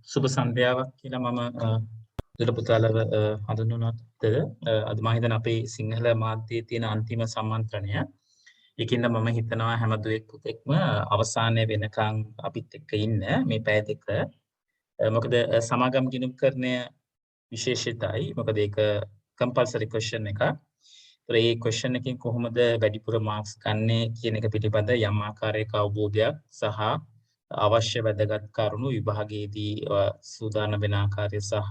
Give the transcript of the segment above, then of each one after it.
සුබ සන්ධ්‍යාවක් කියලා මම දුර පුතාලව හඳුන්වනත් අද මම හිතන අපේ සිංහල මාධ්‍යයේ තියෙන අන්තිම සම්මන්ත්‍රණය. ඒකින්ද මම හිතනවා හැම දුවෙක් පුතෙක්ම අවසානයේ වෙනකන් අපිත් එක්ක ඉන්න මේ පැය දෙක. මොකද සමාගම් ගිණුම්කරණය විශේෂිතයි. මොකද ඒක කම්පල්සරි ක්වෙස්චන් එකක්. ඒ ක්වෙස්චන් එකෙන් කොහොමද වැඩිපුර මාක්ස් ගන්නේ කියන එක පිළිබඳ යම් ආකාරයක අවබෝධයක් සහ අවශ්‍ය වැදගත් කරුණු විභාගයේදී සූදානම් වෙන ආකාරය සහ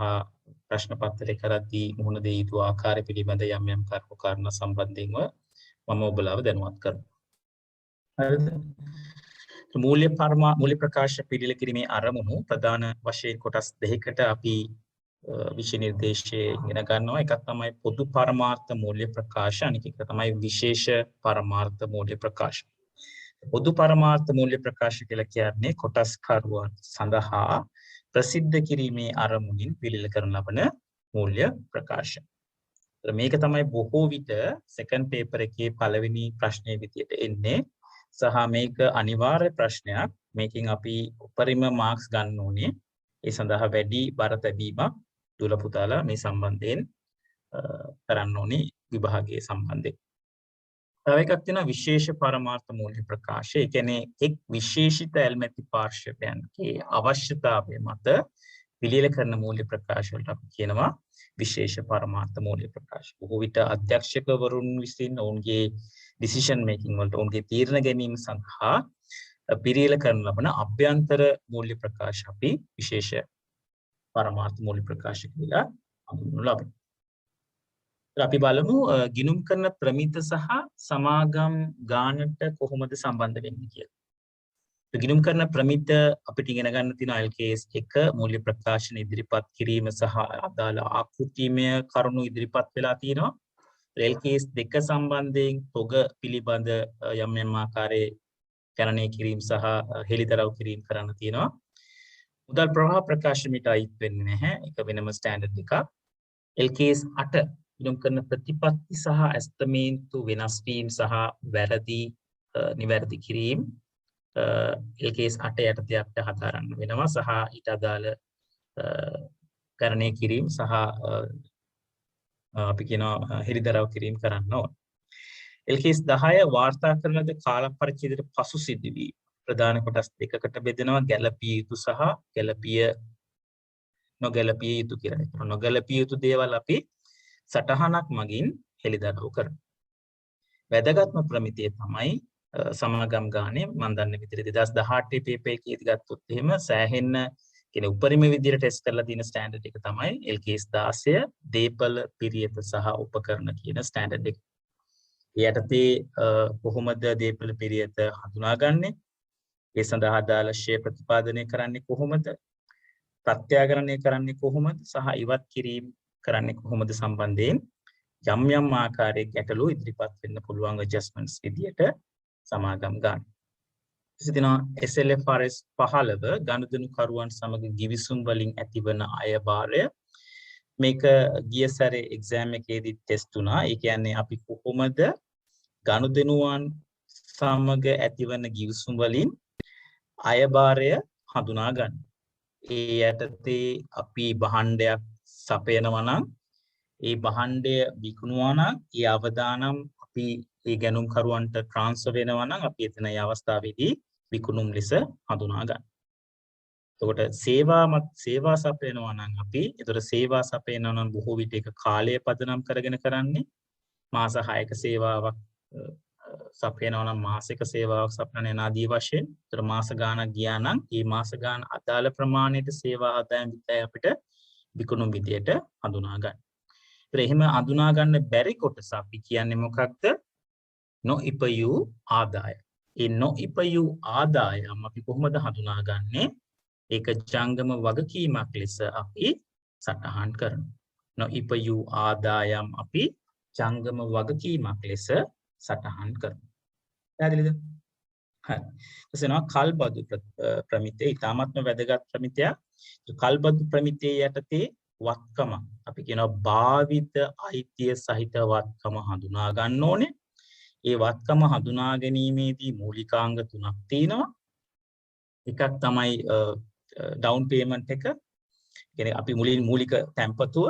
ප්‍රශ්න පත්‍රය කරද්දී මුහුණ දෙය යුතු ආකාරය පිළිබඳ යම් යම් කරුණු කාරණා සම්බන්ධයෙන්ම මම ඔබලාව දැනුවත් කරනවා. හරිද? මූල්‍ය ප්‍රකාශ පිළිල කිරීමේ අරමුණු ප්‍රධාන වශයෙන් කොටස් දෙකකට අපි විෂය නිර්දේශයේ ඉගෙන ගන්නවා. එකක් තමයි පොදු පරමාර්ථ මූල්‍ය ප්‍රකාශ, අනික එක තමයි විශේෂ පරමාර්ථ මූල්‍ය ප්‍රකාශ. පොදු පරමාර්ථ මූල්‍ය ප්‍රකාශ කියලා කියන්නේ කොටස් කරුවන් සඳහා ප්‍රසිද්ධ කිරීමේ අරමුණින් පිළිල කරන ලබන මූල්‍ය ප්‍රකාශ. මේක තමයි බොහෝ විට සෙකන්ඩ් පේපර් එකේ පළවෙනි ප්‍රශ්නයේ විදියට එන්නේ. සහ මේක අනිවාර්ය ප්‍රශ්නයක්. මේකෙන් අපි උපරිම මාක්ස් ගන්න ඕනේ. ඒ සඳහා වැඩි බර තැබීමක් දුල පුතාලා මේ සම්බන්ධයෙන් කරන්න ඕනේ විභාගයේ සම්බන්ධයෙන්. තව එකක් තියෙනවා විශේෂ පරමාර්ථ මූල්‍ය ප්‍රකාශය. ඒ කියන්නේ එක් විශේෂිත ඇල්මැති පාර්ශ්වයන්ගේ අවශ්‍යතාවය මත පිළියෙල කරන මූල්‍ය ප්‍රකාශ වලට අපි කියනවා විශේෂ පරමාර්ථ මූල්‍ය ප්‍රකාශ. බොහෝ විට අධ්‍යක්ෂකවරුන් විසින් ඔවුන්ගේ ඩිසිෂන් මේකින් වලට ඔවුන්ගේ තීරණ ගැනීම සඳහා පිළියෙල කරන ලබන අභ්‍යන්තර මූල්‍ය ප්‍රකාශ අපි විශේෂ පරමාර්ථ මූල්‍ය ප්‍රකාශ කියලා හඳුන්වනු ලබනවා. අපි බලමු ගිණුම් කරන ප්‍රමිත සහ සමාගම් ගානට කොහොමද සම්බන්ධ වෙන්නේ කියලා. ගිණුම් කරන ප්‍රමිත අපිට ඉගෙන ගන්න තියෙන IELTS 1 මූල්‍ය ප්‍රකාශන ඉදිරිපත් කිරීම සහ අදාළ ආකෘතිමය කරුණු ඉදිරිපත් වෙලා තියෙනවා. IELTS 2 සම්බන්ධයෙන් තොග පිළිබඳ යම් යම් ආකාරයේ ගණනය කිරීම සහ හෙළිදරව් කිරීම කරන්න තියෙනවා. මුදල් ප්‍රවාහ ප්‍රකාශනයට අයිත් වෙන්නේ නැහැ. ඒක වෙනම ස්ටෑන්ඩඩ් එකක්. IELTS 8 ගිණුම් කරන ප්‍රතිපත්ති සහ ඇස්තමේන්තු වෙනස් වීම සහ වැරදි නිවැරදි කිරීම IELTS 8 යටතේ අපිට හදාරන්න වෙනවා සහ ඊට අදාළ කරණය කිරීම සහ අපි කියනවා හෙළිදරව් කිරීම කරන්න ඕන. IELTS 10 වාර්තා කරන ලද කාල පරිච්ඡේදයට පසු සිදුවීම ප්‍රධාන කොටස් දෙකකට බෙදෙනවා. ගැළපිය යුතු සහ නොගැළපිය යුතු කියලා. නොගැළපිය යුතු දේවල් අපි සටහනක් මගින් හෙළිදරව් කරනවා. වැදගත්ම ප්‍රමිතිය තමයි සමාගම් ගානේ මම දන්න විදිහට 2018 පේපර් එකේදී ගත්තොත් එහෙම සෑහෙන්න කියන්නේ උපරිම විදිහට ටෙස්ට් කරලා තියෙන ස්ටෑන්ඩඩ් එක තමයි IELTS 16 දීපල පිරියත සහ උපකරණ කියන ස්ටෑන්ඩඩ් එක. යටතේ කොහොමද දීපල පිරියත හඳුනාගන්නේ? ඒ සඳහා අදාළ ශේ ප්‍රතිපාදනය කරන්නේ කොහොමද? ප්‍රත්‍යාගරණය කරන්නේ කොහොමද? සහ ඉවත් කිරීම කරන්නේ කොහොමද සම්බන්ධයෙන් යම් යම් ආකාරයේ ගැටලු ඉදිරිපත් වෙන්න පුළුවන් ඇඩ්ජස්ට්මන්ට්ස් විදියට සමාගම් ගන්න. සිටිනවා SLFRS 15 ගනුදෙනු කරුවන් සමග ගිවිසුම් වලින් ඇතිවන අයභාරය. මේක ගිය සැරේ එක්සෑම් එකේදී ටෙස්ට් වුණා. ඒ කියන්නේ අපි කොහොමද ගනුදෙනුවන් සමග ඇතිවන ගිවිසුම් වලින් අයභාරය හඳුනාගන්නේ. ඒ යටතේ අපි භාණ්ඩයක් සපයනවා නම් ඒ භාණ්ඩය විකුණුවා නම් ඒ අවදානම් අපි ඒ ගැනුම්කරුවන්ට ට්‍රාන්ස්ෆර් වෙනවා නම් අපි එතන ඒ අවස්ථාවේදී විකුණුම් ලෙස හඳුනා ගන්න. එතකොට සේවා සපයනවා නම් අපි ඒතර සේවා සපයනවා නම් බොහෝ විට ඒක කාලය පදනම් කරගෙන කරන්නේ. මාස 6ක සේවාවක් සපයනවා නම් මාසික සේවාවක් සපයන ආදී වශයෙන්. ඒතර මාස ගාණක් ගියා නම් ඒ මාස ගාණ අදාළ ප්‍රමාණයට සේවා ආදායම් විතය අපිට විකුණුම් විදියට හඳුනා ගන්න. ඒතර එහෙම හඳුනා ගන්න බැරි කොටස අපි කියන්නේ මොකක්ද? නොඉපයූ ආදාය. ඒ නොඉපයූ ආදායම් අපි කොහොමද හඳුනාගන්නේ? ඒක ජංගම වගකීමක් ලෙස අපි සටහන් කරනවා. නොඉපයූ ආදායම් අපි ජංගම වගකීමක් ලෙස සටහන් කරනවා. පැහැදිලිද? හරි. ඊටසේනවා කල්බදු ප්‍රමිතිය ඊටාත්ම වැදගත් ප්‍රමිතියක්. කල්බදු ප්‍රමිතිය යටතේ වත්කම අපි කියනවා භාවිත අයිතිය සහිත වත්කම හඳුනා ගන්න ඕනේ. ඒ වත්කම හඳුනා ගැනීමේදී මූලිකාංග තුනක් තියෙනවා. එකක් තමයි ඩවුන් පේමන්ට් එක. කියන්නේ අපි මුලින් මූලික තැන්පතුව,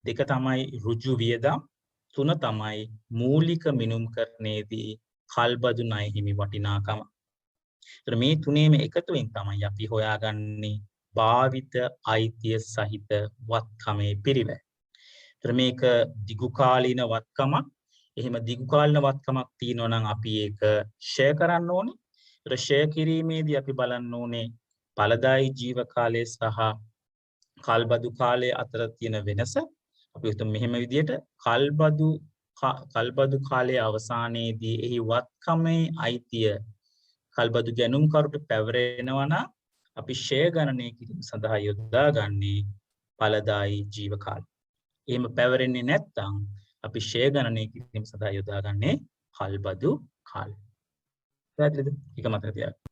දෙක තමයි ඍජු වියදම්, තුන තමයි මූලික මිනුම්කරණයේදී කල්බදු ණය හිමි වටිනාකම. ඒතර මේ තුනේම එකතුවෙන් තමයි අපි හොයාගන්නේ භාවිත අයිතිය සහිත වත්කමේ පිරිවැය. ඒතර මේක දිගු කාලීන වත්කමක්. එහෙම දිගු කාලීන වත්කමක් තියෙනවා නම් අපි ඒක ෂෙයා කරන්න ඕනේ. ඒතර ෂෙයා කිරීමේදී අපි බලන්න ඕනේ ඵලදායී ජීව කාලය සහ කල්බදු කාලය අතර තියෙන වෙනස. අපි හිතමු මෙහෙම විදිහට කල්බදු කාලයේ අවසානයේදී එහි වත්කමේ අයිතිය කල්බදු ගැනුම්කරුට පැවරෙනවා නම් අපි ෂෙයා ගණනය කිරීම සඳහා යොදාගන්නේ ඵලදායී ජීව කාලය. එහෙම පැවරෙන්නේ නැත්නම් අපි ෂෙයා ගණනය කිරීම සඳහා යොදාගන්නේ කල්බදු කාලය. පැහැදිලිද? ඒක මතක තියාගන්න.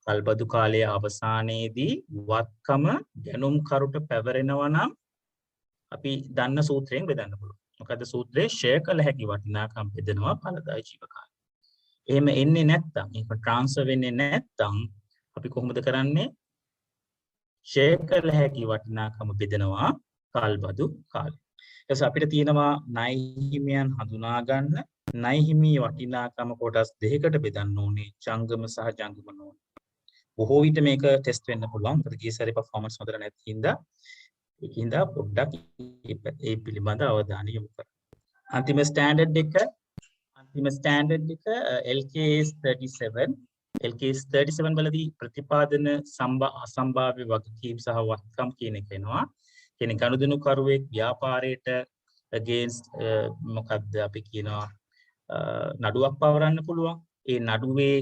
කල්බදු කාලයේ අවසානයේදී වත්කම ගැනුම්කරුට පැවරෙනවා නම් අපි දන්න සූත්‍රයෙන් බෙදන්න පුළුවන්. මොකද සූත්‍රයේ ෂෙයා කළ හැකි වටිනාකම් බෙදනවා ඵලදායී ජීව කාලය. එහෙම එන්නේ නැත්නම් ඒක ට්‍රාන්ස්ෆර් වෙන්නේ නැත්නම් අපි කොහොමද කරන්නේ? ෂෙයා කළ හැකි වටිනාකම බෙදනවා කල්බදු කාලය. ඊට අපිට තියෙනවා ණය හිමියන් හඳුනා ගන්න ණය හිමි වටිනාකම කොටස් දෙකකට බෙදන්න ඕනේ ජංගම සහ ජංගම නෝන. බොහෝ විට මේක ටෙස්ට් වෙන්න පුළුවන්. මොකද ගිය සැරේ පර්ෆෝමන්ස් හොඳ නැති හින්දා ඒකින්ද පොඩ්ඩක් ඒ පිළිබඳ අවධානය යොමු කරන්න. අන්තිම ස්ටෑන්ඩඩ් එක LKS 37 LKS 37 වලදී ප්‍රතිපාදන අසම්භාව්‍ය වගකීම් සහ වත්කම් කියන එක එනවා. කියන්නේ ගනුදෙනු කරුවෙක් ව්‍යාපාරයට against මොකක්ද අපි කියනවා නඩුවක් පවරන්න පුළුවන්. ඒ නඩුවේ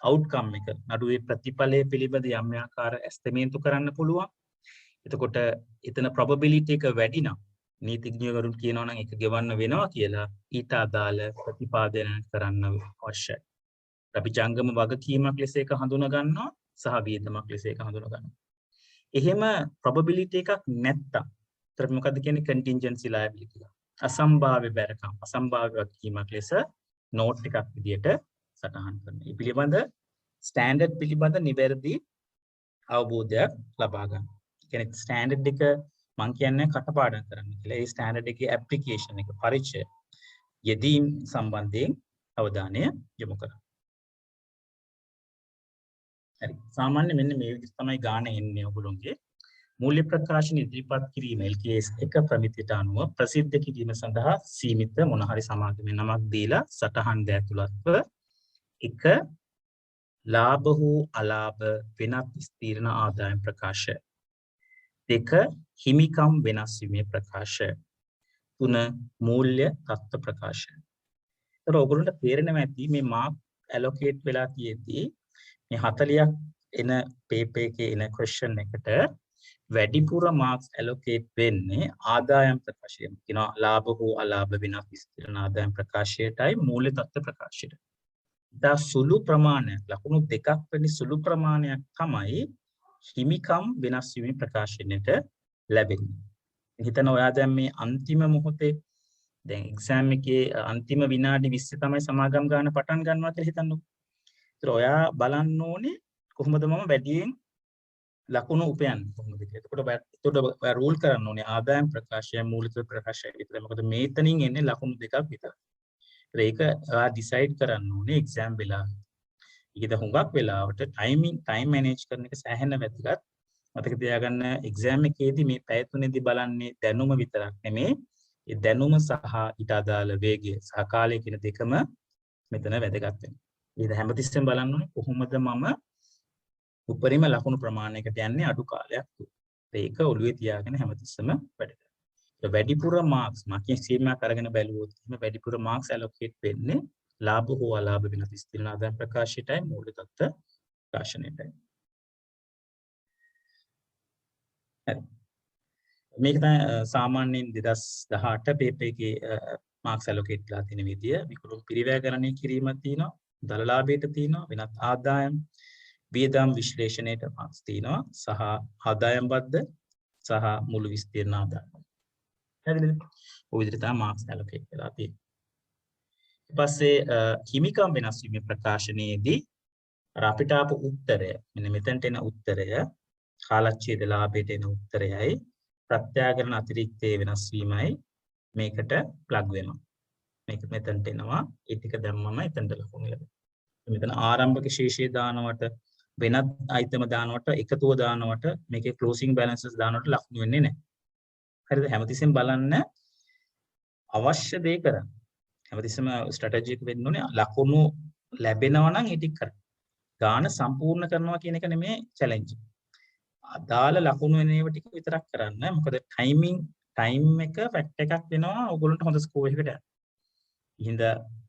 outcome එක නඩුවේ ප්‍රතිඵලය පිළිබඳ යම් ආකාර ඇස්තමේන්තු කරන්න පුළුවන්. එතකොට එතන probability එක වැඩි නම් නීතිඥවරුන් කියනවා නම් ඒක ගෙවන්න වෙනවා කියලා ඊට අදාළ ප්‍රතිපාදනය කරන්න අවශ්‍යයි. අපි ජංගම වගකීමක් ලෙස ඒක හඳුනා ගන්නවා සහ වියදමක් ලෙස ඒක හඳුනා ගන්නවා. එහෙම probability එකක් නැත්තම් ඒතර මොකද්ද කියන්නේ contingency liability. අසම්භාව්‍ය බැරකම් අසම්භාව්‍ය වගකීමක් ලෙස නෝට් එකක් විදියට සටහන් කරනවා. මේ පිළිබඳ ස්ටෑන්ඩඩ් පිළිබඳ නිවැරදි අවබෝධයක් ලබා ගන්න. කියන්නේ ස්ටෑන්ඩඩ් එක මම කියන්නේ කටපාඩම් කරන්න කියලා. ඒ ස්ටෑන්ඩඩ් එකේ ඇප්ලිකේෂන් එක පරිචය යෙදීම් සම්බන්ධයෙන් අවධානය යොමු කරන්න. හරි. සාමාන්‍ය මෙන්න මේ විදිහට තමයි ගාන එන්නේ ඔයගොල්ලෝගේ. මූල්‍ය ප්‍රකාශන ඉදිරිපත් කිරීම LKS 1 ප්‍රමිතියට අනුව ප්‍රසිද්ධ කිරීම සඳහා සීමිත මොන හරි සමාගමේ නමක් දීලා සටහන් ද ඇතුළත්ව 1 ලාභ හෝ අලාභ වෙනත් ස්ථීරණ ආදායම් ප්‍රකාශය. 2 හිමිකම් වෙනස් වීමේ ප්‍රකාශය. 3 මූල්‍ය තත්ත්ව ප්‍රකාශය. ඒතර ඔයගොල්ලන්ට තේරෙනවා ඇති මේ මාක් ඇලොකේට් වෙලා තියෙද්දී මේ 40ක් එන පේපර් එකේ එන ක්වෙස්චන් එකට වැඩිපුර මාක්ස් ඇලොකේට් වෙන්නේ ආදායම් ප්‍රකාශයෙන්. කියනවා ලාභ හෝ අලාභ වෙනස් ස්ථිරණ ආදායම් ප්‍රකාශයටයි මූල්‍ය තත්ත්ව ප්‍රකාශයට. දා සුළු ප්‍රමාණයක් ලකුණු දෙකක් වෙනි සුළු ප්‍රමාණයක් තමයි හිමිකම් වෙනස් වීමේ ප්‍රකාශනයට ලැබෙන්නේ. හිතන ඔයා දැන් මේ අන්තිම මොහොතේ දැන් එක්සෑම් එකේ අන්තිම විනාඩි 20 තමයි සමාගම් ගන්න පටන් ගන්නවා කියලා හිතන්නකෝ. ඒතර ඔයා බලන්න ඕනේ කොහොමද මම වැඩියෙන් ලකුණු උපයන්නේ කොහොමද කියලා. එතකොට ඔයා රූල් කරන්න ඕනේ ආදායම් ප්‍රකාශය මූලික ප්‍රකාශය විතර. මොකද මේතනින් එන්නේ ලකුණු දෙකක් විතර. ඒක ඔයා ඩිසයිඩ් කරන්න ඕනේ එක්සෑම් වෙලාවේ. ඊට හුඟක් වෙලාවට ටයිම් මැනේජ් කරන එක සෑහෙන වැදගත්. මතක තියාගන්න එක්සෑම් එකේදී මේ පැය තුනේදී බලන්නේ දැනුම විතරක් නෙමෙයි. ඒ දැනුම සහ ඊට අදාළ වේගය සහ කාලය කියන දෙකම මෙතන වැදගත් වෙනවා. ඊට හැමතිස්සෙම බලන්න ඕනේ කොහොමද මම උපරිම ලකුණු ප්‍රමාණයකට යන්නේ අඩු කාලයක් තුල. ඒක ඔළුවේ තියාගෙන හැමතිස්සෙම වැඩ කරන්න. වැඩිපුර මාක්ස් මාකින් සීමාවක් අරගෙන බැලුවොත් එහෙම වැඩිපුර මාක්ස් ඇලොකේට් වෙන්නේ ලාභ හෝ අලාභ වෙනස් ස්ථිරණ ආදායම් ප්‍රකාශයටයි මූල්‍ය තත්ත්ව ප්‍රකාශනයටයි. හරි. මේක තමයි සාමාන්‍යයෙන් 2018 පේපර් එකේ මාක්ස් ඇලොකේට් කරලා තියෙන විදිය. මේක පිරිවැය කිරීම තියෙනවා, දලලාභයට තියෙනවා, වෙනත් ආදායම්, වියදම් විශ්ලේෂණයට මාක්ස් තියෙනවා, සහ ආදායම් බද්ධ සහ මුළු විස්තීර්ණ ආදායම්. පැහැදිලිද? ඔය විදිහට තමයි මාක්ස් ඇලොකේට් කරලා තියෙන්නේ. ඊට පස්සේ හිමිකම් වෙනස් වීමේ ප්‍රකාශනයේදී අපිට ආපු උත්තරය මෙන්න මෙතනට එන උත්තරය කාලච්ඡේද ලාභයට එන උත්තරයයි ප්‍රත්‍යාකරණ අතිරික්තයේ වෙනස් වීමයි මේකට ප්ලග් වෙනවා. මේක මෙතනට එනවා. ඒ ටික දැම්මම එතනට ලකුණු ලැබෙනවා. මෙතන ආරම්භක ශේෂය දානවට වෙනත් අයිටම දානවට එකතුව දානවට මේකේ ක්ලෝසින් බැලන්සස් දානවට ලකුණු වෙන්නේ නැහැ. හරිද? හැමතිස්සෙම බලන්න අවශ්‍ය දේ කරන්න. හැමතිස්සෙම ස්ට්‍රැටජි එක වෙන්න ඕනේ ලකුණු ලැබෙනවා නම් ඒ ටික කරන්න. ගාන සම්පූර්ණ කරනවා කියන එක නෙමෙයි චැලෙන්ජ්. අදාළ ලකුණු වෙන ඒවා ටික විතරක් කරන්න. මොකද ටයිම් එක ෆැක්ට් එකක් වෙනවා ඔයගොල්ලන්ට හොඳ ස්කෝර් එකකට යන්න. ඉහිඳ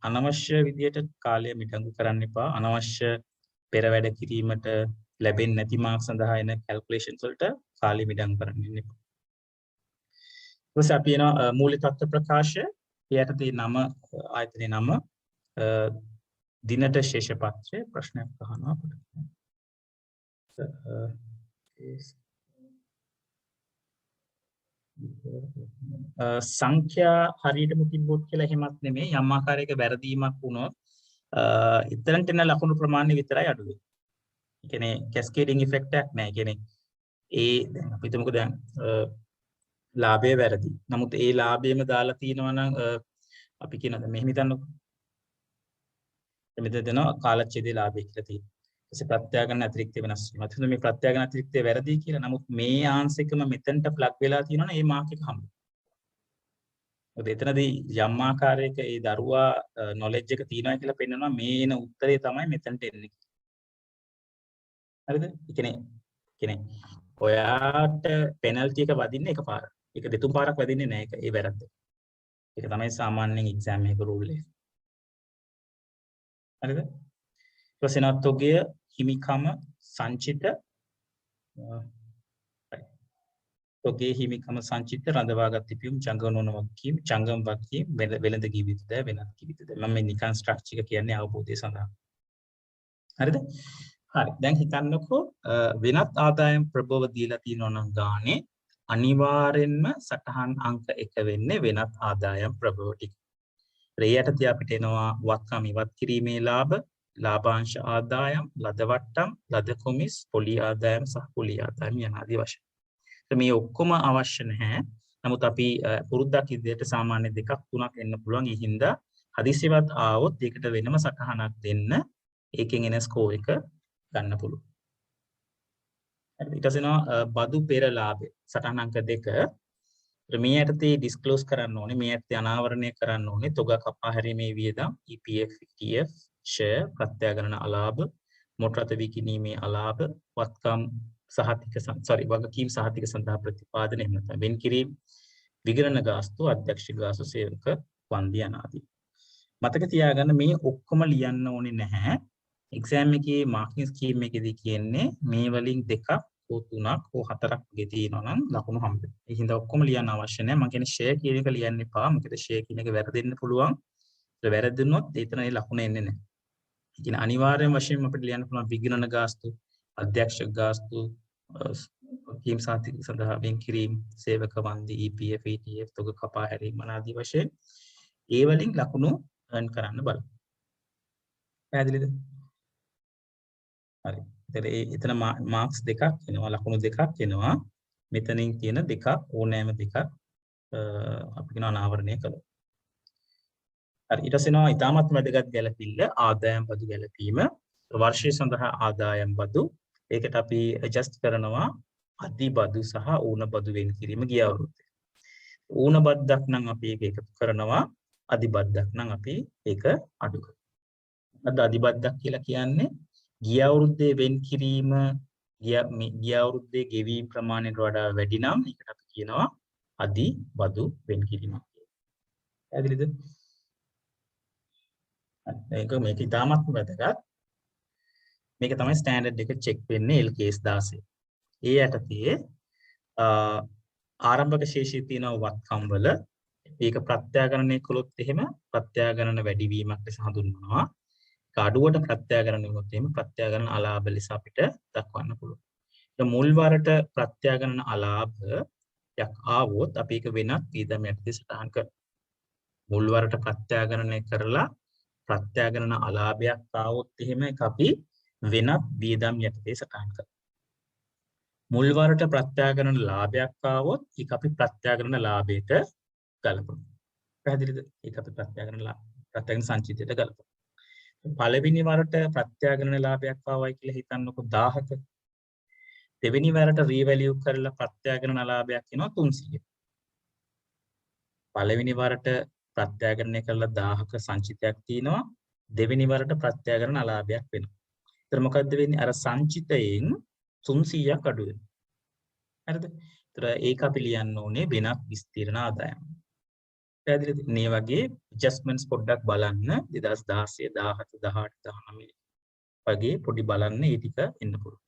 අනවශ්‍ය විදියට කාලය මිඩංගු කරන්න එපා. අනවශ්‍ය පෙර වැඩ කිරීමට ලැබෙන්නේ නැති මාර්ක් සඳහා එන කැල්කියුලේෂන්ස් වලට කාලය මිඩංගු කරන්න එපා. ඊට අපි එන මූල්‍ය තත්ත්ව ප්‍රකාශය යටතේ නම ආයතනයේ නම දිනට ශේෂ පත්‍රය ප්‍රශ්නයක් අහනවා අපිට. සංඛ්‍යා හරියටම තිබ්බොත් කියලා එහෙමත් නෙමෙයි යම් ආකාරයක වැරදීමක් වුණොත් ඉතරන්ට එන ලකුණු ප්‍රමාණය විතරයි අඩු වෙන්නේ. ඒ කියන්නේ කැස්කේඩින් ඉෆෙක්ට් එකක් නැහැ. කියන්නේ දැන් අපි හිතමුකෝ දැන් ලාභය වැරදි. නමුත් ඒ ලාභයම දාලා තිනවා නම් අපි කියනවා මෙහෙම හිතන්නකෝ. මෙතන දෙනවා කාලච්ඡේදයේ ලාභය කියලා තියෙනවා. ඊට පස්සේ ප්‍රත්‍යාගන අතිරික්තය වෙනස් වීම. අතන මේ ප්‍රත්‍යාගන අතිරික්තය වැරදි කියලා. නමුත් මේ ආන්සර් එකම මෙතනට ප්ලග් වෙලා තියෙනවනේ මේ මාක් එක හම්බ. මොකද එතනදී යම් ආකාරයක ඒ දරුවා නොලෙජ් එක තියෙනවා කියලා පෙන්නනවා මේ එන උත්තරේ තමයි මෙතනට එන්නේ. හරිද? ඒ කියන්නේ ඔයාට පෙනල්ටි එක වදින්නේ එකපාරක්. ඒක දෙතුන් පාරක් වදින්නේ නැහැ. ඒක ඒ වැරද්ද. ඒක තමයි සාමාන්‍යයෙන් එක්සෑම් එකක රූල් එක. හරිද? ප්‍රසන්නත්වය හිමිකම සංචිත තොගේ හිමිකම සංචිත රඳවාගත් තිබීම ජංගම වක්කීම් ජංගම වක්කීම් වෙළඳ කිවිතද වෙනත් කිවිතද මම මේ නිකන් ස්ට්‍රක්චර් එක කියන්නේ අවබෝධය සඳහා. හරිද? හරි. දැන් හිතන්නකෝ වෙනත් ආදායම් ප්‍රභව දීලා තියෙනවා නම් ගානේ අනිවාර්යෙන්ම සටහන් අංක 1 වෙන්නේ වෙනත් ආදායම් ප්‍රභව ටික. රේයට අපිට එනවා වත්කම් ඉවත් කිරීමේ ලාභ, ලාභාංශ ආදායම්, ලද වට්ටම්, ලද කොමිස්, පොලි ආදායම් සහ පොලි ආදායම් යන ආදී වශයෙන්. මේ ඔක්කොම අවශ්‍ය නැහැ. නමුත් අපි පුරුද්දක් විදිහට සාමාන්‍ය දෙකක් තුනක් එන්න පුළුවන්. ඒ හින්දා හදිසියවත් ආවොත් ඒකට වෙනම සටහනක් දෙන්න. ඒකෙන් එන ස්කෝර් එක ගන්න පුළුවන්. ඊට පස්සේ බදු පෙර ලාභය සටහන අංක 2 මේ යටතේ ඩිස්ක්ලෝස් කරන්න ඕනේ. මේ යටතේ අනාවරණය කරන්න ඕනේ. තොග කපා හැරීමේ වියදම්, EPF, ETF, ෂෙයා, ප්‍රත්‍යාගණන අලාභ, මොටර රථ විකිණීමේ අලාභ, වත්කම් වගකීම් සහතික සඳහා ප්‍රතිපාදන එහෙම නැත්නම් වෙන් කිරීම, විගණන ගාස්තු, අධ්‍යක්ෂ ගාස්තු, සේවක වන්දි අනාදී. මතක තියාගන්න මේ ඔක්කොම ලියන්න ඕනේ නැහැ. එක්සෑම් එකේ මාර්කින් ස්කීම් එකේදී කියන්නේ මේ වලින් දෙකක් හෝ තුනක් හෝ හතරක් වගේ තියෙනවා නම් ලකුණු හම්බෙනවා. ඒ හින්දා ඔක්කොම ලියන්න අවශ්‍ය නැහැ. මම කියන්නේ ෂෙයා කියන එක ලියන්න එපා. මොකද ෂෙයා කියන එක වැරදෙන්න පුළුවන්. ඒක වැරදුනොත් එතන ඒ ලකුණ එන්නේ නැහැ. ඒ කියන්නේ අනිවාර්යයෙන් වශයෙන් අපිට ලියන්න පුළුවන් විගණන ගාස්තු, අධ්‍යක්ෂ ගාස්තු, වගකීම් සහතික සඳහා වෙන් කිරීම, සේවක වන්දි, EPF, ETF, තොග කපා හැරීම ආදී වශයෙන් ඒ වලින් ලකුණු earn කරන්න බලන්න. පැහැදිලිද? හරි. එතන මාර්ක්ස් දෙකක් එනවා, ලකුණු දෙකක් එනවා. මෙතනින් තියෙන දෙකක් ඕනෑම දෙකක් අපි කියන අනාවරණය කළා. හරි. ඊට පස්සේ එනවා ඊටමත් වැදගත් ගැළපිල්ල ආදායම් බදු ගැළපීම. වර්ෂය සඳහා ආදායම් බදු. ඒකට අපි ඇඩ්ජස්ට් කරනවා අධි බදු සහ ඌන බදු වෙන් කිරීම ගිය අවුරුද්දේ. ඌන බද්දක් නම් අපි ඒක එකතු කරනවා. අධි බද්දක් නම් අපි ඒක අඩු කරනවා. අද අධි බද්දක් කියලා කියන්නේ ගිය අවුරුද්දේ වෙන් කිරීම ගිය අවුරුද්දේ ගෙවීම් ප්‍රමාණයට වඩා වැඩි නම් ඒකට අපි කියනවා අධි බදු වෙන් කිරීමක් කියලා. පැහැදිලිද? මේක ඉතාමත් වැදගත්. මේක තමයි ස්ටෑන්ඩඩ් එක චෙක් වෙන්නේ LKS 16. ඒ යටතේ ආරම්භක ශේෂයේ තියෙන වත්කම් වල ඒක ප්‍රත්‍යාගණනය කළොත් එහෙම ප්‍රත්‍යාගණන වැඩිවීමක් ලෙස හඳුන්වනවා. ඒක අඩුවට ප්‍රත්‍යාගණනය වුණොත් එහෙම ප්‍රත්‍යාගණන අලාභ ලෙස අපිට දක්වන්න පුළුවන්. ඒක මුල් වරට ප්‍රත්‍යාගණන අලාභයක් ආවොත් අපි ඒක වෙනත් වියදම් යටතේ සටහන් කරනවා. මුල් වරට ප්‍රත්‍යාගණනය කරලා ප්‍රත්‍යාගණන අලාභයක් ආවොත් එහෙම ඒක අපි වෙනත් වියදම් යටතේ සටහන් කරනවා. මුල් වරට ප්‍රත්‍යාගණන ලාභයක් ආවොත් ඒක අපි ප්‍රත්‍යාගණන ලාභයට ගලපනවා. පැහැදිලිද? ඒක අපි ප්‍රත්‍යාගණන සංචිතයට ගලපනවා. පළවෙනි වරට ප්‍රත්‍යාගණන ලාභයක් ආවයි කියලා හිතන්නකො 1000ක. දෙවෙනි වරට රීවැලියු කරලා ප්‍රත්‍යාගණන ලාභයක් එනවා 300. පළවෙනි වරට ප්‍රත්‍යාගණනය කරලා 1000ක සංචිතයක් තියෙනවා. දෙවෙනි වරට ප්‍රත්‍යාගණන ලාභයක් වෙනවා. ඒතර මොකද්ද වෙන්නේ? අර සංචිතයෙන් 300ක් අඩු වෙනවා. හරිද? ඒතර ඒක අපි ලියන්න ඕනේ වෙනත් විස්තීර්ණ ආදායම්. පැහැදිලිද? මේ වගේ ඇඩ්ජස්ට්මන්ට්ස් පොඩ්ඩක් බලන්න 2016 17 18 19 වගේ පොඩි බලන්න ඒ ටික එන්න පුළුවන්.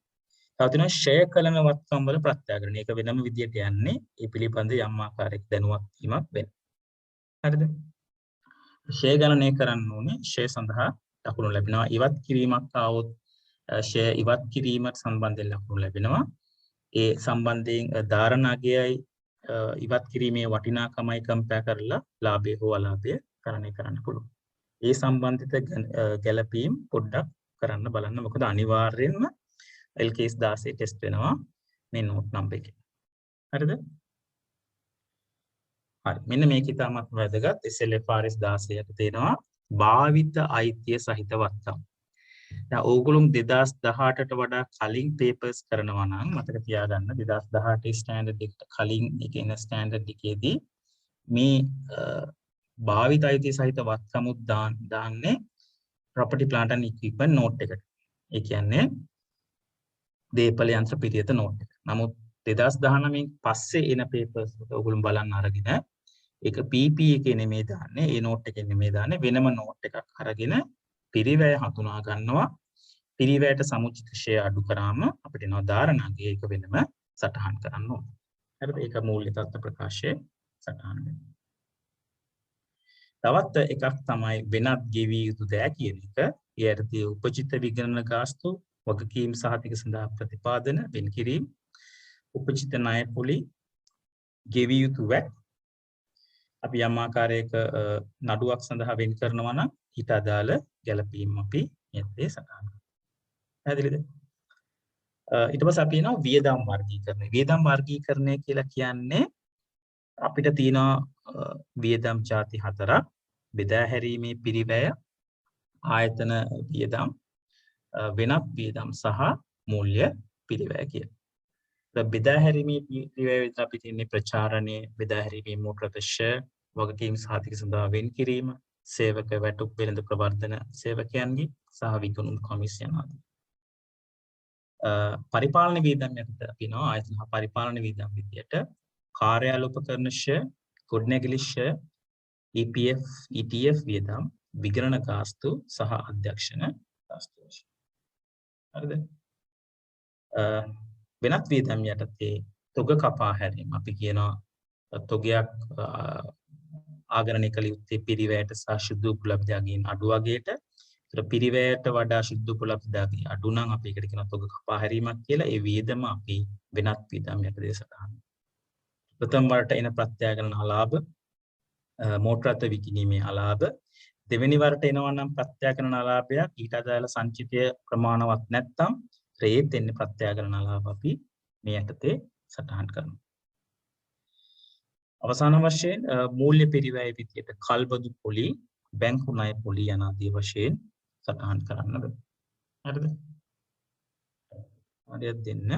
තව තියෙනවා ෂෙයා කළන වත්කම් වල ප්‍රත්‍යාගරණ. ඒක වෙනම විදියට යන්නේ ඒ පිළිබඳ යම් ආකාරයක දැනුවත් වීමක් වෙන්න. හරිද? ෂෙයා ගණනය කරන්න ඕනේ. ෂෙයා සඳහා ලකුණු ලැබෙනවා. ඉවත් කිරීමක් ආවොත් ෂෙයා ඉවත් කිරීමට සම්බන්ධයෙන් ලකුණු ලැබෙනවා. ඒ සම්බන්ධයෙන් ධාරණ අගයයි ඉවත් කිරීමේ වටිනාකමයි කම්පෙයාර් කරලා ලාභය හෝ අලාභය ගණනය කරන්න පුළුවන්. ඒ සම්බන්ධිත ගැළපීම් පොඩ්ඩක් කරන්න බලන්න. මොකද අනිවාර්යෙන්ම LKS 16 ටෙස්ට් වෙනවා මේ නෝට් නම්බර් එකේ. හරිද? හරි. මෙන්න මේක ඉතාමත් වැදගත්. SLFRS 16 ට තියෙනවා භාවිත අයිතිය සහිත වත්කම්. දැන් ඕගොල්ලෝ 2018ට වඩා කලින් පේපර්ස් කරනවා නම් මතක තියාගන්න 2018 ස්ටෑන්ඩඩ් එකට කලින් එකේන ස්ටෑන්ඩඩ් එකේදී මේ භාවිත අයිතිය සහිත වත්කමුත් දාන්නේ property plant and equipment note එකට. ඒ කියන්නේ දේපල යන්ත්‍ර පිරියත note එක. නමුත් 2019 පස්සේ එන පේපර්ස් වලට ඕගොල්ලෝ බලන්න අරගෙන ඒක PP එකේ නෙමෙයි දාන්නේ, ඒ note එකේ නෙමෙයි දාන්නේ, වෙනම note එකක් අරගෙන පිරිවැය හඳුනා ගන්නවා. පිරිවැයට සමුචිත ෂෙයා අඩු කරාම අපිට එනවා ධාරණාගේ ඒක වෙනම සටහන් කරන්න ඕනේ. හරිද? ඒක මූල්‍ය තත්ත්ව ප්‍රකාශයේ සටහන් වෙනවා. තවත් එකක් තමයි වෙනත් ගෙවිය යුතු දෑ කියන එක. ඒ යටතේ උපජිත විගණන ගාස්තු, වගකීම් සහතික සඳහා ප්‍රතිපාදන වෙන් කිරීම, උපජිත ණය පොලි, ගෙවිය යුතු වැට් අපි යම් ආකාරයක නඩුවක් සඳහා වෙන් කරනවා නම් ඊට අදාළ ගැළපීම් අපි යටතේ සටහන් කරනවා. පැහැදිලිද? ඊට පස්සේ අපි යනවා වියදම් වර්ගීකරණය. වියදම් වර්ගීකරණය කියලා කියන්නේ අපිට තියෙනවා වියදම් ಜಾති හතරක්. බෙදා හැරීමේ පිරිවැය, ආයතන වියදම්, වෙනත් වියදම් සහ මූල්‍ය පිරිවැය කියලා. බෙදා හැරීමේ පිරිවැය විතර අපි තියන්නේ ප්‍රචාරණය, බෙදා හැරීමේ මූලප්‍රදේශ, වගකීම් සහතික සඳහා වෙන් කිරීම, සේවක වැටුප් වෙළඳ ප්‍රවර්ධන සේවකයන්ගේ සහ විගණන කොමිසියන ආදී. පරිපාලන වියදම් යටතේ අපි නෝ ආයතන පරිපාලන වියදම් විදියට කාර්යාල උපකරණ ෂය, ගොඩනැගිලි ෂය, EPF, ETF වියදම්, විගණන ගාස්තු සහ අධ්‍යක්ෂණ ගාස්තු වශයෙන්. හරිද? වෙනත් වියදම් යටතේ තොග කපා හැරීම අපි කියනවා තොගයක් ආගරණය කළ යුත්තේ පිරිවැයට සහ ශුද්ධ උපලබ්ධයන්ගෙන් අඩු වගේට. ඒතර පිරිවැයට වඩා ශුද්ධ උපලබ්ධයන්ගෙන් අඩු නම් අපි ඒකට කියනවා තොග කපා හැරීමක් කියලා. ඒ වියදම අපි වෙනත් වියදම් යටතේ සටහන්. ප්‍රථම වරට එන ප්‍රත්‍යාගණන අලාභ, මෝටර රථ විකිණීමේ අලාභ. දෙවෙනි වරට එනවා නම් ප්‍රත්‍යාගණන අලාභයක් ඊට අදාළ සංචිතය ප්‍රමාණවත් නැත්නම් ඒත් එන්නේ ප්‍රත්‍යාගණන අලාභ අපි මේ යටතේ සටහන් කරනවා. අවසාන වශයෙන් මූල්‍ය පිරිවැය විදියට කල්බදු පොලි, බැංකු ණය පොලි යන ආදී වශයෙන් සටහන් කරන්න බෑ. හරිද? හරියට දෙන්න.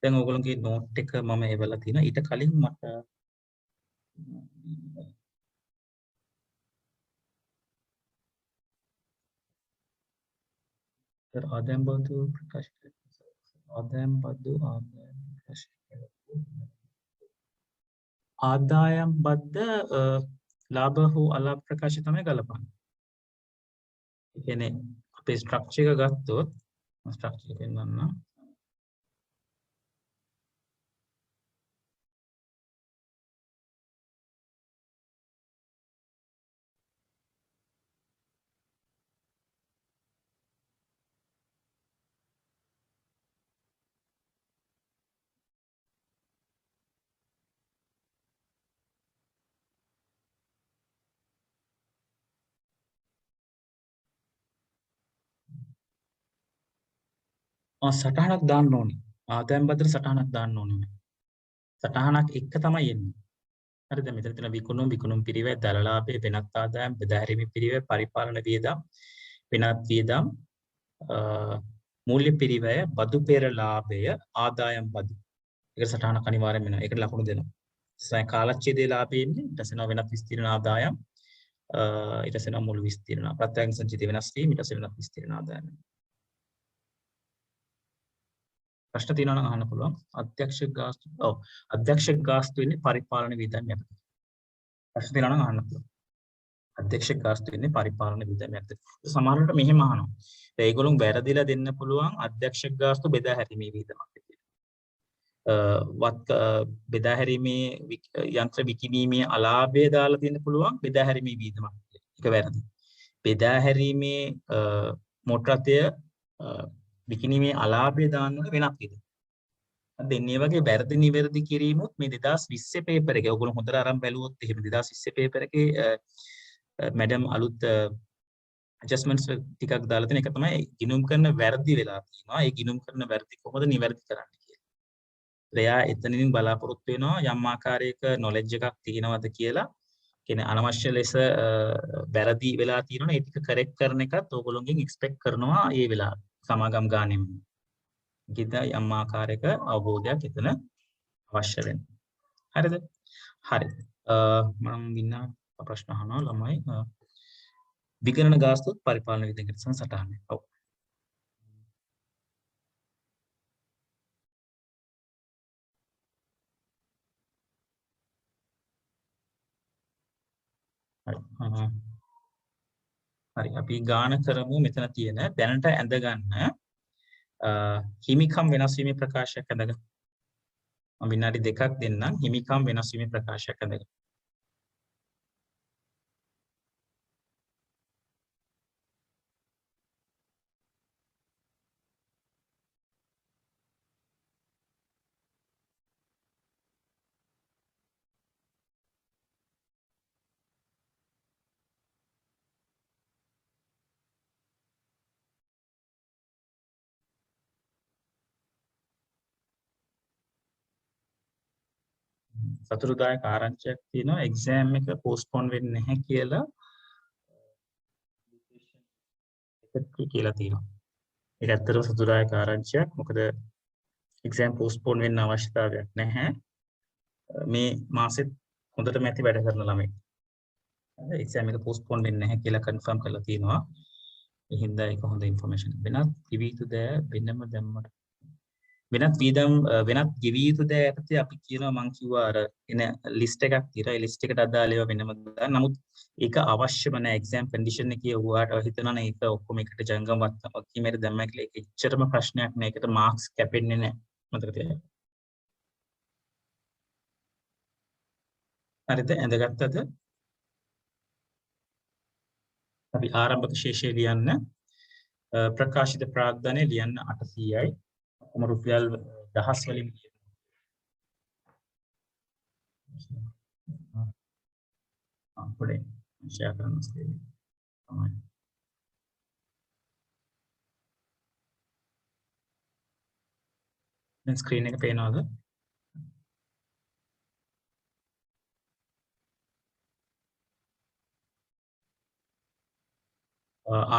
දැන් ඔයගොල්ලෝගේ නෝට් එක මම එවලා තියෙනවා. ඊට කලින් මට ආදායම් බදු ප්‍රකාශ කරනවා. ආදායම් බදු ආදායම් බද්ද ලාභ හෝ අලාභ ප්‍රකාශය තමයි ගලපන්නේ. ඒ කියන්නේ අපේ ස්ට්‍රක්චර් එක ගත්තොත් ස්ට්‍රක්චර් එක පෙන්වන්න. සටහනක් දාන්න ඕනේ. ආදායම් බද්දට සටහනක් දාන්න ඕනේ. සටහනක් එක තමයි එන්නේ. හරිද? මෙතන තියෙන විකුණුම් පිරිවැය දලලාභයේ වෙනත් ආදායම් බෙදාහැරීමේ පිරිවැය පරිපාලන වියදම් වෙනත් වියදම් මූල්‍ය පිරිවැය බදු පෙර ලාභය ආදායම් බදු. ඒක සටහනක් අනිවාර්යයෙන්ම වෙනවා. ඒකට ලකුණු දෙනවා. ඉතින් කාලච්ඡේදයේ ලාභය එන්නේ ඊට පස්සේ වෙනත් විස්තීර්ණ ආදායම් ඊට පස්සේ මුළු විස්තීර්ණ ප්‍රත්‍යක්ෂ සංචිතය වෙනස් වීම ඊට පස්සේ වෙනත් විස්තීර්ණ ආදායම්. ප්‍රශ්න තියෙනවා නම් අහන්න පුළුවන්. අධ්‍යක්ෂක ගාස්තු වෙන්නේ පරිපාලන වියදම් යටතේ. ප්‍රශ්න තියෙනවා නම් අහන්න පුළුවන්. අධ්‍යක්ෂක ගාස්තු වෙන්නේ පරිපාලන වියදම් යටතේ. සමහරවිට මෙහෙම අහනවා. ඒගොල්ලෝ වැරදිලා දෙන්න පුළුවන් අධ්‍යක්ෂක ගාස්තු බෙදා හැරීමේ වියදමක් විදියට. බෙදා හැරීමේ යන්ත්‍ර විකිණීමේ අලාභය දාලා තියෙන්න පුළුවන් බෙදා හැරීමේ වියදමක්. ඒක වැරදි. බෙදා හැරීමේ මොටර රථය විකිණීමේ අලාභය දාන්න වෙනත් විදිහක්. දෙන්නේ වගේ වැරදි නිවැරදි කිරීමොත් මේ 2020 පේපර් එකේ ඔයගොල්ලෝ හොඳට අරන් බැලුවොත් එහෙම 2020 පේපර් එකේ මැඩම් අලුත් ඇඩ්ජස්ට්මන්ට්ස් ටිකක් දාලා තියෙන එක තමයි ගිණුම් කරන වැරදි වෙලා තියෙනවා. ඒ ගිණුම් කරන වැරදි කොහොමද නිවැරදි කරන්නේ කියලා. එයා එතනින් බලාපොරොත්තු වෙනවා යම් ආකාරයක නොලෙජ් එකක් තියෙනවද කියලා. කියන්නේ අනවශ්‍ය ලෙස වැරදි වෙලා තියෙනවනේ ඒ ටික කරෙක්ට් කරන එකත් ඕගොල්ලෝගෙන් එක්ස්පෙක්ට් කරනවා ඒ වෙලාව. සමාගම් ගානෙම. ගිත යම් ආකාරයක අවබෝධයක් එතන අවශ්‍ය වෙනවා. හරිද? හරි. මම විනා ප්‍රශ්න අහනවා ළමයි. විකරණ ගාස්තුත් පරිපාලන විදිහකට සටහන්. ඔව්. හරි. අපි ගාන කරමු මෙතන තියෙන දැනට ඇඳ ගන්න හිමිකම් වෙනස් වීමේ ප්‍රකාශයක් ඇඳගන්න. මම විනාඩි 2ක් දෙන්නම් හිමිකම් වෙනස් වීමේ ප්‍රකාශයක් ඇඳගන්න. සතුටුදායක ආරංචියක් තියෙනවා එක්සෑම් එක පෝස්ට්පෝන් වෙන්නේ නැහැ කියලා කියලා තියෙනවා. ඒක ඇත්තටම සතුටුදායක ආරංචියක්. මොකද එක්සෑම් පෝස්ට්පෝන් වෙන්න අවශ්‍යතාවයක් නැහැ. මේ මාසෙත් හොඳටම ඇති වැඩ කරන ළමයි. එක්සෑම් එක පෝස්ට්පෝන් වෙන්නේ නැහැ කියලා කන්ෆර්ම් කරලා තියෙනවා. ඒ හින්දා ඒක හොඳ ඉන්ෆර්මේෂන්. වෙනත් කිවි යුතු දෑ වෙනම දැම්මට වෙනත් වියදම් වෙනත් ගෙවිය යුතු දෑ යටතේ අපි කියනවා මං කිව්වා අර එන ලිස්ට් එකක් තියෙනවා. ඒ ලිස්ට් එකට අදාළ ඒවා වෙනම දාන්න. නමුත් ඒක අවශ්‍යම නැහැ. එක්සෑම් කන්ඩිෂන් එකේ ඔයාට හිතනවා නේ ඒක ඔක්කොම එකට ජංගම වීමට දැම්මා කියලා ඒක එච්චරම ප්‍රශ්නයක් නෑ. ඒකට මාක්ස් කැපෙන්නේ නැහැ. මතක තියාගන්න. හරිද? ඇඳගත්තද? අපි ආරම්භක ශේෂය ලියන්න ප්‍රකාශිත ප්‍රාග්ධනය ලියන්න 800යි. කොම රුපියල් 1000 වලින් පොඩේ ෂෙයා කරන්න ස්ක්‍රීන් තමයි. දැන් ස්ක්‍රීන් එක පේනවද?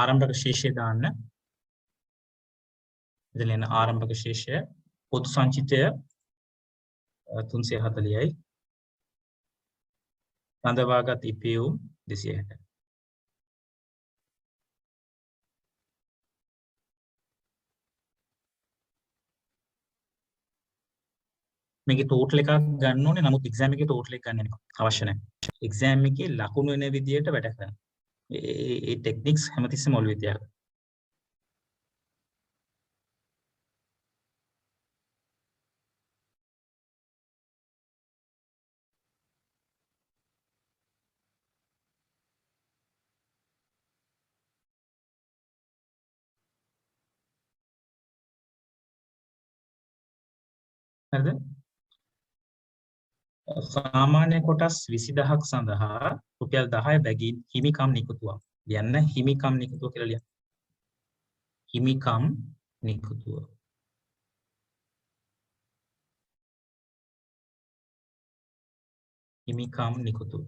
ආරම්භක ශීර්ෂය දාන්න. ඉතින් එන ආරම්භක ශීර්ෂය පොදු සංචිතය 340යි. රඳවාගත් ඉපයුම් 260. මේකේ ටෝටල් එකක් ගන්න ඕනේ. නමුත් එක්සෑම් එකේ ටෝටල් එක ගන්න අවශ්‍ය නැහැ. එක්සෑම් එකේ ලකුණු වෙන විදියට වැඩ කරන්න. ඒ ටෙක්නික්ස් හැමතිස්සෙම ඔළුවේ තියාගන්න. හරිද? සාමාන්‍ය කොටස් 20000ක් සඳහා රුපියල් 10 බැගින් හිමිකම් නිකුතුවක්. ලියන්න හිමිකම් නිකුතුව කියලා ලියන්න. හිමිකම් නිකුතුව. හිමිකම් නිකුතු.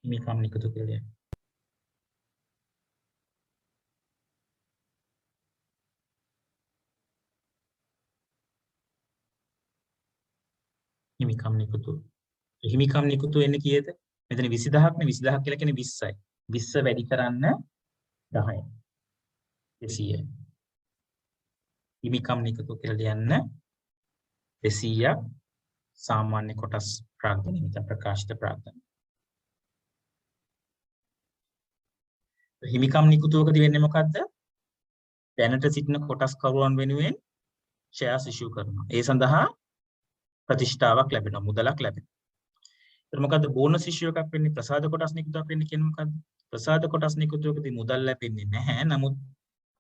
හිමිකම් නිකුතු කියලා ලියන්න. හිමිකම් නිකුතු. හිමිකම් නිකුතු වෙන්නේ කීයද? මෙතන 20000ක් නේ 20000ක් කියලා කියන්නේ 20යි. 20 වැඩි කරන්න 10යි. 200යි. හිමිකම් නිකුතු කියලා ලියන්න 200ක් සාමාන්‍ය කොටස් ප්‍රාග්ධන නිමිත ප්‍රකාශිත ප්‍රාග්ධන. හිමිකම් නිකුතුවකදී වෙන්නේ මොකද්ද? දැනට සිටින කොටස් කරුවන් වෙනුවෙන් ෂෙයාර්ස් ඉෂුව කරනවා. ඒ සඳහා ප්‍රතිෂ්ඨාවක් ලැබෙනවා, මුදලක් ලැබෙනවා. ඒත් මොකද්ද බෝනස් ඉෂුව එකක් වෙන්නේ? ප්‍රසාද කොටස් නිකුතුවක් වෙන්නේ කියන්නේ මොකද්ද? ප්‍රසාද කොටස් නිකුතුවකදී මුදල් ලැබෙන්නේ නැහැ. නමුත්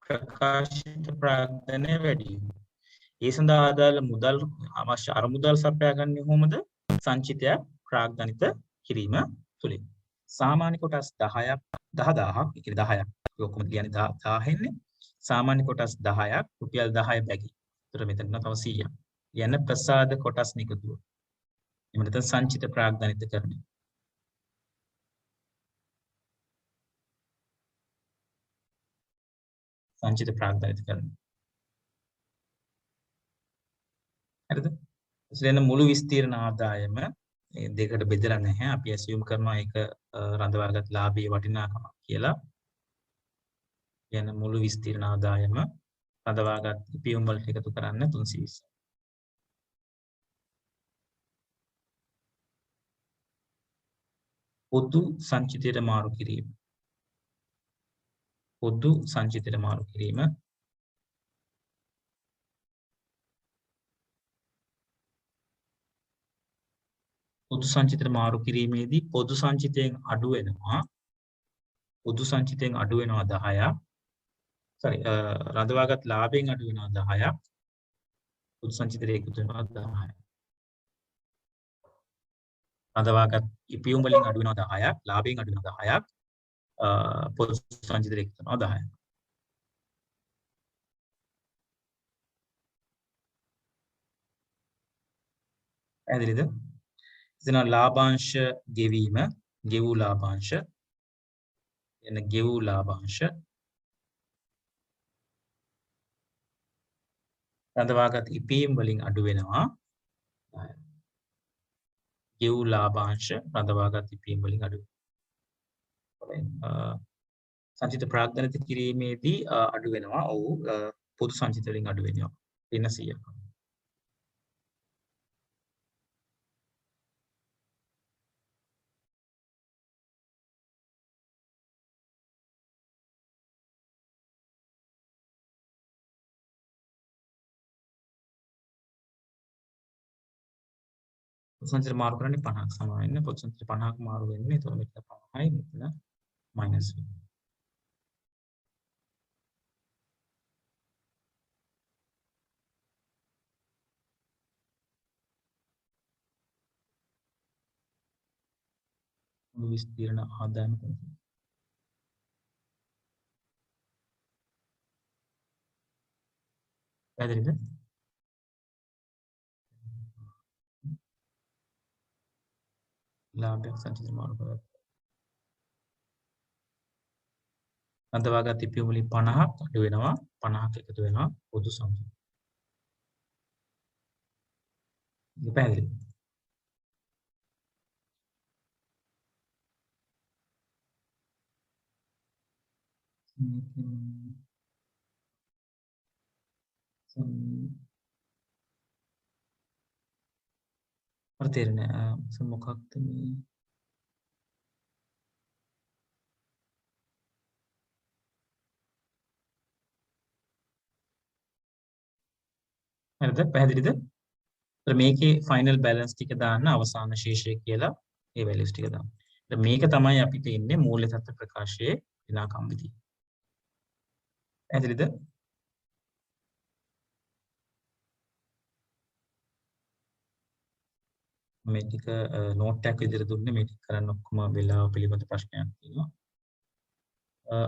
ප්‍රකාශිත ප්‍රාග්ධනය වැඩි වෙනවා. ඒ සඳහා ආදාළ මුදල් අවශ්‍ය අරමුදල් සපයාගන්නේ කොහොමද? සංචිතයක් ප්‍රාග්ධනිත කිරීම තුලින්. සාමාන්‍ය කොටස් 10ක් 10000ක් ඒ කියන්නේ 10ක් ඔක්කොම කියන්නේ 1000 එන්නේ. සාමාන්‍ය කොටස් 10ක් රුපියල් 10 බැගි. ඒතර මෙතන තව 100ක්. යන ප්‍රසාද කොටස් නිකුතුව. එහෙම නැත්නම් සංචිත ප්‍රාග්ධනිත කරන්නේ. සංචිත ප්‍රාග්ධනිත කරන්නේ. හරිද? ඉතින් මුළු විස්තීර්ණ ආදායම මේ දෙකට බෙදලා නැහැ. අපි ඇසියුම් කරනවා ඒක රඳවාගත් ලාභයේ වටිනාකමක් කියලා. කියන මුළු විස්තීර්ණ ආදායම රඳවාගත් ඉපියුම් වලට එකතු කරන්න 320. පොදු සංචිතයට මාරු කිරීම. පොදු සංචිතයට මාරු කිරීම. පොදු සංචිතයට මාරු කිරීමේදී පොදු සංචිතයෙන් අඩු වෙනවා. පොදු සංචිතයෙන් අඩු වෙනවා 10ක්. රඳවාගත් ලාභයෙන් අඩු වෙනවා 10ක්. පොදු සංචිතයට එකතු වෙනවා 10ක්. රඳවාගත් ඉපියුම් වලින් අඩු වෙනවා 10ක්. ලාභයෙන් අඩු වෙනවා 10ක්. පොදු සංචිතයට එකතු වෙනවා 10ක්. පැහැදිලිද? ඉතින් ලාභාංශ ගෙවීම, ගෙවූ ලාභාංශ එන ගෙවූ ලාභාංශ රඳවාගත් ඉපීම් වලින් අඩු වෙනවා 10ක්. ගෙවූ ලාභාංශ රඳවාගත් ඉපීම් වලින් අඩු වෙනවා. සංචිත ප්‍රාග්ධනිත කිරීමේදී අඩු වෙනවා. ඔව් පොදු සංචිත වලින් අඩු වෙනවා. වෙන 100ක්. සංචිත මාරු කරන්නේ 50ක් සමාන. පොදු සංචිත 50ක් මාරු වෙන්නේ. එතකොට මෙතන 50යි මෙතන මයිනස් වෙනවා. මුළු විස්තීර්ණ ආදායම කොහොමද? පැහැදිලිද? ලාභයක් සංචිත මාරු කරලා රඳවාගත් ඉපියුම් වලින් 50ක් අඩු වෙනවා 50ක් එකතු වෙනවා පොදු සංචිත. ඒක පැහැදිලි. මට තේරෙන්නේ මොකක්ද මේ හරිද පැහැදිලිද? ඒත් මේකේ ෆයිනල් බැලන්ස් ටික දාන්න අවසාන ශේෂය කියලා ඒ වැලියුස් ටික දාන්න. ඒත් මේක තමයි අපිට ඉන්නේ මූල්‍ය තත්ත්ව ප්‍රකාශයේ විනාකම් විදිය. පැහැදිලිද? මේ ටික නෝට් එකක් විදිහට දුන්නේ මේ ටික කරන්න ඔක්කොම වෙලාව පිළිබඳ ප්‍රශ්නයක් තියෙනවා.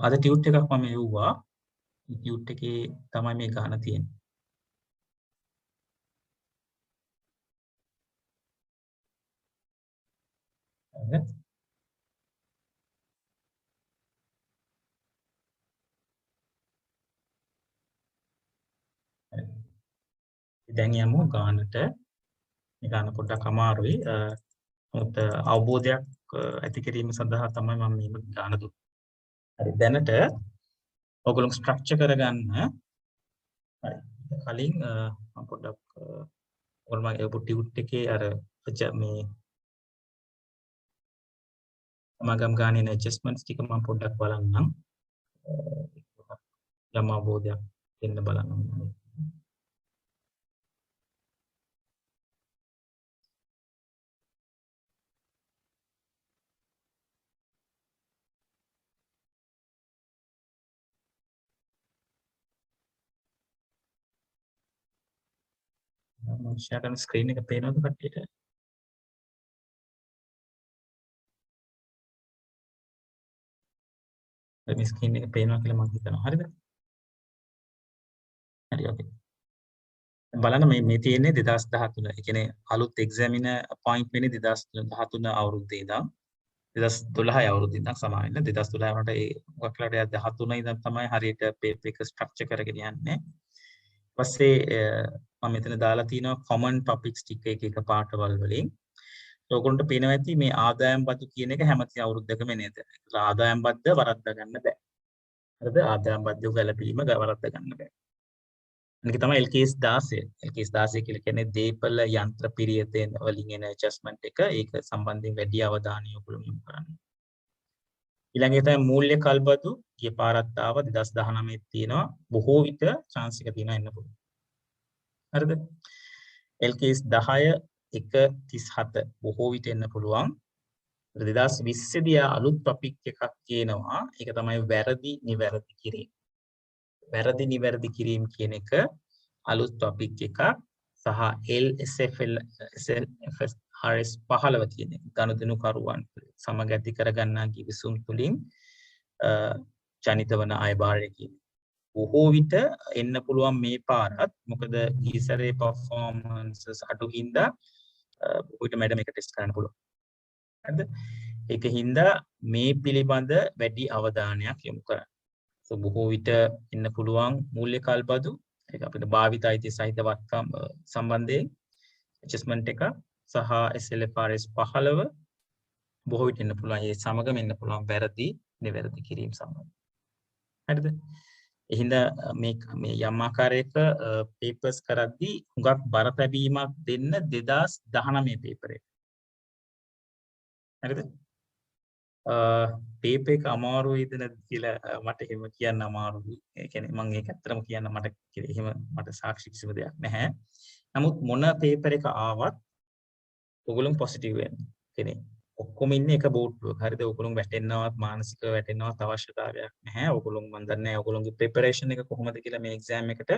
අද ටියුට් එකක් මම එව්වා ඉන්ස්ටිටියුට් එකේ තමයි මේ ගාන තියෙන්නේ. හරිද? හරි. දැන් යමු ගානට. මේ ගාන පොඩ්ඩක් අමාරුයි. නමුත් අවබෝධයක් ඇති කිරීම සඳහා තමයි මම මේ ගාන දුන්නේ. හරි. දැනට ඔයගොල්ලෝ ස්ට්‍රක්චර් කරගන්න. හරි. කලින් මම පොඩ්ඩක් ඔයගොල්ලෝ මගේ ටියුට් එකේ අර මේ සමාගම් ගානේ ඇඩ්ජස්ට්මන්ට්ස් ටික මම පොඩ්ඩක් බලන්නම්. යම් අවබෝධයක් දෙන්න බලන්නම්. මම ෂෙයා කරන ස්ක්‍රීන් එක පේනවද කට්ටියට? මේ ස්ක්‍රීන් එක පේනවා කියලා මම හිතනවා. හරිද? හරි ඕකේ. බලන්න මේ තියෙන්නේ 2013. ඒ කියන්නේ අලුත් එක්සැමිනර් අපොයින්ට් වෙන්නේ 2013 අවුරුද්දේ ඉඳන් 2012 අවුරුද්දේ ඉඳන් සමාවෙන්න 2012 වුණාට ඒ මොකක්ලට 13 ඉඳන් තමයි හරියට පේපර් එක ස්ට්‍රක්චර් කරගෙන යන්නේ. ඊපස්සේ මම මෙතන දාලා තිනවා common topics ටික එක පාඩවල වලින්. ඔයගොල්ලන්ට පේනවා ඇති මේ ආදායම් බදු කියන එක හැමතිස්සෙම අවුරුද්දකම නේද? ආදායම් බද්ද වරද්දා ගන්න බෑ. හරිද? ආදායම් බද්ද ගැලපීම වරද්දා ගන්න බෑ. මේක තමයි LKS 16. LKS 16 කියලා කියන්නේ දීපල යන්ත්‍ර පිරියතෙන් වලින් එන ඇඩ්ජස්ට්මන්ට් එක. ඒක සම්බන්ධයෙන් වැඩි අවධානය යොමු කරන්න. ඊළඟට තමයි මූල්‍ය කල්බදු ගිය පාරත් ආව 2019 තියෙනවා. බොහෝ විට chance එක තියෙනවා එන්න පුළුවන්. හරිද? LKS 10 137 බොහෝ විට එන්න පුළුවන්. 2020 දී අලුත් ටොපික් එකක් කියනවා. ඒක තමයි වැරදි නිවැරදි කිරීම. වැරදි නිවැරදි කිරීම කියන එක අලුත් ටොපික් එකක් සහ LSFL SLFS RS 15 කියන එක ගනුදෙනු කරුවන් සමග ඇති කරගන්නා කිවිසුම් තුලින් ජනිත වන අයභාරය කියන බොහෝ විට එන්න පුළුවන් මේ පාරත් මොකද ඊසරේ performances අඩු හින්දා බොහෝ විට මැඩම් එක ටෙස්ට් කරන්න පුළුවන්. හරිද? ඒක හින්දා මේ පිළිබඳ වැඩි අවධානයක් යොමු කරන්න. බොහෝ විට එන්න පුළුවන් මූල්‍ය කල්බදු ඒක අපිට භාවිත අයිති සහිත වත්කම් සම්බන්ධයෙන් ඇඩ්ජස්ට්මන්ට් එක සහ SLFRS 15 බොහෝ විට එන්න පුළුවන් ඒ සමගම එන්න පුළුවන් වැරදි නිවැරදි කිරීම සම්බන්ධ. හරිද? එහෙනම් මේ යම් ආකාරයක පේපර්ස් කරද්දී හුඟක් බර තැබීමක් දෙන්න 2019 පේපර් එක. හරිද? පේපර් එක අමාරු වේද නැද්ද කියලා මට එහෙම කියන්න අමාරුයි. ඒ කියන්නේ මම ඒක ඇත්තටම කියන්න මට සාක්ෂි කිසිම දෙයක් නැහැ. නමුත් මොන පේපර් එක ආවත් ඔයගොල්ලෝ පොසිටිව් වෙන්න. කියන්නේ ඔක්කොම ඉන්නේ එක බෝට්ටුවක. හරිද? ඔයගොල්ලෝ වැටෙන්නවත් මානසිකව වැටෙන්නවත් අවශ්‍යතාවයක් නැහැ. ඔයගොල්ලෝ මම දන්නේ නැහැ ඔයගොල්ලෝගේ ප්‍රෙපරේෂන් එක කොහොමද කියලා මේ එක්සෑම් එකට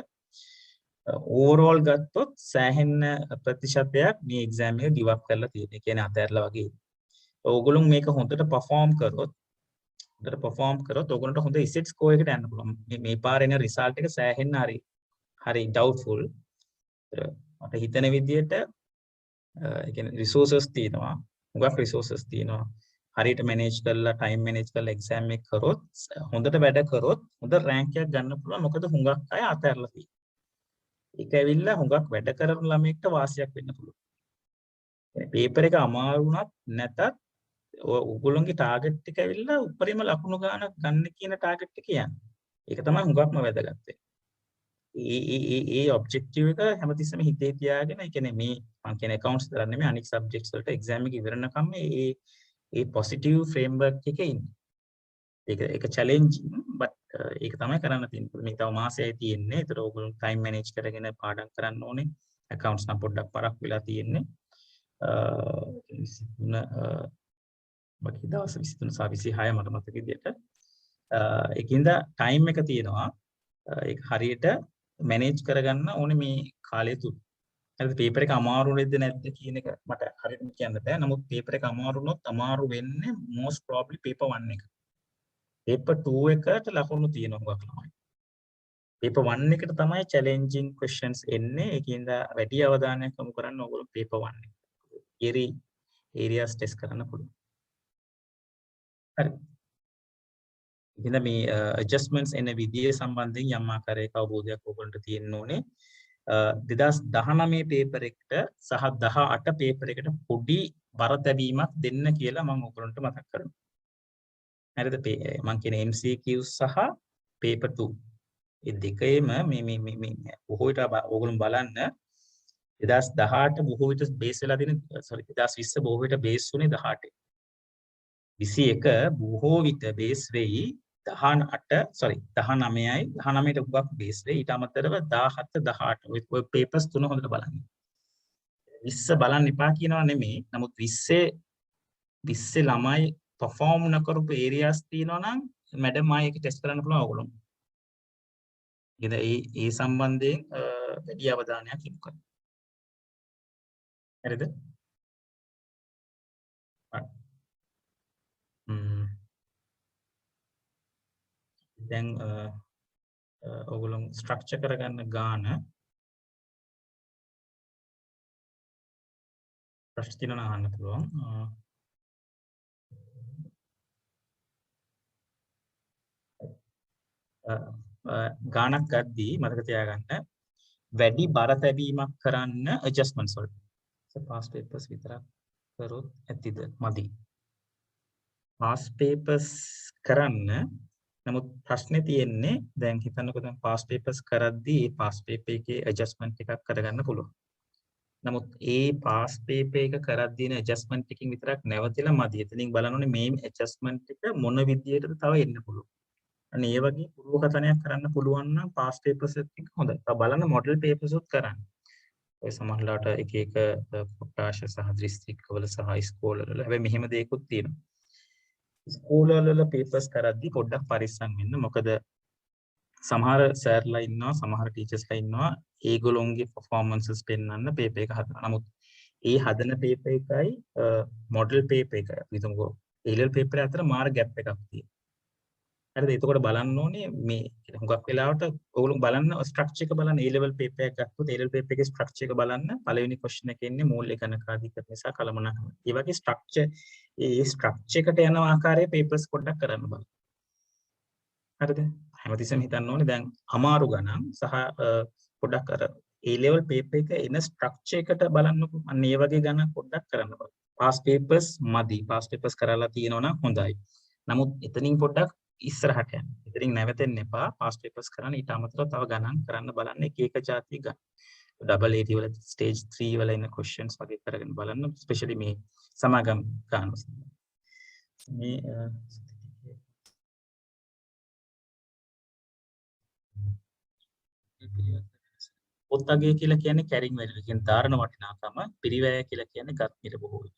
ඕවර්ऑल ගත්තොත් සෑහෙන ප්‍රතිශතයක් මේ එක්සෑම් එක ගිව් අප් කරලා තියෙනවා. ඒ කියන්නේ අතහැරලා වගේ. ඔයගොල්ලෝ මේක හොඳට perform කරොත් ඔයගොල්ලන්ට හොඳ ඉසෙට් ස්කෝර් එකකට යන්න පුළුවන්. මේ පාර එන රිසල්ට් එක සෑහෙන්න හරි doubtful. මට හිතන විදිහට ඒ කියන්නේ රිසෝසස් තියෙනවා. හුඟක් රිසෝසස් තියෙනවා. හරියට මැනේජ් කරලා ටයිම් මැනේජ් කරලා එක්සෑම් එක කරොත් හොඳට වැඩ කරොත් හොඳ රෑන්ක් එකක් ගන්න පුළුවන්. මොකද හුඟක් අය අතහැරලා තියෙනවා. ඒක ඇවිල්ලා හුඟක් වැඩ කරන ළමයෙක්ට වාසියක් වෙන්න පුළුවන්. පේපර් එක අමාරු වුණත් නැතත් ඔයගොල්ලෝගේ ටාගට් එක ඇවිල්ලා උඩරිම ලකුණු ගානක් ගන්න කියන ටාගට් එක කියන්නේ. ඒක තමයි හුඟක්ම වැදගත් ඒ ඔබ්ජෙක්ටිව් එක හැමතිස්සෙම හිතේ තියාගෙන ඒ කියන්නේ මේ මම කියන්නේ accounts තරක් නෙමෙයි අනිත් සබ්ජෙක්ට්ස් වලට එක්සෑම් එක ඉවරනකම් ඒ පොසිටිව් ෆ්‍රේම්වර්ක් එකේ ඉන්නේ. ඒක චැලෙන්ජින් බට් ඒක තමයි කරන්න තියෙන්නේ. මේ තව මාසයයි තියෙන්නේ. ඒතර ඔයගොල්ලෝ ටයිම් මැනේජ් කරගෙන පාඩම් කරන්න ඕනේ. accounts නම් පොඩ්ඩක් පරක් වෙලා තියෙන්නේ. 23 බකි දවස් 23 සහ 26 මට මතක විදියට ඒකින්ද ටයිම් එක තියෙනවා ඒක හරියට මැනේජ් කරගන්න ඕනේ මේ කාලය තුල. හරිද? පේපර් එක අමාරු වෙද්ද නැද්ද කියන එක මට හරියටම කියන්න බෑ. නමුත් පේපර් එක අමාරු වුණොත් අමාරු වෙන්නේ most probably paper 1 එක. paper 2 එකට ලකුණු තියෙනවා හුඟක් ළමයි. paper 1 එකට තමයි challenging questions එන්නේ. ඒකින්ද වැඩි අවධානයක් යොමු කරන්න ඕගොල්ලෝ paper 1 එකට. theory areas test කරන්න පුළුවන්. හරි. ඉතින් මේ adjustments එන විදිය සම්බන්ධයෙන් යම් ආකාරයක අවබෝධයක් ඕගොල්ලන්ට තියෙන්න ඕනේ. 2019 පේපර් එකට සහ 18 පේපර් එකට පොඩි බර තැබීමක් දෙන්න කියලා මම ඔයගොල්ලන්ට මතක් කරනවා. හරිද? මම කියන MCQs සහ paper 2. මේ දෙකේම මේ බොහෝ විට ඕගොල්ලෝ බලන්න 2018 බොහෝ විට බේස් වෙලා තියෙන 2020 බොහෝ විට බේස් වුණේ 18. 21 බොහෝ විට බේස් වෙයි 19යි 19ට උගක් බේස් වෙයි. ඊට අමතරව 17 18 ඔය පේපර්ස් තුන හොඳට බලන්න. 20 බලන්න එපා කියනවා නෙමෙයි. නමුත් 20 ළමයි perform නොකරපු areas තියෙනවා නම් මැඩම් ආයෙ ඒක ටෙස්ට් කරන්න පුළුවන් ඕගොල්ලෝ. ඉතින් ඒ සම්බන්ධයෙන් වැඩි අවධානයක් යොමු කරන්න. හරිද? දැන් ඕගොල්ලෝ ස්ට්‍රක්චර් කරගන්න ගාන ප්‍රශ්න තියෙනවා අහන්න පුළුවන්. ගානක් ගද්දී මතක තියාගන්න වැඩි බර තැබීමක් කරන්න adjustments වලට. past papers විතරක් කරොත් ඇතිද? මදි. past papers කරන්න නමුත් ප්‍රශ්නේ තියෙන්නේ දැන් හිතන්නකෝ දැන් past papers කරද්දී ඒ past paper එකේ adjustment එකක් කරගන්න පුළුවන්. නමුත් ඒ past paper එක කරද්දී adjustment එකකින් විතරක් නැවතිලා මදි. එතනින් බලන්න ඕනේ මේ adjustment එක මොන විදියටද තව එන්න පුළුවන්. අනේ ඒ වගේ පුරවකතනයක් කරන්න පුළුවන් නම් past papers එක හොඳයි. තව බලන්න model papers උත් කරන්න. ඔය සමහරලාට එක එක කොටාශ සහ දිස්ත්‍රික්කවල සහ ඉස්කෝලවල හැබැයි මෙහෙම දෙයක්ත් තියෙනවා. ඉස්කෝලවල papers කරද්දී පොඩ්ඩක් පරිස්සම් වෙන්න. මොකද සමහර සර්ලා ඉන්නවා, සමහර ටීචර්ස්ලා ඉන්නවා ඒගොල්ලොන්ගේ performances පෙන්වන්න paper එක හදනවා. නමුත් ඒ හදන paper එකයි model paper එකයි අපි හිතමුකෝ A-level paper අතර මාර gap එකක් තියෙනවා. හරිද? එතකොට බලන්න ඕනේ මේ හුඟක් වෙලාවට ඔයගොල්ලෝ බලන්න ස්ට්‍රක්චර් එක බලන්න A-level paper එකක් ගත්තොත් A-level paper එකේ ස්ට්‍රක්චර් එක බලන්න පළවෙනි question එකේ ඉන්නේ මූල්‍ය ගණකාධිකරණ නිසා කලමනාකරණ. ඒ වගේ ස්ට්‍රක්චර් එකට යන ආකාරයේ papers පොඩ්ඩක් කරන්න බලන්න. හරිද? හැමතිස්සෙම හිතන්න ඕනේ දැන් අමාරු ගණන් සහ පොඩ්ඩක් අර A-level paper එක එන ස්ට්‍රක්චර් එකට බලන්නකෝ. අන්න ඒ වගේ ගණන් පොඩ්ඩක් කරන්න බලන්න. past papers මදි. past papers කරලා තියෙනවා නම් හොඳයි. නමුත් එතනින් පොඩ්ඩක් ඉස්සරහට යන්න. ඉතින් නැවතෙන්න එපා. past papers කරන්න ඊට අමතරව තව ගණන් කරන්න බලන්න එක જાති ගන්න. double AT වල stage 3 වල ඉන්න questions වගේ කරගෙන බලන්න especially මේ සමාගම් ගන්න. මේ පොත්තගේ කියලා කියන්නේ කැරින් වැල්යු කියන ධාරණ වටිනාකම, පිරිවැය කියලා කියන්නේ ගත් මිල බොහෝ විට.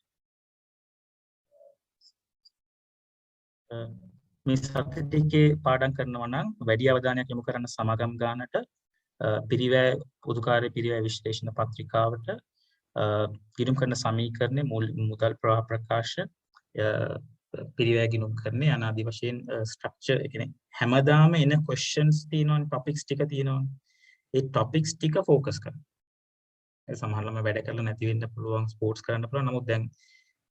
මේ සතිටිකේ පාඩම් කරනවා නම් වැඩි අවධානයක් යොමු කරන්න සමාගම් ගානට, පිරිවැය පොදුකාර්ය පිරිවැය විශ්ලේෂණ පත්‍රිකාවට, ගිණුම් කරන සමීකරණේ මුදල් ප්‍රවාහ ප්‍රකාශ, පිරිවැය ගිණුම් කරන්නේ අනාදි වශයෙන් ස්ට්‍රක්චර් ඒ කියන්නේ හැමදාම එන questions තියෙනවනේ, topics ටික තියෙනවනේ. ඒ topics ටික focus කරන්න. ඒ සමහරවල්ම වැඩ කරලා නැති වෙන්න පුළුවන්, sports කරන්න පුළුවන්. නමුත් දැන්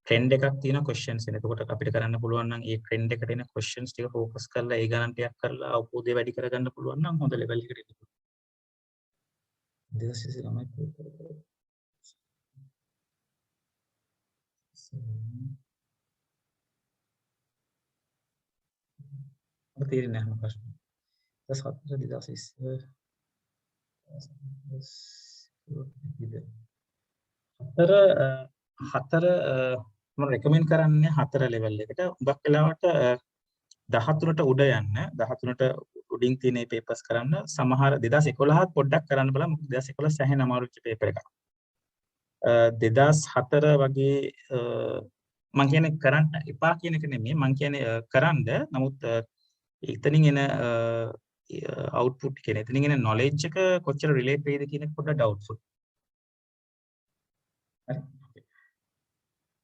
trend එකක් තියෙන questions එන. එතකොට අපිට කරන්න පුළුවන් නම් ඒ trend එකට එන questions ටික focus කරලා ඒ ගණන් ටිකක් කරලා අවබෝධය වැඩි කරගන්න පුළුවන් නම් හොඳ level එකකට එන්න පුළුවන්. දෙවසිස ළමයි අපිට තේරෙන්නේ නැහැ ප්‍රශ්න. 2004 හතර මම රෙකමෙන්ඩ් කරන්නේ 4 level එකට. උගක් වෙලාවට 13ට උඩ යන්න 13ට උඩින් තියෙන papers කරන්න. සමහර 2011ත් පොඩ්ඩක් කරන්න බලන්න. 2011 සැහෙන අමාරුච්ච paper එකක්. 2004 වගේ මම කියන්නේ කරන්න එපා කියන එක නෙමෙයි. මම කියන්නේ කරන්න. නමුත් එතනින් එන output කියන්නේ එතනින් එන knowledge එක කොච්චර relate වෙයිද කියන එක පොඩ්ඩක් doubtful.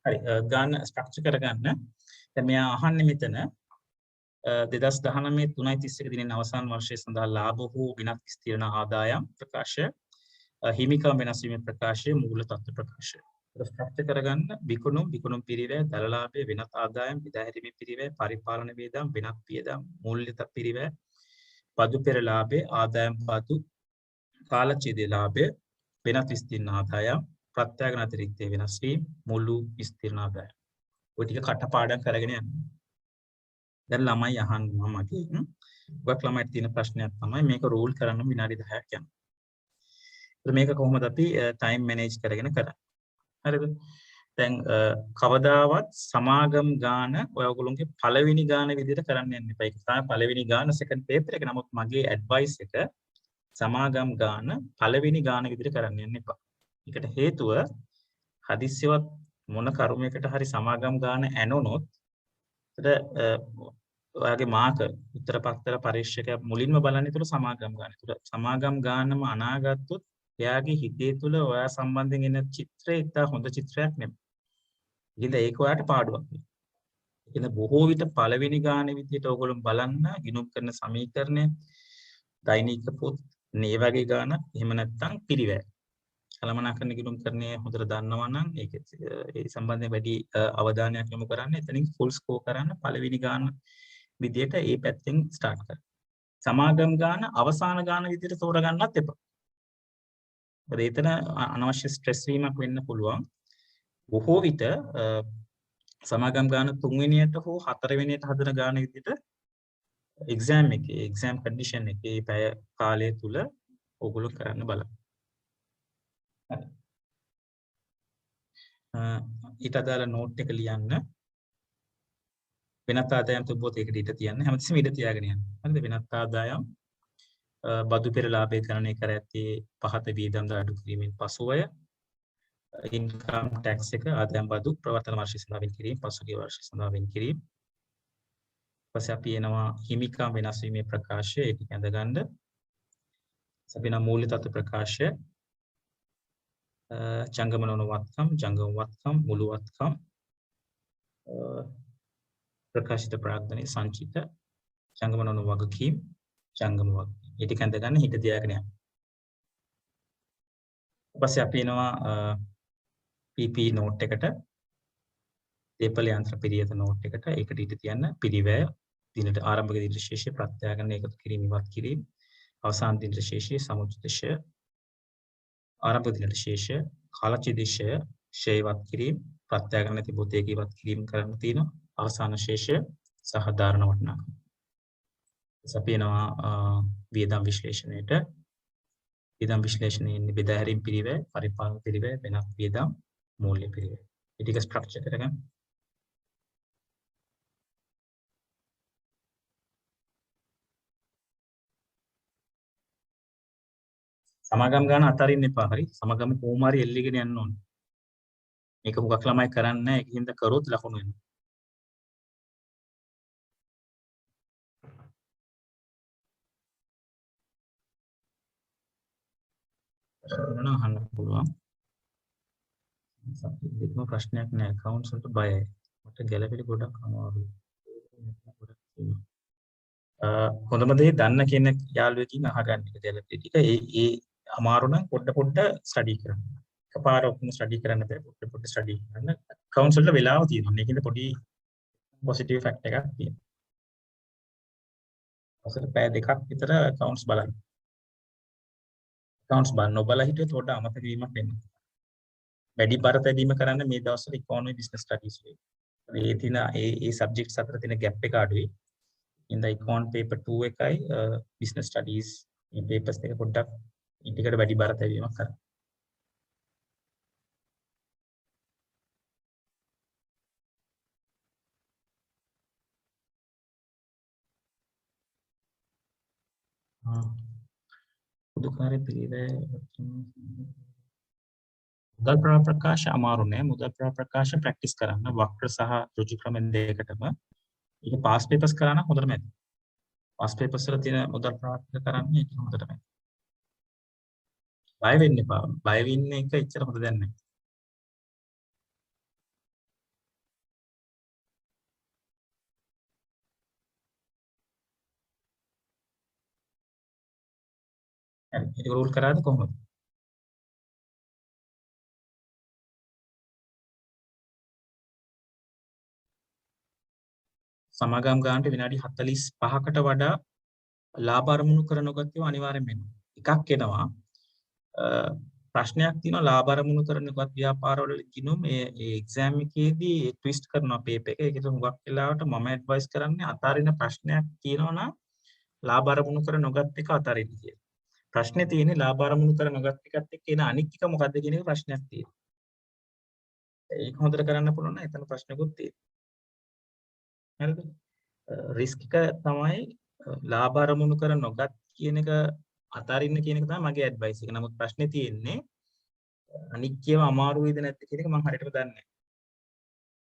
හරි ගාන ස්ට්‍රක්චර් කරගන්න. දැන් මෙයා අහන්නේ මෙතන 2019 3.31 දිනෙන් අවසන් වර්ෂයේ සඳහා ලාභ හෝ වෙනත් ස්ථිරන ආදායම් ප්‍රකාශය, හිමිකම් වෙනස් වීමේ ප්‍රකාශය, මූල තත්ත්ව ප්‍රකාශය. ස්පෂ්ට කරගන්න විකුණුම් පිරිවැය, දලලාභය, වෙනත් ආදායම්, විදාහැරීමේ පිරිවැය, පරිපාලන වේදම්, වෙනත් වියදම්, මූල්‍ය පිරිවැය, පදු පෙර ලාභය, ආදායම් පදු, කාලච්ඡේදයේ ලාභය, වෙනත් විස්තීර්ණ ආදායම්, ප්‍රත්‍යයන් අතිරික්තයේ වෙනස් වීම, මුළු විස්තීර්ණ ආදායම්. ඔය ටික කටපාඩම් කරගෙන යන්න. දැන් ළමයි අහනවා මගෙන්. ඔයගොල්ලෝ ළමයිට තියෙන ප්‍රශ්නයක් තමයි මේක රූල් කරන්න විනාඩි 10ක් යනවා. ඒත් මේක කොහොමද අපි ටයිම් මැනේජ් කරගෙන කරන්නේ? හරිද? දැන් කවදාවත් සමාගම් ගාන ඔයගොල්ලෝගේ පළවෙනි ගාන විදිහට කරන්න යන්න එපා. ඒක තමයි පළවෙනි ගාන සෙකන්ඩ් පේපර් එක. නමුත් මගේ ඇඩ්වයිස් එක සමාගම් ගාන පළවෙනි ගාන විදිහට කරන්න යන්න එපා. ඒකට හේතුව හදිස්සියවත් මොන කර්මයකට හරි සමාගම් ගාන ඇනොනොත් ඔයාගේ මාක උත්තර පත්‍ර පරීක්ෂකයා මුලින්ම බලන්නේ තුල සමාගම් ගාන. ඒතර සමාගම් ගානම අනාගත්තොත් එයාගේ හිතේ තුල ඔයා සම්බන්ධයෙන් එන චිත්‍රය ඉතා හොඳ චිත්‍රයක් නෙමෙයි. ඉතින් ඒක ඔයාට පාඩුවක් වෙනවා. ඉතින් බොහෝ විට පළවෙනි ගාන විදිහට ඕගොල්ලෝ බලන්න ගිණුම් කරන සමීකරණය, දෛනික පොත්, මේ වගේ ගාන, එහෙම නැත්නම් පිරිවැය. කළමනාකරන ගිණුම් කරන්නේ හොඳට දන්නවා නම් ඒක ඒ සම්බන්ධයෙන් වැඩි අවධානයක් යොමු කරන්න. එතනින් ෆුල් ස්කෝර් කරන්න පළවෙනි ගාන විදිහට ඒ පැත්තෙන් ස්ටාර්ට් කරන්න. සමාගම් ගාන අවසාන ගාන විදිහට තෝරගන්නත් එපා. මොකද එතන අනවශ්‍ය ස්ට්‍රෙස් වීමක් වෙන්න පුළුවන්. බොහෝ විට සමාගම් ගාන 3 වෙනියට හෝ 4 වෙනියට හදන ගාන විදිහට එක්සෑම් කන්ඩිෂන් එකේ පැය කාලය තුල ඕගොල්ලෝ කරන්න බලන්න. ඊට අදාළ නෝට් එක ලියන්න. වෙනත් ආදායම් තිබ්බොත් ඒකට ඊට තියන්න. හැමතිස්සෙම ඊට තියාගෙන යන්න. හරිද? වෙනත් ආදායම් බදු පෙර ලාභය ගණනය කර ඇත්තේ පහත වියදම් ද අඩු කිරීමෙන් පසුවය. ඉන්කම් ටැක්ස් එක ආදායම් බදු ප්‍රවර්තන වර්ෂය සඳහා වෙන් කිරීම, පසුගිය වර්ෂය සඳහා වෙන් කිරීම. ඊපස්සේ අපි එනවා හිමිකම් වෙනස් වීමේ ප්‍රකාශය. ඒක ඇඳ ගන්න. අපි එනවා මූල්‍ය තත්ත්ව ප්‍රකාශය. ජංගම නොවන වත්කම්, ජංගම වත්කම්, මුළු වත්කම්, ප්‍රකාශිත ප්‍රාග්ධනයේ සංචිත, ජංගම නොවන වගකීම්, ජංගම වගකීම්. ඒ ටික ඇඳ ගන්න හිත තියාගෙන යන්න. ඊපස්සේ අපි එනවා PP නෝට් එකට, දේපල යන්ත්‍ර පිරියත නෝට් එකට. ඒකට ඊට තියන්න පිරිවැය, දිනට ආරම්භක දිනට ශේෂය, ප්‍රත්‍යයන් එකතු කිරීම, ඉවත් කිරීම, අවසාන දිනට ශේෂය, සමුච්චිතය, ආරම්භක දිනට ශේෂය, කාලචිදේශය, ශේයවත් කිරීම, ප්‍රත්‍යයන් නැති පොතේක ඉවත් කිරීම කරන්න තියෙනවා. අවසාන ශේෂය සහ ධාරණ වටිනාකම. අපි එනවා වියදම් විශ්ලේෂණයට. වියදම් විශ්ලේෂණයේ බෙදාහැරීම් පිරිවැය, පරිපාලන පිරිවැය, වෙනත් වියදම්, මූල්‍ය පිරිවැය. ඒ ටික ස්ට්‍රක්චර් කරගන්න. සමාගම් ගාන අතරින් එපා. හරි? සමාගම කොහොම හරි එල්ලගෙන යන්න ඕනේ. මේක හුඟක් ළමයි කරන්නේ නැහැ. ඒකින්ද කරොත් ලකුණු වෙනවා. ප්‍රශ්න අහන්න පුළුවන්. දෙකම ප්‍රශ්නයක් නෑ. accounts වලට බයයි. මට ගැළපෙලි ගොඩක් අමාරුයි. හොඳම දේ දන්න කෙනෙක් යාළුවෙකින් අහගන්න එක ගැළපෙලි ටික. ඒ අමාරු නම් පොඩ ස්ටඩි කරන්න. එකපාර ඔක්කොම ස්ටඩි කරන්න බෑ. පොඩ ස්ටඩි කරන්න. accounts වල වෙලාව තියෙනවා. මේකෙන්ද පොඩි පොසිටිව් ෆැක්ට් එකක් තියෙනවා. අවසර පැය දෙකක් විතර accounts බලන්න. accounts බලන්න නොබලා හිටියොත් පොඩ අමතක වීමක් වෙනවා. වැඩි බර තැබීම කරන්න මේ දවස්වල ඉකොනොමි බිස්නස් ස්ටඩීස් වේ. ඒ තින ඒ සබ්ජෙක්ට්ස් අතර තියෙන ગેප් එක අඩුයි. ඉතින් ඉකොන් පේපර් 2 එකයි බිස්නස් ස්ටඩීස් මේ පේපර්ස් දෙක පොඩ්ඩක් ඊටකට වැඩි බර තැබීමක් කරන්න. පුදුකාරී පිළිවෙල මුදල් ප්‍රකාශ අමාරු නෑ. මුදල් ප්‍රකාශ ප්‍රැක්ටිස් කරන්න වක්‍ර සහ ඍජු ක්‍රම දෙකකටම. ඒක පාස් පේපර්ස් කරා නම් හොඳටම ඇති. පාස් පේපර්ස් වල තියෙන මුදල් ප්‍රකාශ කරන්නේ ඒක හොඳටම ඇති. බය වෙන්න එපා. බය වෙන්න එක එච්චර හොඳ දෙයක් නෑ. හරි. ඒක රූල් කරාද කොහොමද? සමාගම් ගානට විනාඩි 45කට වඩා ලාභ අරමුණු කර නොගත්තේව අනිවාර්යෙන් වෙනවා. එකක් එනවා ප්‍රශ්නයක් තියෙනවා ලාභ අරමුණු කරනවත් ව්‍යාපාරවල කියනවා මේ එක්සෑම් එකේදී ට්විස්ට් කරනවා පේපර් එක. ඒකද හුඟක් වෙලාවට මම ඇඩ්වයිස් කරන්නේ අතාරින ප්‍රශ්නයක් තියෙනවා නම් ලාභ අරමුණු කර නොගත් එක අතාරින්න කියලා. ප්‍රශ්නේ තියෙන්නේ ලාභ අරමුණු කර නොගත් එකත් එක්ක එන අනික් එක මොකද්ද කියන එක ප්‍රශ්නයක් තියෙනවා. ඒක හොඳට කරන්න පුළුවන් නම් එතන ප්‍රශ්නකුත් තියෙනවා. හරිද? රිස්ක් එක තමයි ලාභ අරමුණු කර නොගත් කියන එක අතාරින්න කියන එක තමයි මගේ ඇඩ්වයිස් එක. නමුත් ප්‍රශ්නේ තියෙන්නේ අනික් ඒවා අමාරු වේද නැද්ද කියන එක මම හරියටම දන්නේ නැහැ.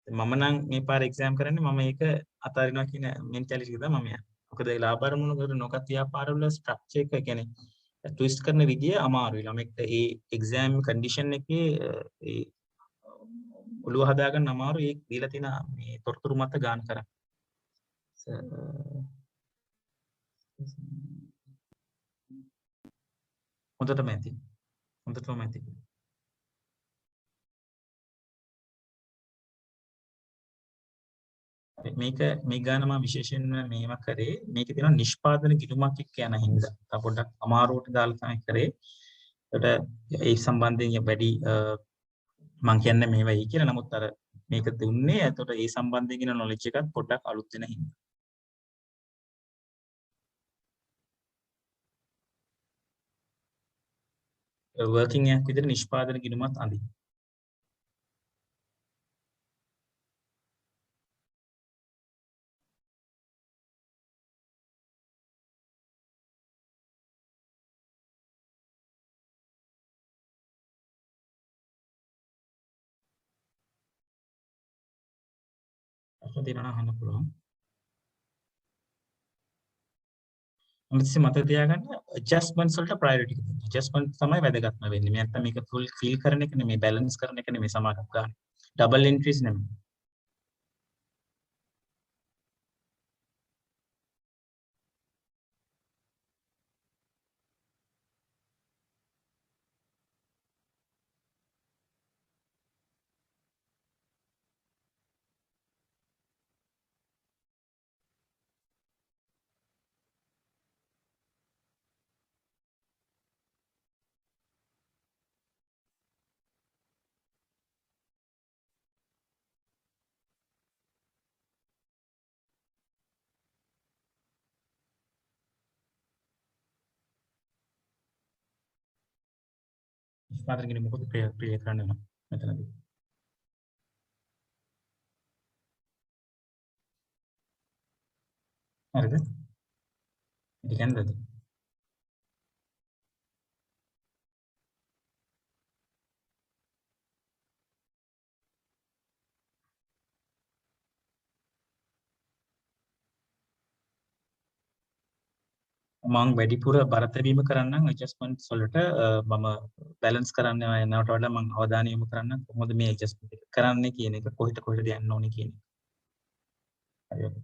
මම නම් මේ පාර එක්සෑම් කරන්නේ මම ඒක අතාරිනවා කියන මෙන්ටැලිටි එක තමයි මම යන්නේ. මොකද ඒ ලාභ අරමුණු කර නොගත් ව්‍යාපාරවල ස්ට්‍රක්චර් එක කියන්නේ ට්විස්ට් කරන විදිය අමාරුයි. ළමෙක්ට ඒ එක්සෑම් කන්ඩිෂන් එකේ ඒ ඔළුව හදාගන්න අමාරුයි. ඒක දීලා තියෙන මේ තොරතුරු මත ගාන කරා. හොඳටම ඇති. හොඳටම ඇති. මේක මේ ගාන මම විශේෂයෙන්ම මේවා කරේ මේකේ තියෙන නිෂ්පාදන ගිණුමක් එක්ක යන හින්දා. තා පොඩ්ඩක් අමාරුවට දාලා තමයි කරේ. ඒකට ඒ සම්බන්ධයෙන් වැඩි මම කියන්නේ මේවයි කියලා. නමුත් අර මේක දුන්නේ එතකොට ඒ සම්බන්ධයෙන් කියන නොලෙජ් එකත් පොඩ්ඩක් අලුත් වෙන හින්දා. වර්කින් එකක් විදිහට නිෂ්පාදන ගිණුමත් අඳින්න. අපිට දෙනවා නම් අහන්න පුළුවන්. අනිත් මතක තියාගන්න ඇඩ්ජස්ට්මන්ට්ස් වලට ප්‍රයොරිටි දෙන්න. ඇඩ්ජස්ට්මන්ට් තමයි වැදගත්ම වෙන්නේ. මේ නැත්තම් මේක ෆුල් ෆීල් කරන එක නෙමෙයි බැලන්ස් කරන එක නෙමෙයි සමාගම් ගන්න. ඩබල් එන්ට්‍රීස් නෙමෙයි. නිෂ්පාදන ගිණුම මොකද ප්‍රිය කරන්න වෙනවා මෙතනදී. හරිද? ඉතින් කියන්නද? මම වැඩිපුර බරතැබීම කරන්නම් ඇඩ්ජස්ට්මන්ට්ස් වලට මම බැලන්ස් කරන්න යනවට වඩා මම අවධානය යොමු කරන්න කොහොමද මේ ඇඩ්ජස්ට්මන්ට් එක කරන්නේ කියන එක කොහෙටද යන්න ඕනේ කියන එක. හරිද?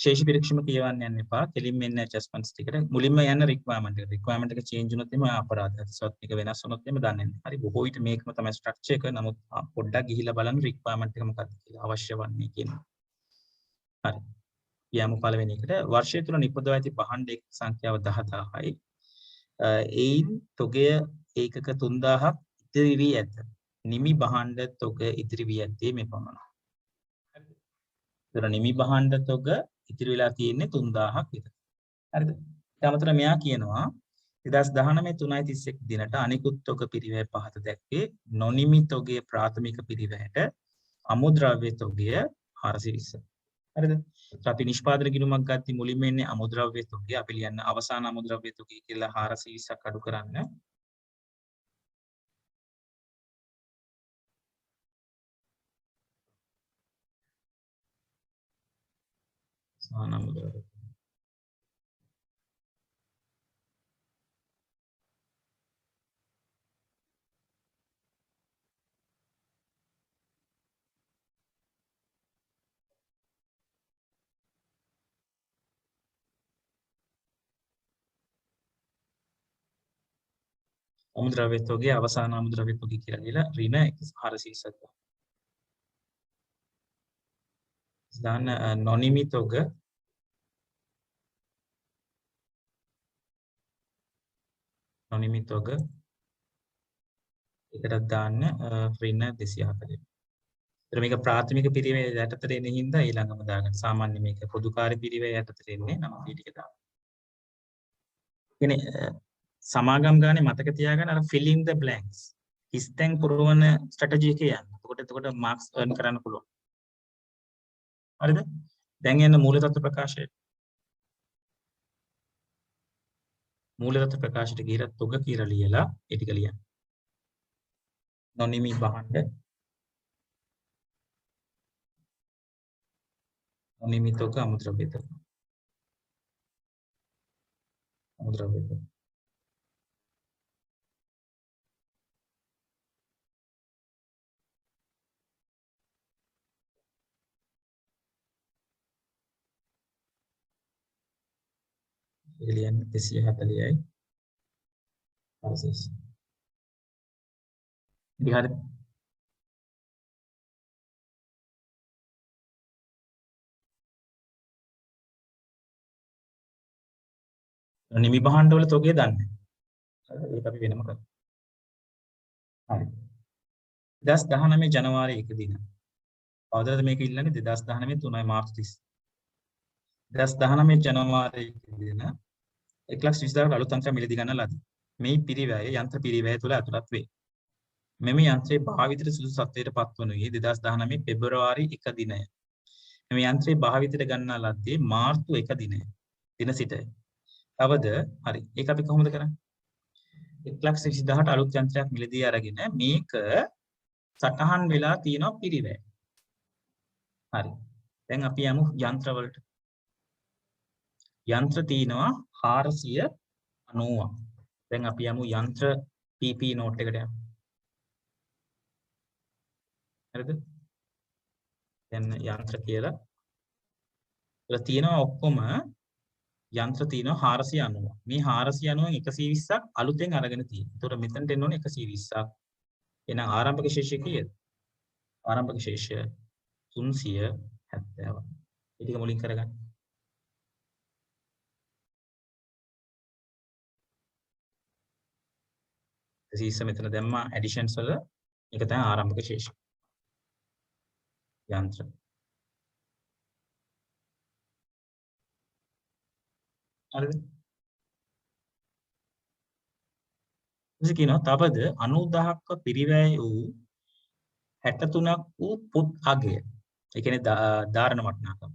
ශේෂ පිරික්ෂම කියවන්න යන්න එපා. කෙලින්ම එන්න ඇඩ්ජස්ට්මන්ට්ස් ටිකට. මුලින්ම යන්න රික්වයර්මන්ට් එක. රික්වයර්මන්ට් එක චේන්ජ් වුණොත් එimhe අපරාධයක්. සොත් එක වෙනස් වුණොත් එimhe දන්නේ නැහැ. හරි බොහෝ විට මේකම තමයි ස්ට්‍රක්චර් එක. නමුත් පොඩ්ඩක් ගිහිල්ලා බලන්න රික්වයර්මන්ට් එක මොකක්ද කියලා අවශ්‍ය වන්නේ කියන. හරි. යමු පළවෙනි එකට. වර්ෂය තුල නිපදවා ඇති භාණ්ඩ එක් සංඛ්‍යාව 10000යි. එයින් තොගය ඒකක 3000ක් ඉතිරි වී ඇත. නිමි භාණ්ඩ තොග ඉතිරි වී ඇත්තේ මේ පමණයි. ඒතර නිමි භාණ්ඩ තොග ඉතිරි වෙලා තියෙන්නේ 3000ක් විතර. හරිද? ඊට අමතරව මෙයා කියනවා 2019 3.31 දිනට අනිකුත් තොග පිරිවැය පහත දැක්වේ නොනිමි තොගයේ ප්‍රාථමික පිරිවැයට අමුද්‍රව්‍ය තොගය 420. හරිද? අපි නිෂ්පාදන ගිණුමක් ගත්තී මුලින්ම එන්නේ අමුද්‍රව්‍ය තොගය. අපි ලියන්න අවසාන අමුද්‍රව්‍ය තොගය කියලා 420ක් අඩු කරන්න. අවසාන අමුද්‍රව්‍ය අමුද්‍රව්‍යත්වයේ අවසාන අමුද්‍රව්‍යත්වයේ කියලා ලියලා ඍණ 420ක් දාන්න. නොනිමිතොග එකටත් දාන්න ඍණ 240. ඒතර මේක ප්‍රාථමික පිරිවේ යටතට එන හින්දා ඊළඟම දාගන්න. සාමාන්‍ය මේක පොදුකාර්ය පිරිවේ යටතට එන්නේ නම් මේ ටික දාන්න. කියන්නේ සමාගම් ගානේ මතක තියාගන්න අර filling the blanks. හිස්තැන් පුරවන ස්ට්‍රැටජි එකේ යන්න. එතකොට මාක්ස් earn කරන්න පුළුවන්. හරිද? දැන් යන්න මූල තත්ත්ව ප්‍රකාශයට. මූල තත්ත්ව ප්‍රකාශයට ගිහිලා තොග කියලා ලියලා ඒ ටික ලියන්න. නොනිමි බහඬ නොනිමි තොග අමුද්‍රව්‍ය තොග. අමුද්‍රව්‍ය තොග. ලියන්න 240යි 420. ඉතින් හරි. නිමි බහඬ වල තොගේ දන්නේ. හරිද? ඒක අපි වෙනම කරමු. හරි. 2019 ජනවාරි 1 දින. කවදාද මේක ඉල්ලන්නේ? 2019 3 මාර්තු 30. 2019 ජනවාරි 1 දින 1,20,000කට අලුත් අංශයක් මිලදී ගන්න ලදී. මේ පිරිවැය යන්ත්‍ර පිරිවැය තුළ ඇතුළත් වේ. මෙම යන්ත්‍රයේ භාවිතයට සුදුසු තත්ත්වයට පත්වනුයේ 2019 පෙබරවාරි 1 දිනය. මෙම යන්ත්‍රයේ භාවිතයට ගන්නා ලද්දේ මාර්තු 1 දිනය. දින සිටය. තවද හරි. ඒක අපි කොහොමද කරන්නේ? 1,20,000ට අලුත් යන්ත්‍රයක් මිලදී අරගෙන මේක සටහන් වෙලා තියෙනවා පිරිවැය. හරි. දැන් අපි යමු යන්ත්‍ර වලට. යන්ත්‍ර තියෙනවා 490ක්. දැන් අපි යමු යන්ත්‍ර PP නෝට් එකට යමු. හරිද? දැන් යන්ත්‍ර කියලා ඒලා තියෙනවා ඔක්කොම යන්ත්‍ර තියෙනවා 490. මේ 490න් 120ක් අලුතෙන් අරගෙන තියෙනවා. ඒතකොට මෙතනට එන්න ඕනේ 120ක්. එහෙනම් ආරම්භක ශේෂය කීයද? ආරම්භක ශේෂය 370. ඒ ටික මුලින් කරගන්න. 120 මෙතන දැම්මා ඇඩිෂන්ස් වල ඒක තමයි ආරම්භක ශේෂය. යන්ත්‍ර. හරිද? ඉතින් කියනවා තවද 90000ක පිරිවැය වූ 63ක් වූ පුත් අගය. ඒ කියන්නේ ධාරණ වටිනාකම.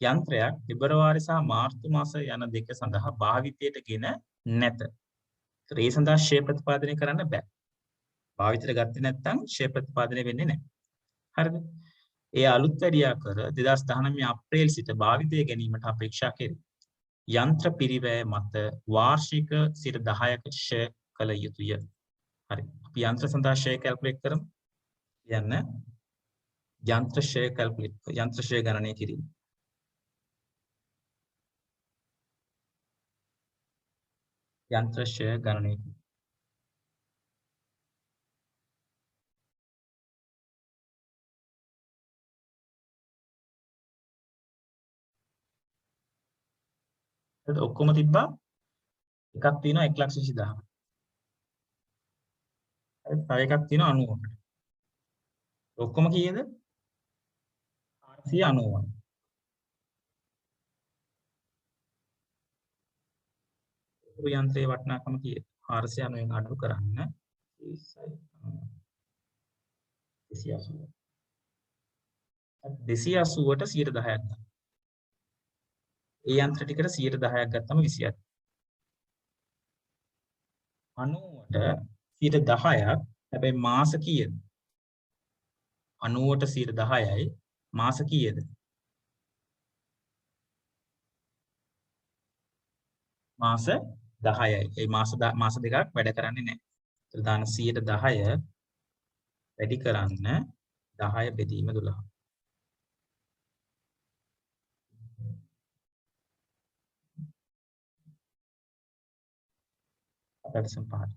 යන්ත්‍රයක් පෙබරවාරි සහ මාර්තු මාස යන දෙක සඳහා භාවිතයට ගෙන නැත. ඒ සඳහා ෂේ ප්‍රතිපාදනය කරන්න බෑ. භාවිතයට ගත්තේ නැත්නම් ෂේ ප්‍රතිපාදනය වෙන්නේ නැහැ. හරිද? ඒ අලුත් වැඩියා කර 2019 අප්‍රේල් සිට භාවිතය ගැනීමට අපේක්ෂා කෙරේ. යන්ත්‍ර පිරිවැය මත වාර්ෂික 10%ක ෂේ කළ යුතුය. හරි. අපි යන්ත්‍ර සඳහා ෂේ කැල්කියුලේට් කරමු. යන්න යන්ත්‍ර ෂේ ගණනය කිරීම. යන්ත්‍ර ෂේ ගණනය කිරීම. එතකොට ඔක්කොම තිබ්බා එකක් තියෙනවා 1,20,000. හරි. තව එකක් තියෙනවා 90කට. ඔක්කොම කීයද? 490යි. යන්ත්‍රයේ වටිනාකම කීයද? 490න් අඩු කරන්න 280. 280ට 10%ක් ගන්න. ඒ යන්ත්‍ර ටිකට 10%ක් ගත්තම 28. 90ට 10%ක්. හැබැයි මාස කීයද? 90ට 10%යි. මාස කීයද? මාස 10යි. ඒ මාස දෙකක් වැඩ කරන්නේ නැහැ. ඒතර දාන 10% වැඩි කරන්න 10 බෙදීම 12. අපට සම්පහට.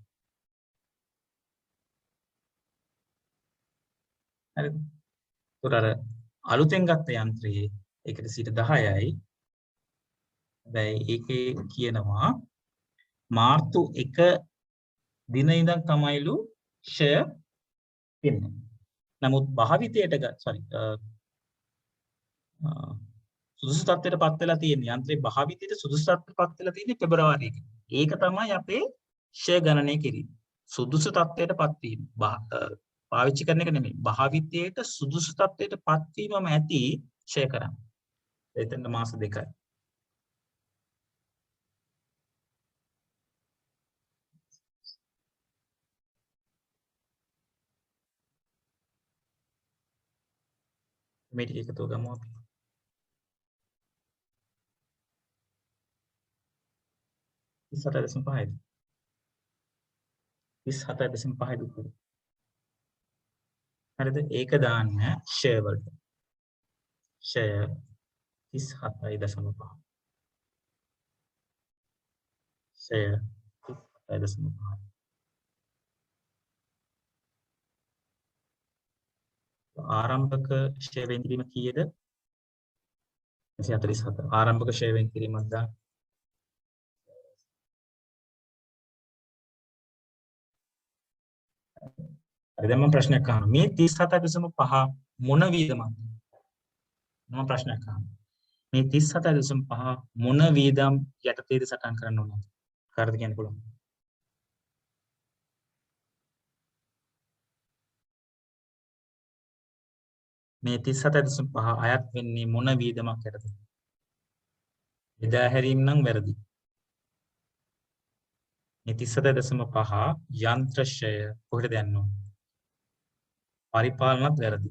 හරිද? ඒතර අර අලුතෙන් ගත්ත යන්ත්‍රයේ ඒකට 10%යි. හැබැයි ඒකේ කියනවා මාර්තු 1 දින ඉඳන් තමයිලු ෂය වෙන්නේ. නමුත් භාවිතයට සුදුසු තත්ත්වයට පත් වෙලා තියෙන යන්ත්‍රේ භාවිතයට සුදුසු තත්ත්වයට පත් වෙලා තියෙන්නේ පෙබරවාරි 1. ඒක තමයි අපේ ෂය ගණනය කිරීම. සුදුසු තත්ත්වයට පත් වීම. පාවිච්චි කරන එක නෙමෙයි. භාවිතයට සුදුසු තත්ත්වයට පත් වීමම ඇති ෂය කරන්න. එතන මාස 2යි. මේ ටික එකතු ගමු අපි. 37.5යි. 37.5යි දුක. හරිද? ඒක දාන්න ෂෙයා වලට. ෂෙයා 37.5. ෂෙයා 37.5. ආරම්භක ෂෙයා වෙන් කිරීම කීයද? 147. ආරම්භක ෂෙයා වෙන් කිරීමක් දාන්න. හරි දැන් මම ප්‍රශ්නයක් අහනවා. මේ 37.5 මොන වියදමක්ද? මම ප්‍රශ්නයක් අහනවා. මේ 37.5 මොන වියදම් යටතේද සටහන් කරන්න ඕනද? කාටද කියන්න පුළුවන්? මේ 37.5 අයත් වෙන්නේ මොන වියදමක් යටතේද? බෙදා හැරීම නම් වැරදි. මේ 37.5 යන්ත්‍රශය කොහෙටද යන්න ඕන? පරිපාලනත් වැරදි.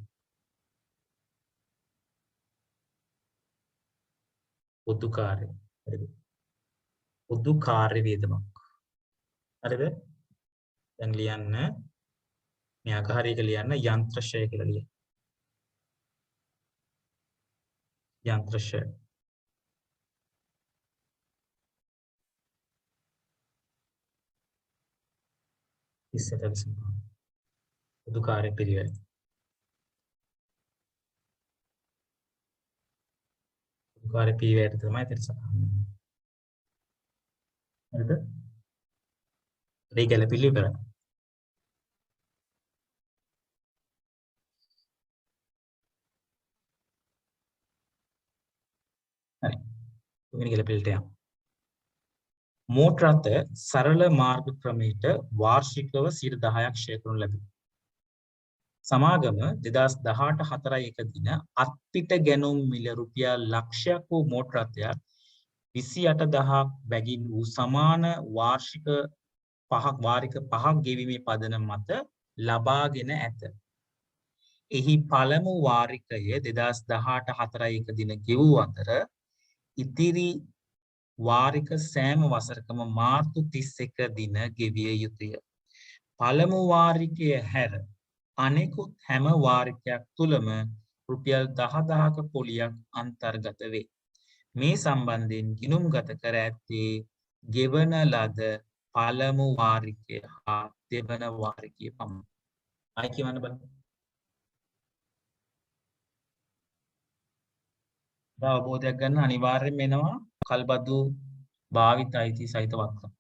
පොදු කාර්ය. හරිද? පොදු කාර්ය වියදමක්. හරිද? දැන් ලියන්න මේ අගහරියක ලියන්න යන්ත්‍රශය කියලා ලියන්න. යන්ත්‍රශය. පොදු කාර්ය පිළිවෙල. පොදු කාර්ය පිළිවෙලට තමයි එතන සටහන් වෙන්නේ. හරිද? ඒ ගැළපෙන්නේ ඉවරයි. හරි. තුන්වෙනි ගැළපෙලට යමු. මෝටර රථ සරල මාර්ග ක්‍රමයට වාර්ෂිකව 10%ක් ක්ෂය කරනු ලැබේ. සමාගම 2018 4/1 දින අත්පිට ගැනුම් මිල රුපියල් ලක්ෂයක් වූ මෝටර රථයක් 28000ක් බැගින් වූ සමාන වාර්ෂික 5ක් ගෙවීමේ පදනම මත ලබාගෙන ඇත. එහි පළමු වාරිකය 2018 4/1 දින ගෙවූ අතර ඉතිරි වාරික සෑම වසරකම මාර්තු 31 දින ගෙවිය යුතුය. පළමු වාරිකය හැර අනෙකුත් හැම වාරිකයක් තුළම රුපියල් 10000ක පොලියක් අන්තර්ගත වේ. මේ සම්බන්ධයෙන් ගිණුම්ගත කර ඇත්තේ ගෙවන ලද පළමු වාරිකය හා දෙවන වාරිකය පමණයි. ආයි කියවන්න බලන්න. අවබෝධයක් ගන්න අනිවාර්යෙන් වෙනවා කල්බදු භාවිත අයිති සහිත වත්කම්.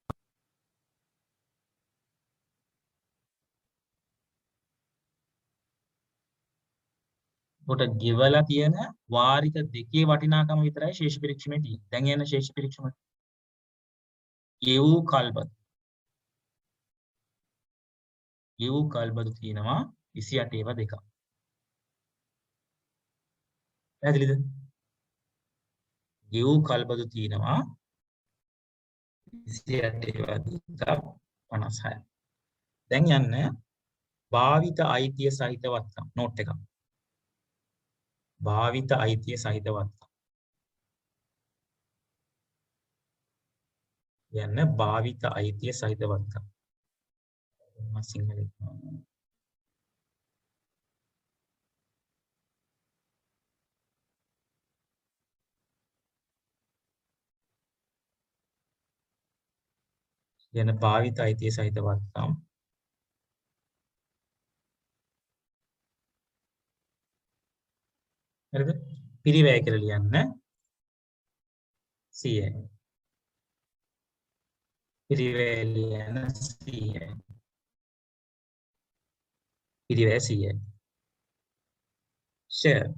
කොට ගෙවලා තියෙන වාරික දෙකේ වටිනාකම විතරයි ශේෂ පරීක්ෂණය තියෙන්නේ. දැන් යන ශේෂ පරීක්ෂණය. ගෙවූ කල්බදු. ගෙවූ කල්බදු තියෙනවා 28 ඒවා දෙකක්. පැහැදිලිද? ගෙවූ කල්බදු තියෙනවා 28 ඒවා දෙකක් 56. දැන් යන්න භාවිත අයිතිය සහිත වත්කම් නෝට් එකක්. භාවිත අයිතිය සහිත වත්කම්. යන්න භාවිත අයිතිය සහිත වත්කම්. සිංහලෙන් යන භාවිත අයිතිය සහිත වත්කම් හරිද? පිරිවැය කියලා ලියන්න 100යි. පිරිවැය ලියන්න 100යි. පිරිවැය 100යි. share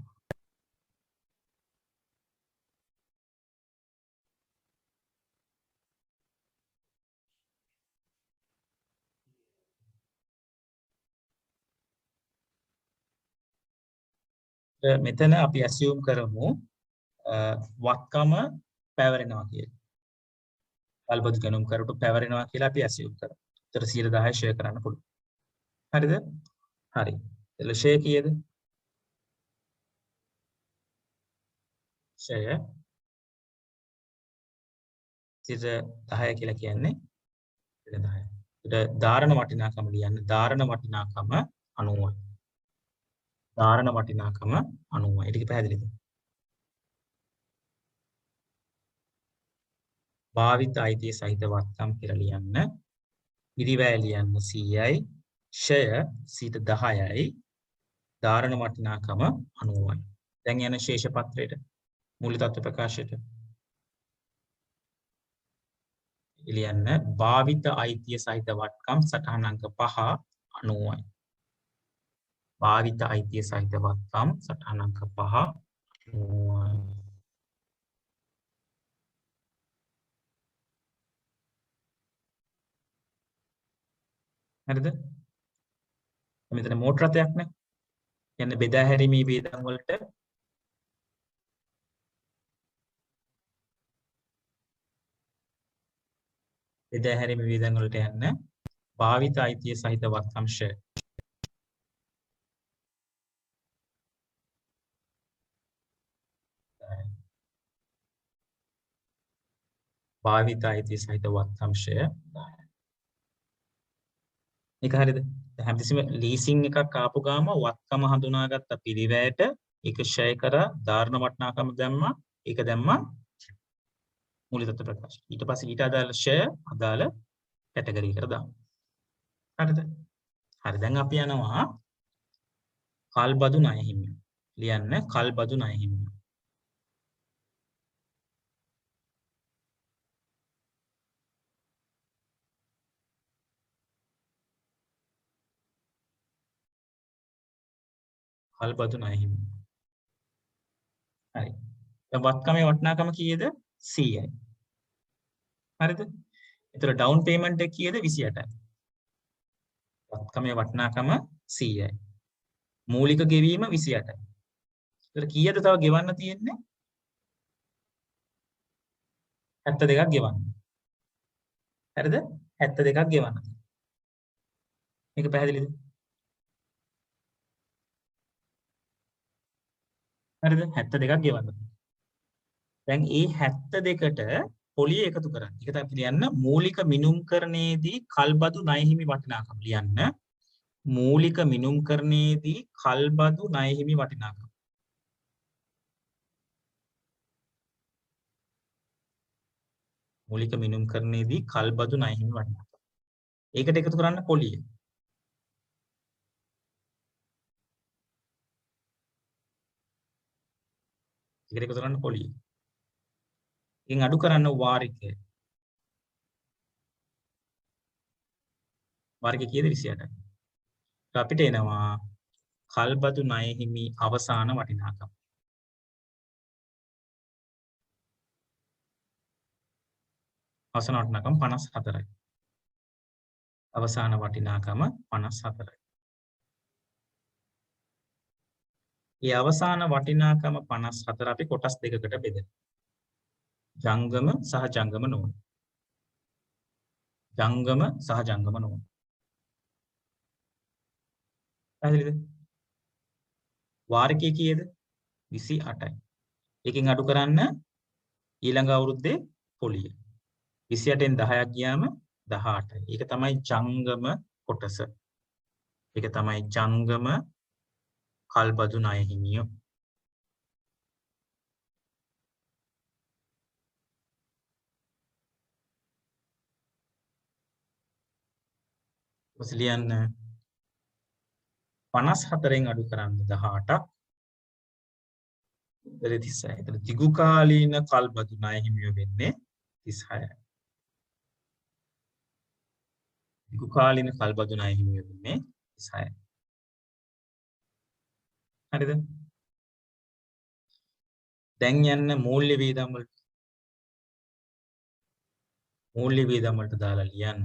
මෙතන අපි assume කරමු වත්කම පැවරෙනවා කියලා. කල්පතු ගණන් කරට පැවරෙනවා කියලා අපි assume කරමු. ඒතර 110 share කරන්න පුළුවන්. හරිද? හරි. එතන share කීයද? share 10 කියලා කියන්නේ 10. ඒකට ධාරණ වටිනාකම ලියන්න. ධාරණ වටිනාකම 90යි. ධාරණ වටිනාකම 90යි. ඒක පැහැදිලිද? භාවිත අයිතිය සහිත වත්කම් කියලා ලියන්න. පිරිවැය ලියන්න 100යි. ෂය 10යි. ධාරණ වටිනාකම 90යි. දැන් යන ශේෂ පත්‍රයට මූලික තත්ත්ව ප්‍රකාශයට ලියන්න භාවිත අයිතිය සහිත වත්කම් සටහන් අංක 5 90යි. භාවිත අයිතිය සහිත වත්කම් සටහන් අංක 5 90යි. හරිද? මෙතන මෝටර රථයක් නේ. කියන්නේ බෙදා හැරීමේ වේදන් වලට බෙදා හැරීමේ වේදන් වලට යන්න භාවිත අයිතිය සහිත වත්කම් ෂය භාවිත අයිතිය සහිත වත්කම් ෂය 10යි. ඒක හරියද? හැමතිස්සෙම ලීසින් එකක් ආපු ගාම වත්කම හඳුනාගත්ත පිරිවැයට ඒක ෂය කරා ධාරණ වටිනාකම දැම්මා. ඒක දැම්මා මූලික තත්ත්ව ප්‍රකාශ. ඊට පස්සේ ඊට අදාළ ෂය අදාළ කැටගරි එකට දානවා. හරිද? හරි. දැන් අපි යනවා කල්බදු ණය හිමියෝ. ලියන්න කල්බදු ණය හිමියෝ. කල්බදු ණය හිමියෝ. හරි. දැන් වත්කමේ වටිනාකම කීයද? 100යි. හරිද? ඒතර ඩවුන් පේමන්ට් එක කීයද? 28යි. වත්කමේ වටිනාකම 100යි. මූලික ගෙවීම 28යි. ඒතර කීයද තව ගෙවන්න තියෙන්නේ? 72ක් ගෙවන්න. හරිද? 72ක් ගෙවන්න. මේක පැහැදිලිද? හරිද? 72ක් ගෙවන්න. දැන් ඒ 72ට පොලිය එකතු කරන්න. ඒක තමයි ලියන්න මූලික මිනුම්කරණයේදී කල්බදු ණය හිමි වටිනාකම ලියන්න. මූලික මිනුම්කරණයේදී කල්බදු ණය හිමි වටිනාකම. මූලික මිනුම්කරණයේදී කල්බදු ණය හිමි වටිනාකම. ඒකට එකතු කරන්න පොලිය. ඒකට එකතු කරන්න පොලිය. ඉන් අඩු කරන්න වාරිකය. වාරිකය කීයද? 28යි. අපිට එනවා කල්බදු ණය හිමි අවසාන වටිනාකම. අවසාන වටිනාකම 54යි. අවසාන වටිනාකම 54යි. ඒ අවසාන වටිනාකම 54 අපි කොටස් දෙකකට බෙදෙනවා. ජංගම සහ ජංගම නොවන. ජංගම සහ ජංගම නොවන. පැහැදිලිද? වාරිකය කීයද? 28යි. එකෙන් අඩු කරන්න ඊළඟ අවුරුද්දේ පොලිය. 28න් 10ක් ගියාම 18යි. ඒක තමයි ජංගම කොටස. ඒක තමයි ජංගම කල්බදු ණය හිමියෝ. ලියන්න 54න් අඩු කරන්න 18ක් උත්තරේ 36. එතන දිගු කාලීන කල්බදු ණය හිමිව වෙන්නේ 36යි. දිගු කාලීන කල්බදු ණය හිමිව වෙන්නේ 36යි. හරිද? දැන් යන්න මූල්‍ය වියදම් වලට. මූල්‍ය වියදම් වලට දාලා ලියන්න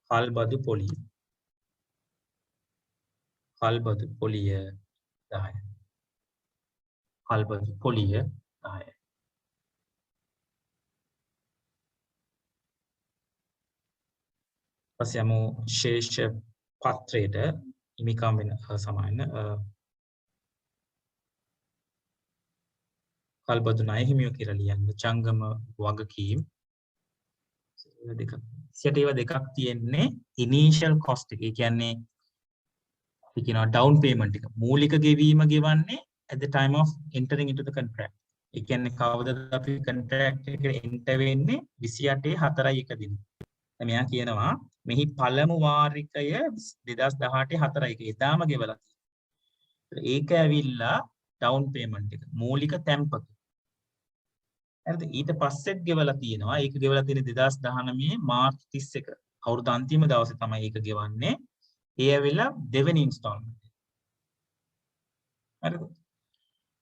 කල්බදු පොලිය. කල්බදු පොලිය 10යි. කල්බදු පොලිය 10යි. පස්සේ යමු ශේෂ පත්‍රයට හිමිකම් වෙන සමාන කල්බදු ණය හිමියෝ කියලා ලියන්න ජංගම වගකීම් දෙකක්. සියට ඒවා දෙකක් තියෙන්නේ ඉනිෂියල් කොස්ට් එක. ඒ කියන්නේ අපි කියනවා ඩවුන් පේමන්ට් එක. මූලික ගෙවීම ගෙවන්නේ at the time of entering into the contract. ඒ කියන්නේ කවදද අපි contract එකට enter වෙන්නේ 28/4/1 දින. මෙයා කියනවා මෙහි පළමු වාරිකය 2018/4/1 එදාම ගෙවලා තියෙනවා. ඒක ඇවිල්ලා ඩවුන් පේමන්ට් එක. මූලික තැන්පතු. හරිද? ඊට පස්සෙත් ගෙවලා තියෙනවා. ඒක ගෙවලා තියෙන්නේ 2019 මාර්ච් 31. අවුරුදු අන්තිම දවසේ තමයි ඒක ගෙවන්නේ. ඒ ඇවිල්ලා දෙවෙනි ඉන්ස්ටෝල්මන්ට්. හරිද?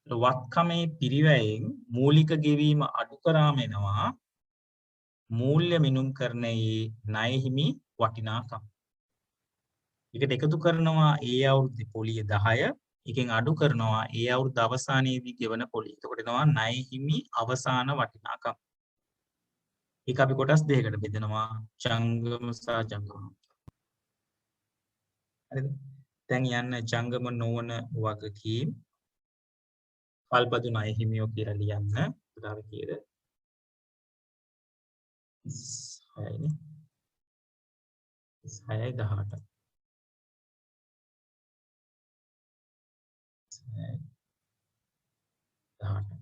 වත්කමේ පිරිවැයෙන් මූලික ගෙවීම අඩු කරාම එනවා මූල්‍ය මිනුම් කරණයේ ණය හිමි වටිනාකම්. ඒකට එකතු කරනවා ඒ අවුරුද්දේ පොලිය 10, එකෙන් අඩු කරනවා ඒ අවුරුද්ද අවසානයේදී ගෙවන පොලිය. එතකොට එනවා ණය හිමි අවසාන වටිනාකම්. ඒක අපි කොටස් දෙකකට බෙදනවා ජංගම සහ ජංගම. හරිද? දැන් යන්න ජංගම නොවන වගකීම් කල්බදු ණය හිමියෝ කියලා ලියන්න. උදාහරණ කීයද? 6යි. 6යි 18. 18.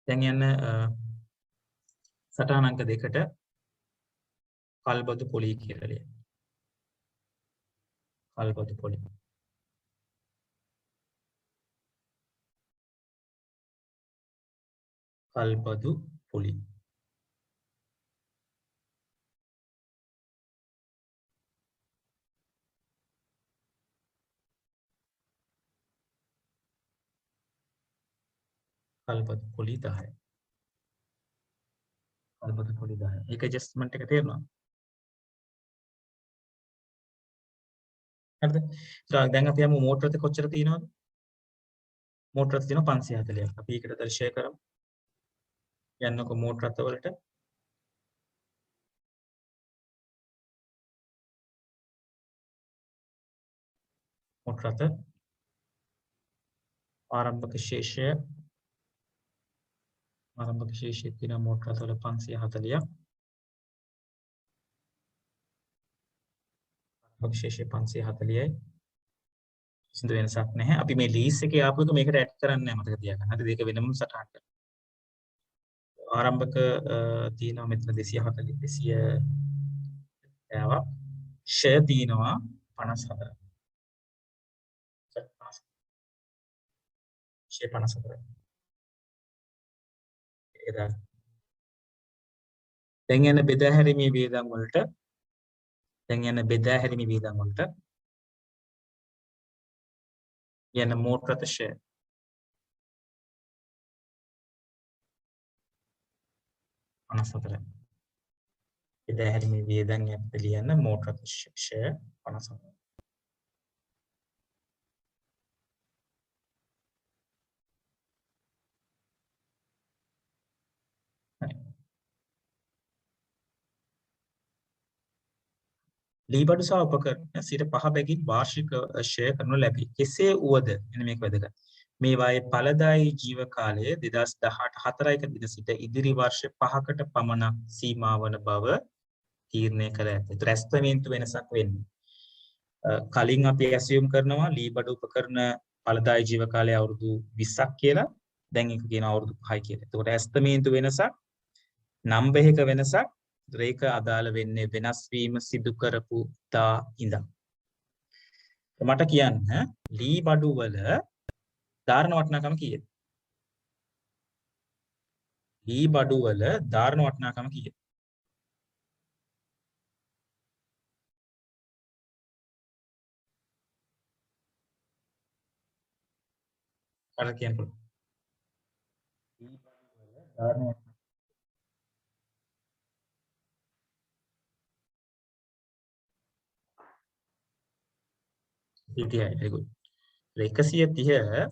දැන් යන්න සටහන් අංක 2ට කල්බදු පොලිය කියලා ලියන්න. කල්බදු පොලිය. කල්බදු පොලිය. කල්බදු පොලිය 10යි. කල්බදු පොලිය 10යි. ඒක ඇඩ්ජස්ට්මන්ට් එක තේරෙනවා? හරිද? දැන් අපි යමු මෝටර රථ කොච්චර තියෙනවද? මෝටර රථ තියෙනවා 540ක්. අපි ඒකට දර්ශය කරමු. යන්නකො මෝටර රථ වලට. මෝටර රථ ආරම්භක ශේෂය තියෙන මෝටර රථ වල 540ක්. ආරම්භක ශේෂය 540යි. කිසිදු වෙනසක් නැහැ. අපි මේ ලීස් එකේ ආපු එක මේකට ඇඩ් කරන්නේ නැහැ මතක තියාගන්න. හරිද? ඒක වෙනම සටහන් කරනවා. ආරම්භක තියෙනවා මෙතන 240 250ක්. ෂය තියෙනවා 54. ෂය 54. එදා දැන් යන බෙදා හැරීමේ වියදම් වලට යන මෝටර රථ ෂය අනසතර බෙදා හැරීමේ වියදම් යත් ලියන්න මෝටර රථ ෂය 54. ලීබඩු සහ උපකරණ 5 බැගින් වාර්ෂික ෂය කරනු ලැබේ. කෙසේ වුවද මෙන්න මේක වැදගත්. මේවායේ ඵලදායී ජීව කාලය 2018/4 දින සිට ඉදිරි වර්ෂ 5කට පමණ සීමා වන බව තීරණය කර ඇත. ඒතර ඇස්තමේන්තු වෙනසක් වෙන්නේ. කලින් අපි ඇසියුම් කරනවා ලීබඩු උපකරණ ඵලදායී ජීව කාලය අවුරුදු 20ක් කියලා. දැන් ඒක කියන අවුරුදු 5යි කියලා. ඒතකොට ඇස්තමේන්තු වෙනසක් නම් බෙහෙක වෙනසක් ඒක අදාළ වෙන්නේ වෙනස් වීම සිදු කරපු දා ඉඳන්. මට කියන්න ලී බඩු වල ධාරණ වටිනාකම කීයද? ලී බඩු වල ධාරණ වටිනාකම කීයද? අර කියන්න පුළුවන්. ලී බඩු වල ධාරණ වටිනාකම 30යි. very good. 130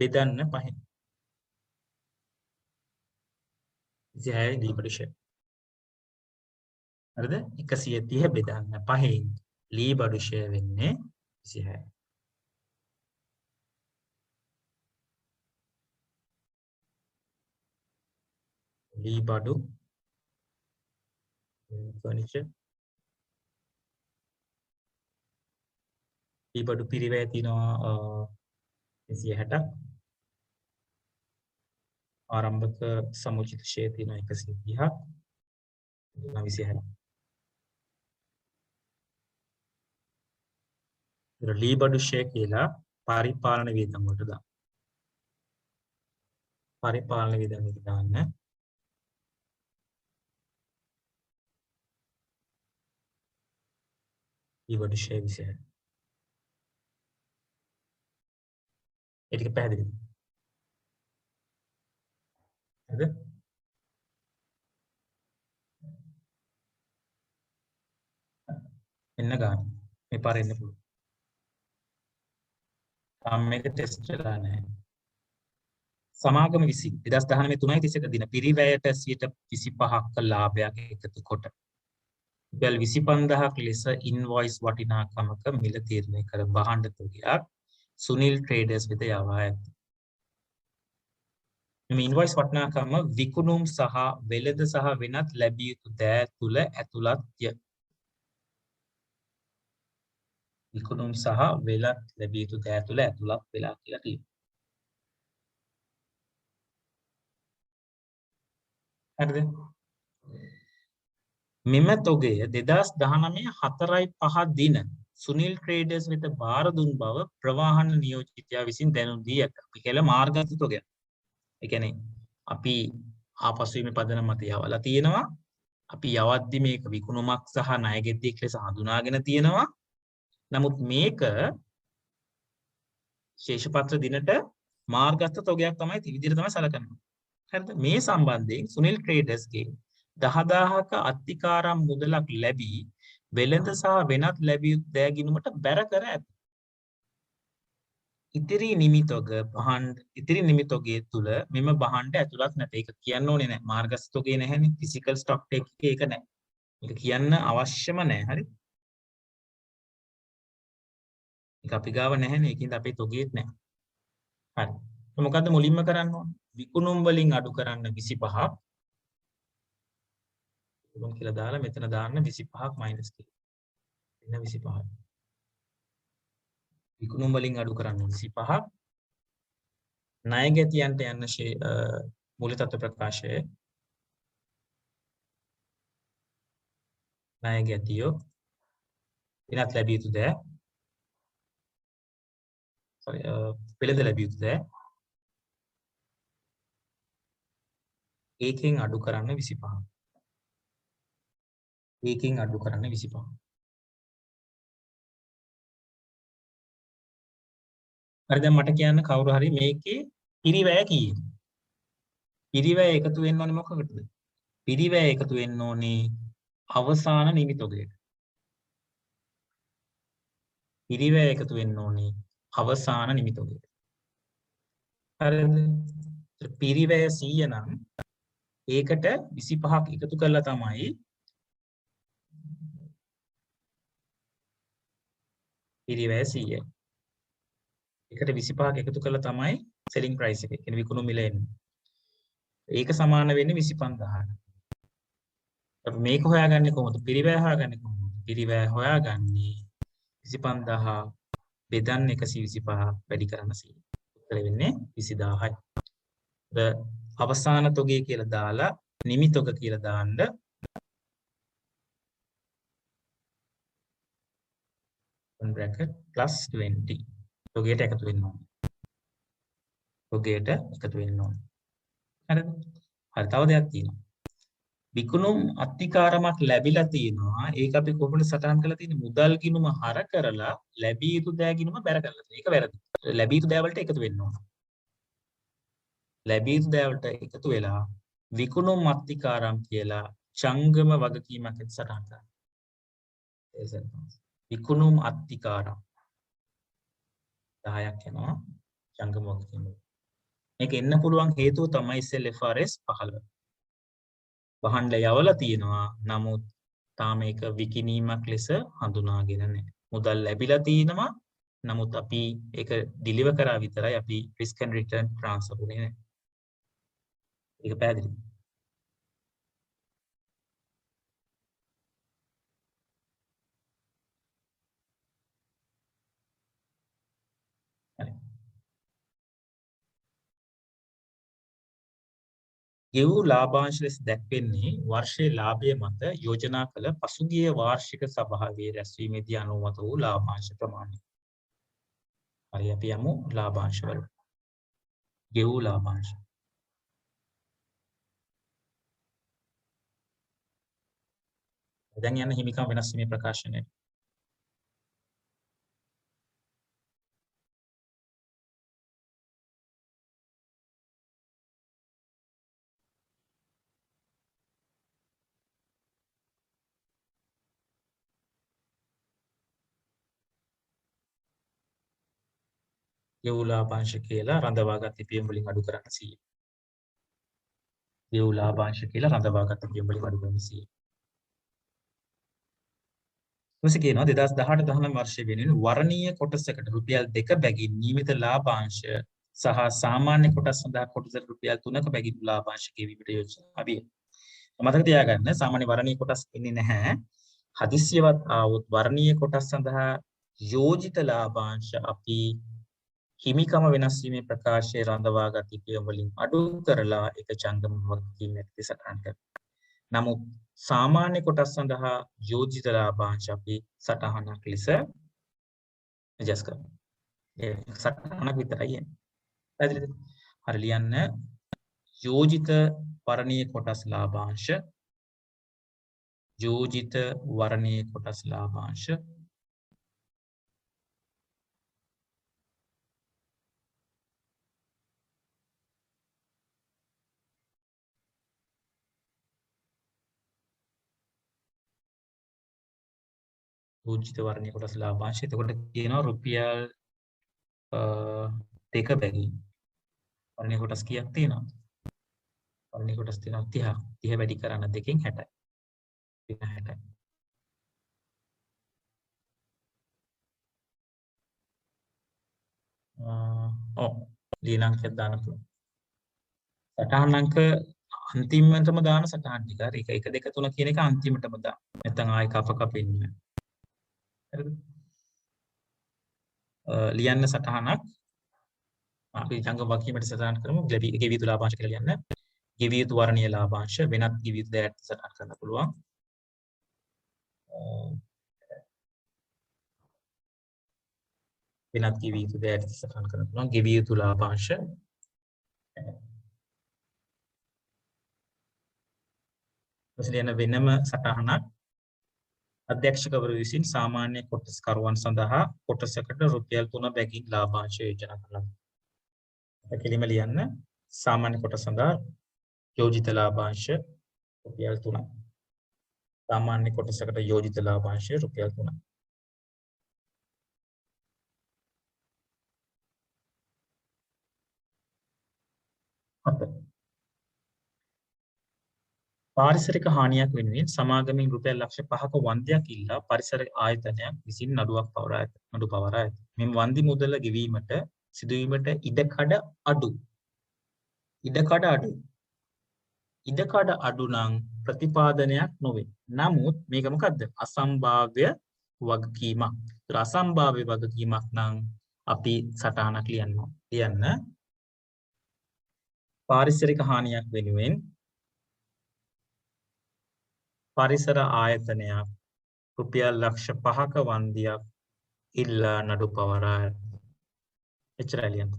බෙදන්න 5. 26 ලී බඩු ෂෙයා. හරිද? 130 බෙදන්න 5න් ලී බඩු ෂෙයා වෙන්නේ 26. ලී බඩු ෆර්නිචර් ලී බඩු පිරිවැය තියෙනවා 260ක්. ආරම්භක සමුචිත ෂෙයා තියෙනවා 130ක්. 26. ලී බඩු ෂෙයා කියලා පරිපාලන වියදම් වලට දාන්න. පරිපාලන වියදම් වලට දාන්න. ලී බඩු ෂෙයා 26. ඒ ටික පැහැදිලිද? හරිද? එන්න ගන්න. මේ පාර එන්න පුළුවන්. තාම මේක ටෙස්ට් වෙලා නැහැ. සමාගම විසින් 2019 3.31 දින පිරිවැයට 25% ලාභයක් එකතු කොට රුපියල් 25000ක් ලෙස ඉන්වොයිස් වටිනාකමක මිල තීරණය කර භාණ්ඩ තොගයක් සුනිල් ට්‍රේඩර්ස් වෙත යවා ඇත. මේ ඉන්වොයිස් වටිනාකම විකුණුම් සහ වෙළඳ සහ වෙනත් ලැබිය යුතු දෑ තුල ඇතුළත්ය. විකුණුම් සහ වෙළඳ ලැබිය යුතු දෑ තුල ඇතුළත් වෙලා කියලා කියනවා. හරිද? මෙම තොගය 2019 4.5 දින සුනිල් ට්‍රේඩර්ස් වෙත බාර දුන් බව ප්‍රවාහන නියෝජිතයා විසින් දැනුම් දී ඇත. අපි කියලා මාර්ගස්ථ තොගයක්. ඒ කියන්නේ අපි ආපසුවීමේ පදනම මත යවලා තියෙනවා. අපි යවද්දි මේක විකුණුමක් සහ ණය ගෙතියක් ලෙස හඳුනාගෙන තියෙනවා. නමුත් මේක ශේෂපත්‍ර දිනට මාර්ගස්ථ තොගයක් තමයි විදිහට තමයි සැලකන්නේ. හරිද? මේ සම්බන්ධයෙන් සුනිල් ට්‍රේඩර්ස්ගේ 10000ක අත්තිකාරම් මුදලක් ලැබී වෙළඳ සහ වෙනත් ලැබිය යුතු දෑ ගිණුමට බැර කර ඇත. ඉතිරි නිමිතොගේ තුල මෙම භාණ්ඩ ඇතුළත් නැත. ඒක කියන්න ඕනේ නැහැ. මාර්ගස්ථ තොගේ නැහැනේ. ෆිසිකල් ස්ටොක් එකේ ඒක නැහැ. මේක කියන්න අවශ්‍යම නැහැ. හරි? ඒක අපි ගාව නැහැනේ. ඒකින්ද අපේ තොගේත් නැහැ. හරි. මොකද්ද මුලින්ම කරන්න ඕනේ? විකුණුම් වලින් අඩු කරන්න 25ක්. විකුණුම් කියලා දාලා මෙතන දාන්න 25ක් මයිනස් කියලා. එන්න 25යි. විකුණුම් වලින් අඩු කරන්න 25ක්. ණය ගැතියන්ට යන්න මූල්‍ය තත්ත්ව ප්‍රකාශය. ණය ගැතියෝ වෙනත් ලැබිය යුතු දෑ වෙළඳ ලැබිය යුතු දෑ ඒකෙන් අඩු කරන්න 25ක්. ඒකෙන් අඩු කරන්න 25ක්. හරි දැන් මට කියන්න කවුරු හරි මේකේ පිරිවැය කීයද? පිරිවැය එකතු වෙන්න ඕනේ මොකකටද? පිරිවැය එකතු වෙන්න ඕනේ අවසාන නිමිතොගයට. පිරිවැය එකතු වෙන්න ඕනේ අවසාන නිමිතොගයට. හරිද? පිරිවැය 100 නම් ඒකට 25ක් එකතු කරලා තමයි පිරිවැය 100. ඒකට 25ක් එකතු කරලා තමයි selling price එක. කියන්නේ විකුණු මිල එන්නේ. ඒක සමාන වෙන්නේ 25000ට. අපි මේක හොයාගන්නේ කොහොමද? පිරිවැය හොයාගන්නේ කොහොමද? පිරිවැය හොයාගන්නේ 25000 බෙදන්න 125 වැඩි කරන්න 100. උත්තර වෙන්නේ 20000යි. අවසාන තොගය කියලා දාලා නිමි තොග කියලා දාන්න bracket +20 තොගයට එකතු වෙන්න ඕනේ. තොගයට එකතු වෙන්න ඕනේ. හරිද? හරි තව දෙයක් තියෙනවා. විකුණුම් අත්තිකාරමක් ලැබිලා තියෙනවා. ඒක අපි කොහොමද සටහන් කරලා තියෙන්නේ? මුදල් ගිණුම හර කරලා ලැබිය යුතු දෑ ගිණුම බැර කරලා තියෙනවා. ඒක වැරදි. ලැබිය යුතු දෑ වලට එකතු වෙන්න ඕන. ලැබිය යුතු දෑ වලට එකතු වෙලා විකුණුම් අත්තිකාරම් කියලා ජංගම වගකීමක් ඇති සටහන් කරනවා. විකුණුම් අත්තිකාරම් 10ක් යනවා ජංගම වගකීම. මේක එන්න පුළුවන් හේතුව තමයි SLFRS 15. වහන්න යවලා තියෙනවා. නමුත් තාම ඒක විකිණීමක් ලෙස හඳුනාගෙන නැහැ. මුදල් ලැබිලා තිනවා. නමුත් අපි ඒක ඩිලිවර් කරා විතරයි. අපි risk and return transfer උනේ නැහැ. ඒක පැහැදිලිද? හරි. ගෙවූ ලාභාංශ ලෙස දැක්වෙන්නේ වර්ෂයේ ලාභය මත යෝජනා කළ පසුගිය වාර්ෂික සභාවේ රැස්වීමේදී අනුමත වූ ලාභාංශ ප්‍රමාණය. හරි අපි යමු ලාභාංශ වලට. ගෙවූ ලාභාංශ. දැන් යන හිමිකම් වෙනස් වීමේ ප්‍රකාශනය. ගෙවූ ලාභාංශ කියලා රඳවාගත් ඉපියම් වලින් අඩු කරන්න 100. ගෙවූ ලාභාංශ කියලා රඳවාගත් ඉපියම් වලින් අඩු කරන්න 100. ඊපස්සේ කියනවා 2018-19 වර්ෂයේ වෙනුවෙන් වර්ණීය කොටසකට රුපියල් 2 බැගින් නියමිත ලාභාංශ සහ සාමාන්‍ය කොටස් සඳහා කොටසට රුපියල් 3ක බැගින් ලාභාංශ ගෙවීමට යෝජනා විය. මතක තියාගන්න සාමාන්‍ය වර්ණීය කොටස් ඉන්නේ නැහැ. හදිස්සියවත් ආවොත් වර්ණීය කොටස් සඳහා යෝජිත ලාභාංශ අපි හිමිකම වෙනස් වීමේ ප්‍රකාශයේ රඳවාගත් ඉපියම් වලින් අඩු කරලා ඒක ජංගම වගකීමක් ලෙස සටහන් කරනවා. නමුත් සාමාන්‍ය කොටස් සඳහා යෝජිත ලාභාංශ අපි සටහනක් ලෙස ඇඩ්ජස්ට් කරනවා. ඒ සටහනක් විතරයි එන්නේ. පැහැදිලිද? හරි ලියන්න යෝජිත වර්ණීය කොටස් ලාභාංශ යෝජිත වර්ණීය කොටස් ලාභාංශ යෝජිත වර්ණීය කොටස් ලාභාංශ එතකොට කියනවා රුපියල් 2 බැගින් වර්ණීය කොටස් කීයක් තියෙනවද? වර්ණීය කොටස් තියෙනවා 30ක්. 30 වැඩි කරන්න 2කින් 60යි. 60යි. ඔව් ලියන අංකයක් දාන්න පුළුවන්. සටහන් අංක අන්තිමටම දාන සටහන් ටික. හරි ඒක 1 2 3 කියන එක අන්තිමටම දාන්න. නැත්නම් ආයෙ කප කපින්න. හරිද? ලියන්න සටහනක් අපි ජංගම වගකීමට සටහන් කරමු. ගෙවිය යුතු ලාභාංශ කියලා ලියන්න. ගෙවිය යුතු වර්ණීය ලාභාංශ වෙනත් ගෙවිය යුතු දෑත් සටහන් කරන්න පුළුවන්. වෙනත් ගෙවිය යුතු දෑත් සටහන් කරන්න පුළුවන්. ගෙවිය යුතු ලාභාංශ ඊට වෙනම සටහනක් අධ්‍යක්ෂකවරු විසින් සාමාන්‍ය කොටස් කරුවන් සඳහා කොටසකට රුපියල් 3 බැගින් ලාභාංශ යෝජනා කරනවා. කෙලිම ලියන්න සාමාන්‍ය කොටස සඳහා යෝජිත ලාභාංශ රුපියල් 3යි. සාමාන්‍ය කොටසකට යෝජිත ලාභාංශය රුපියල් 3යි. පාරිසරික හානියක් වෙනුවෙන් සමාගමෙන් රුපියල් ලක්ෂ 5ක වන්දියක් ඉල්ලා පරිසර ආයතනයක් විසින් නඩු පවරා ඇත. මෙම වන්දි මුදල ගෙවීමට සිදුවීමට ඉඩකඩ අඩු. ඉඩකඩ අඩු නම් ප්‍රතිපාදනයක් නොවේ. නමුත් මේක මොකද්ද? අසම්භාව්‍ය වගකීමක්. ඒතර අසම්භාව්‍ය වගකීමක් නම් අපි සටහනක් ලියන්න. පාරිසරික හානියක් වෙනුවෙන් පරිසර ආයතනයක් රුපියල් ලක්ෂ 5ක වන්දියක් ඉල්ලා නඩු පවරා ඇත. එච්චරයි ලියන්න.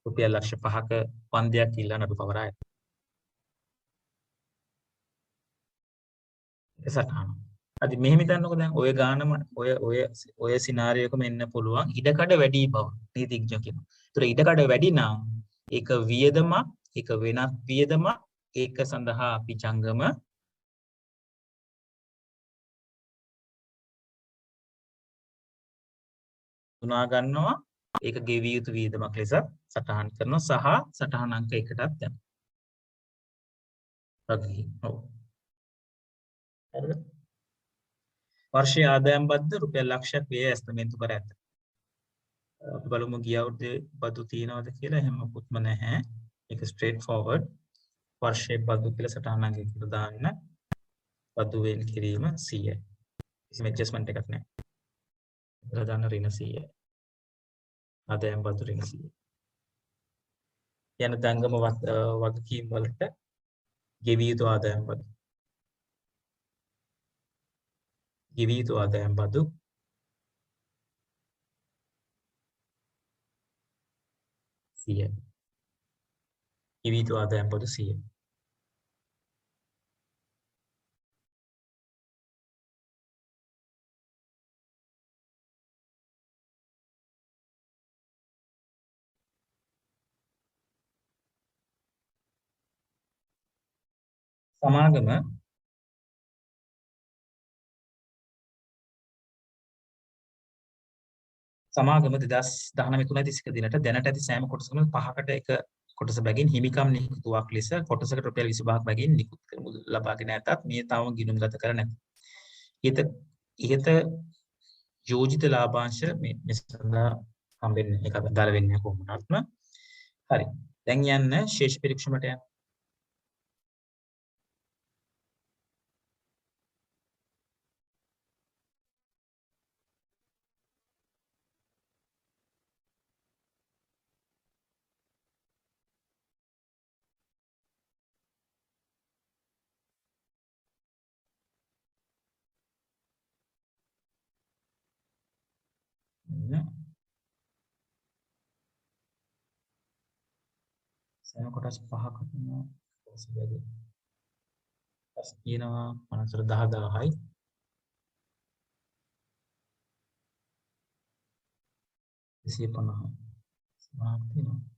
රුපියල් ලක්ෂ 5ක වන්දියක් ඉල්ලා නඩු පවරා ඇත. ඒ සටහන. අද මෙහෙම හිතන්නකෝ දැන් ඔය ගානම ඔය සිනාරියෝකම එන්න පුළුවන් ඉඩකඩ වැඩි බව නීතිඥයෝ කියනවා. ඒතර ඉඩකඩ වැඩි නම් ඒක වියදමක්, ඒක වෙනත් වියදමක්, ඒක සඳහා අපි ජංගම උනා ගන්නවා. ඒක ගෙවිය යුතු වියදමක් ලෙස සටහන් කරනවා සහ සටහන අංක 1කටත් යනවා. ඔව්. හරිද? වර්ෂයේ ආදායම් බද්ද රුපියල් ලක්ෂයක් වේ ඇස්තමේන්තු කර ඇත. අපි බලමු ගිය අවුරුද්දේ බදු තියනවද කියලා. එහෙම මොකුත්ම නැහැ. ඒක ස්ට්‍රේට් ෆෝවර්ඩ්. වර්ෂයේ බදු කියලා සටහන් අංක 1කට දාන්න. බදු වෙන් කිරීම 100යි. කිසිම ඇඩ්ජස්ට්මන්ට් එකක් නැහැ. ප්‍රධාන ඍණ 100යි. ආදායම් බදු ඍණ 100යි. යන දංගම වගකීම් වලට ගෙවිය යුතු ආදායම් බදු. ගෙවිය යුතු ආදායම් බදු 100යි. ගෙවිය යුතු ආදායම් බදු 100යි. සමාගම සමාගම 2019 දිනට දැනට ඇති සෑම කොටසකම 5කට එක කොටස බැගින් හිමිකම් නිකුතුවක් ලෙස කොටසකට රුපියල් 25ක් බැගින් නිකුත් කරමු ලබාගෙන ඇතත් මේ තවම ගිණුම්ගත කර නැත. ඉහත යෝජිත ලාභාංශ මේ සඳහා හම්බෙන්නේ ඒක අදාළ වෙන්නේ කොහොමදත්ම. හරි. දැන් යන්න ශේෂ පරීක්ෂමට යන්න. සෑම කොටස් 5කටම කොටස බැගින් පස් කියනවා මනසට 10000යි 250යි සමානක් තියෙනවා.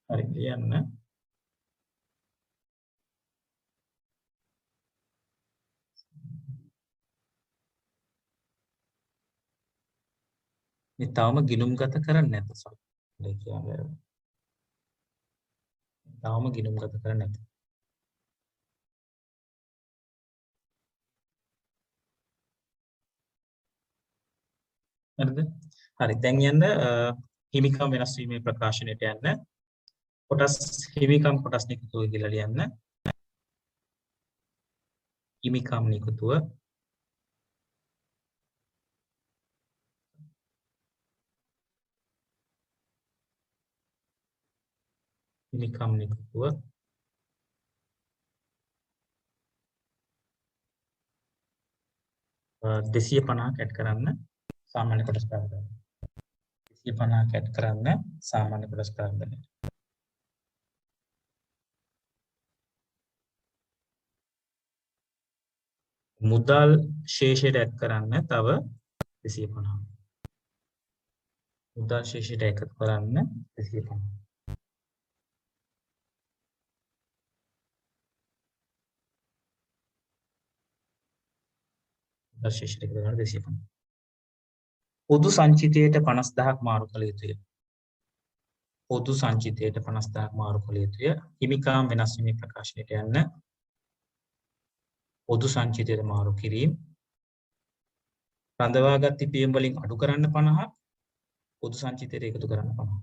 හරි ලියන්න. මේ තවම ගිණුම්ගත කරන්නේ නැත සර්. ඒ කියන්නේ තවම ගිණුම්ගත කරන්නේ නැත. හරිද? හරි. දැන් යන්න හිමිකම් වෙනස් වීමේ ප්‍රකාශනයට යන්න. කොටස් හිමිකම් කොටස් නිකුතුව කියලා ලියන්න. හිමිකම් නිකුතුව හිමිකම් නිකුතුව 250ක් ඇඩ් කරන්න සාමාන්‍ය කොටස් ප්‍රාර්ථනා. 250ක් ඇඩ් කරන්න සාමාන්‍ය කොටස් ප්‍රාර්ථනා. මුදල් ශේෂයට ඇඩ් කරන්න තව 250. මුදල් ශේෂයට එකතු කරන්න 250. මුදල් ශේෂයට එකතු කරන්න 250. පොදු සංචිතයට 50000ක් මාරු කළ යුතුය. පොදු සංචිතයට 50,000ක් මාරු කළ යුතුය. හිමිකාම් වෙනස් වීමේ ප්‍රකාශනයට යන්න පොදු සංචිතයට මාරු කිරීම. රඳවාගත් ඉපීම් වලින් අඩු කරන්න 50ක් පොදු සංචිතයට එකතු කරන්න 50ක්.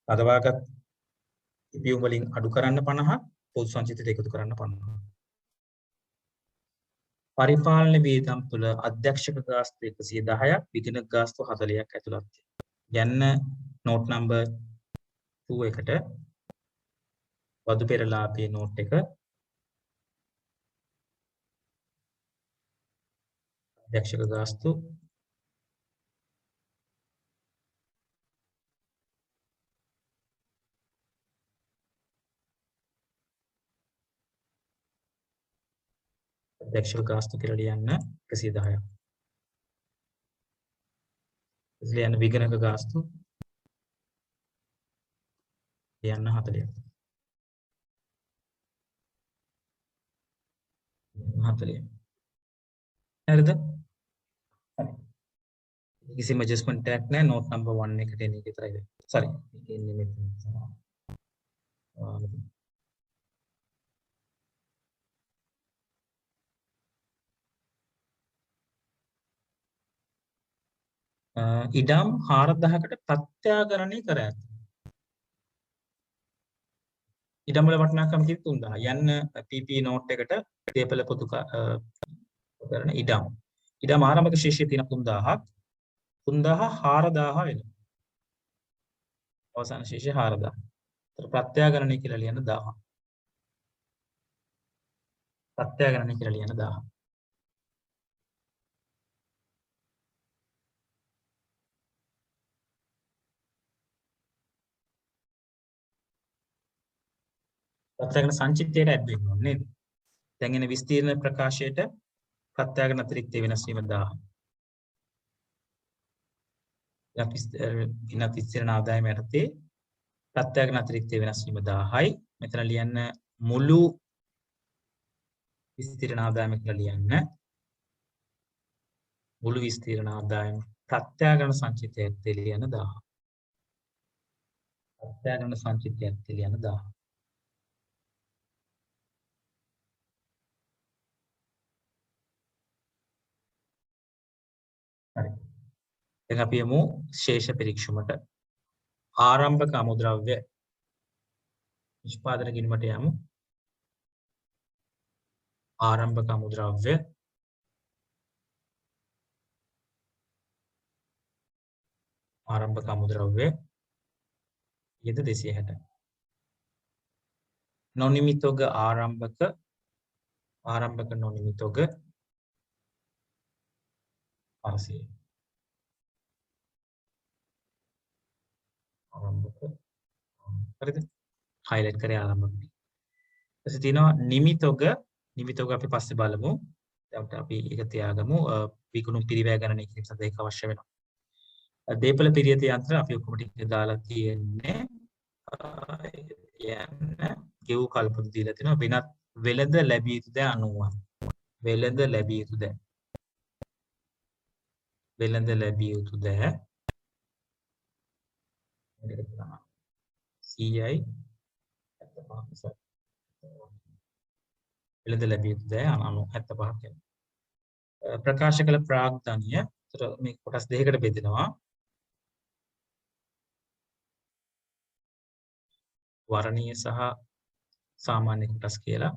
රඳවාගත් ඉපීම් වලින් අඩු කරන්න 50ක් පොදු සංචිතයට එකතු කරන්න 50ක්. පරිපාලන වියදම් තුළ අධ්‍යක්ෂක ගාස්තු 110ක් විධිනක ගාස්තු 40ක් ඇතුළත්. යන්න නෝට් නම්බර් 2 එකට වදු පෙරලාපයේ නෝට් එක අධ්‍යක්ෂක ගාස්තු අධ්‍යක්ෂක ගාස්තු කියලා ලියන්න 110ක්. ලියන්න විගණක ගාස්තු ලියන්න 40ක්. 40. හරිද? හරි. කිසිම ඇඩ්ජස්ට්මන්ට් එකක් නැහැ. නෝට් නම්බර් 1 එකට එන එක විතරයි වෙන්නේ. සරි. ඉන්නේ මෙතන. ඉඩම් 4000කට ප්‍රත්‍යාකරණය කර ඇත. ඉඩම් වල වටිනාකම කිව්ව 3000. යන්න PP නෝට් එකට දේපල පොදු කරන ඉඩම්. ඉඩම් ආරම්භක ශේෂය තියෙන 3000ක්. 3000 4000 වෙනවා. අවසාන ශේෂය 4000. ඒතර ප්‍රත්‍යාකරණය කියලා ලියන්න 1000. ප්‍රත්‍යාකරණය කියලා ලියන්න 1000. ප්‍රත්‍යාකරණ සංචිතයට ඇඩ් වෙන්න ඕනේ නේද? දැන් එන විස්තීර්ණ ප්‍රකාශයට ප්‍රත්‍යාකරණ අතිරික්ත වෙනස් වීම 1000. ඉනත් විස්තීර්ණ ආදායම යටතේ ප්‍රත්‍යාකරණ අතිරික්ත වෙනස් වීම 1000යි. මෙතන ලියන්න මුළු විස්තීර්ණ ආදායම කියලා ලියන්න. මුළු විස්තීර්ණ ආදායම ප්‍රත්‍යාකරණ සංචිතයට ලියන්න 1000. ප්‍රත්‍යාකරණ සංචිතයට ලියන්න 1000. හරි. දැන් අපි යමු ශේෂ පරීක්ෂමට. ආරම්භක අමුද්‍රව්‍ය නිෂ්පාදන ගිණුමට යමු. ආරම්භක අමුද්‍රව්‍ය ආරම්භක අමුද්‍රව්‍ය යෙද 260. නොනිමිතොග ආරම්භක නොනිමිතොග 500. ආරම්භක හරිද? highlight කරේ ආරම්භක. ඊට තියෙනවා නිමිතොග අපි පස්සේ බලමු. දැන් අපි ඒක තියාගමු. විකුණුම් පිරිවැය ගණනය කිරීම සඳහා ඒක අවශ්‍ය වෙනවා. දේපල පිරියත යන්ත්‍ර අපි ඔක්කොම ටික දාලා තියෙන්නේ. ගෙව් කල්පතු දීලා තිනවා වෙනත් වෙළඳ ලැබිය යුතු දෑ 90ක්. වෙළඳ ලැබිය යුතු දෑ. වෙළඳ ලැබිය යුතු දෑ 100යි 75. වෙළඳ ලැබිය යුතු දෑ 75ක් වෙනවා. ප්‍රකාශ කළ ප්‍රාග්ධනය මේ කොටස් දෙකකට බෙදෙනවා. වර්ණීය සහ සාමාන්‍ය කොටස් කියලා.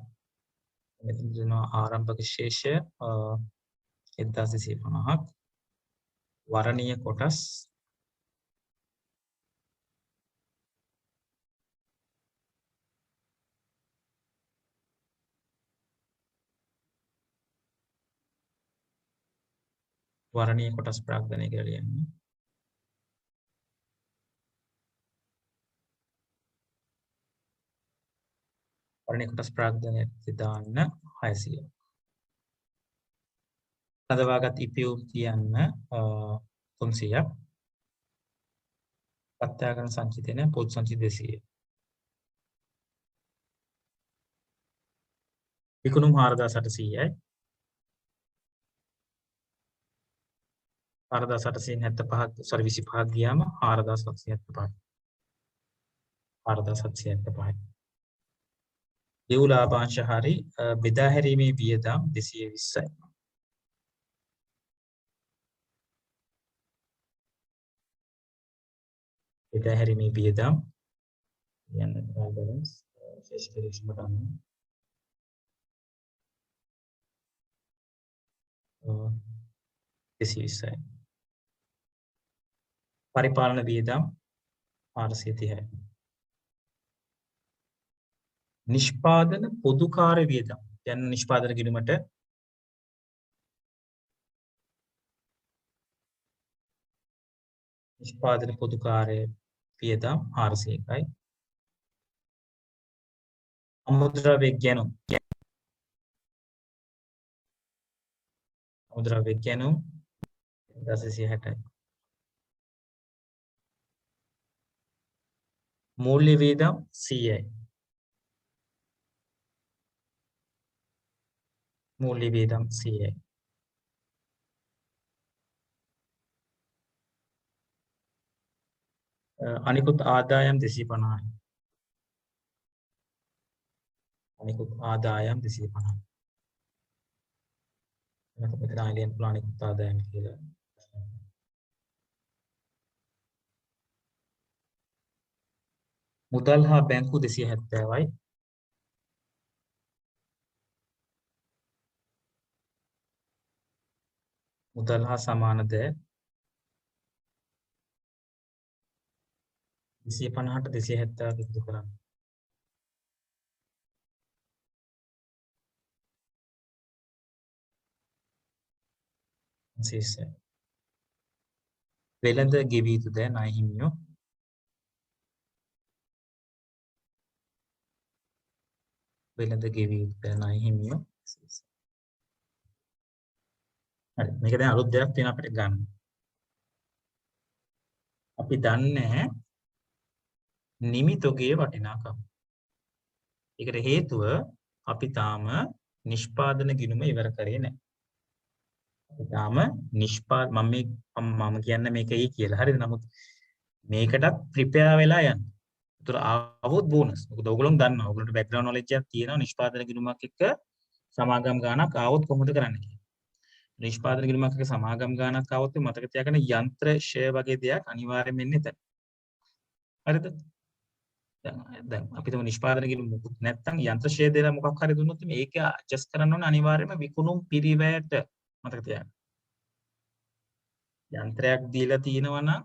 මෙතන දෙනවා ආරම්භක ශේෂය 1250ක්. වර්ණීය කොටස් වර්ණීය කොටස් ප්‍රාග්ධනය කියලා ලියන්නේ. වර්ණීය කොටස් ප්‍රාග්ධනය දාන්න 600. රඳවාගත් ඉපියුම් කියන්න 300ක්. ප්‍රත්‍යාකරණ සංචිතන පොදු සංචිත 200. විකුණුම් 4800යි. 4875 සොරි 25ක් ගියාම 4775. 4775. දෙව් ලාභාංශ හරි බෙදා හැරීමේ වියදම් 220යි. බෙදා හැරීමේ වියදම් යන බැලන්ස් ශේෂ පරීක්ෂණයට අනුව 220යි. පරිපාලන වියදම් 430යි. නිෂ්පාදන පොදු කාර්ය වියදම් යන නිෂ්පාදන ගිණුමට නිෂ්පාදන පොදු කාර්ය වියදම් 400යි. අමුද්‍රව්‍ය ගැනුම් 1660යි. මූල්‍ය වියදම් 100යි. මූල්‍ය වියදම් 100යි. අනිකුත් ආදායම් 250යි. අනිකුත් ආදායම් 250යි. එතකොට මෙතන ආයලෙන් අනිකුත් ආදායම් කියලා. මුදල් හා බැංකු 270යි. මුදල් හා සමාන ද 250ට 270 එකතු කරන්න. ශේෂය. වෙළඳ ගෙවී යුතු ද ණය හිමියෝ වෙළඳ ගෙවී යුතු ද ණය හිමියෝ. හරි මේක දැන් අලුත් දෙයක් තියෙන අපිට ගන්න. අපි දන්නේ නිමි තොගයේ වටිනාකම. ඒකට හේතුව අපි තාම නිෂ්පාදන ගිණුම ඉවර කරේ නැහැ. අපි තාම මම කියන්නේ මේකයි කියලා. හරිද? නමුත් මේකටත් ප්‍රිපෙයාර් වෙලා යන්න. ඒතර ආවොත් බෝනස්. මොකද ඔයගොල්ලෝ දන්නවා. ඔයගොල්ලන්ට බෑග්ග්‍රවුන්ඩ් නොලෙජ් එකක් තියෙනවා නිෂ්පාදන ගිණුමක් එක්ක සමාගම් ගාණක් ආවොත් කොහොමද කරන්නේ කියලා. නිෂ්පාදන ගිණුමක් එක්ක සමාගම් ගාණක් ආවොත් මතක තියාගන්න යන්ත්‍ර ෂෙයා වගේ දෙයක් අනිවාර්යයෙන්ම එන්නේ එතන. හරිද? දැන් අපි තුමු නිෂ්පාදන ගිණුම මොකුත් නැත්තම් යන්ත්‍ර ෂෙයා දෙලා මොකක් හරි දුන්නොත් මේක ඇඩ්ජස්ට් කරන්න ඕනේ අනිවාර්යයෙන්ම විකුණුම් පිරිවැයට. මතක තියාගන්න. යන්ත්‍රයක් දීලා තියෙනවා නම්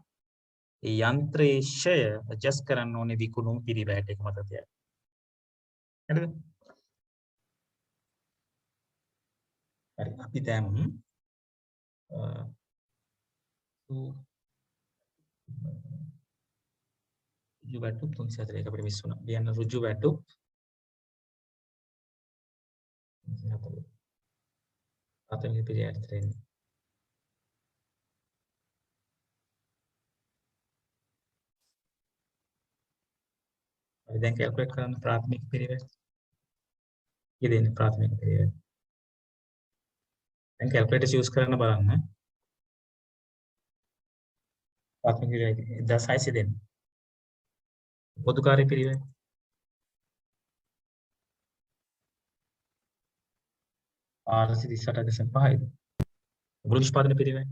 ඒ යන්ත්‍රයේ ෂය ඇඩ්ජස්ට් කරන්න ඕනේ විකුණුම් පිරිවැයට. ඒක මතක තියාගන්න. හරිද? හරි අපි දැන් රුජු වැටුප් 341 අපිට මිස් වුණා. කියන්න රුජු වැටුප් 340. අතන පිළියම් දෙන්නේ. අපි දැන් කැල්කියුලේට් කරන්න ප්‍රාථමික පිරිවෙන්. කී දෙන්නේ ප්‍රාථමික පිරිවෙන්. දැන් කැල්කියුලේටර් යූස් කරන්න බලන්න. ප්‍රාථමික පිරිවෙන් 1600 දෙන්න. පොදු කාර්ය පිරිවෙන්. ආරසි 38.5යි. මුළු නිෂ්පාදන පිරිවෙන්.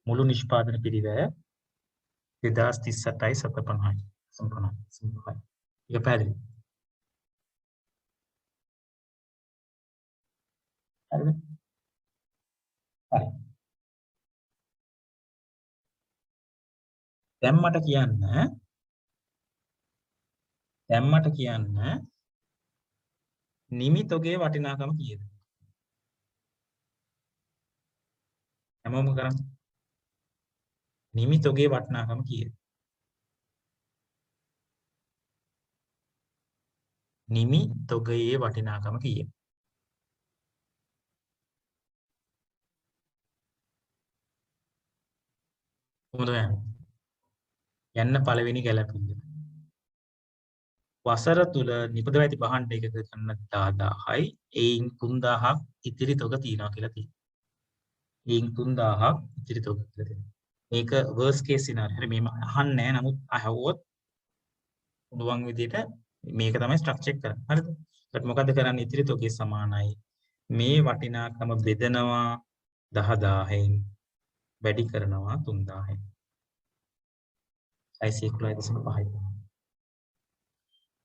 මුළු නිෂ්පාදන පිරිවැය 2038යි 750යි. සම්පූර්ණයි. ඒක පැහැදිලි. හරිද? හරි. දැන් මට කියන්න නිමි තොගයේ වටිනාකම කීයද? හැමෝම කරන්නේ. නිමි තොගයේ වටිනාකම කීයද? නිමි තොගයේ වටිනාකම කීයද? කොහොමද යන්නේ? යන්න පළවෙනි ගැලපිල්ල. වසර තුල නිපදව ඇති භාණ්ඩ එකක ගන්න 10000යි එයින් 3000ක් ඉතිරි තොග තියනවා කියලා තියෙනවා. එයින් 3000ක් ඉතිරි තොග කියලා තියෙනවා. මේක worst case scenario. හරි මේම අහන්නේ නැහැ. නමුත් අහුවොත් පුළුවන් විදිහට මේක තමයි ස්ට්‍රක්චර් කරන්නේ. හරිද? ඊට මොකද කරන්නේ? ඉතිරි තොගේ සමානයි. මේ වටිනාකම බෙදනවා 10000න් වැඩි කරනවා 3000න්. 611.5.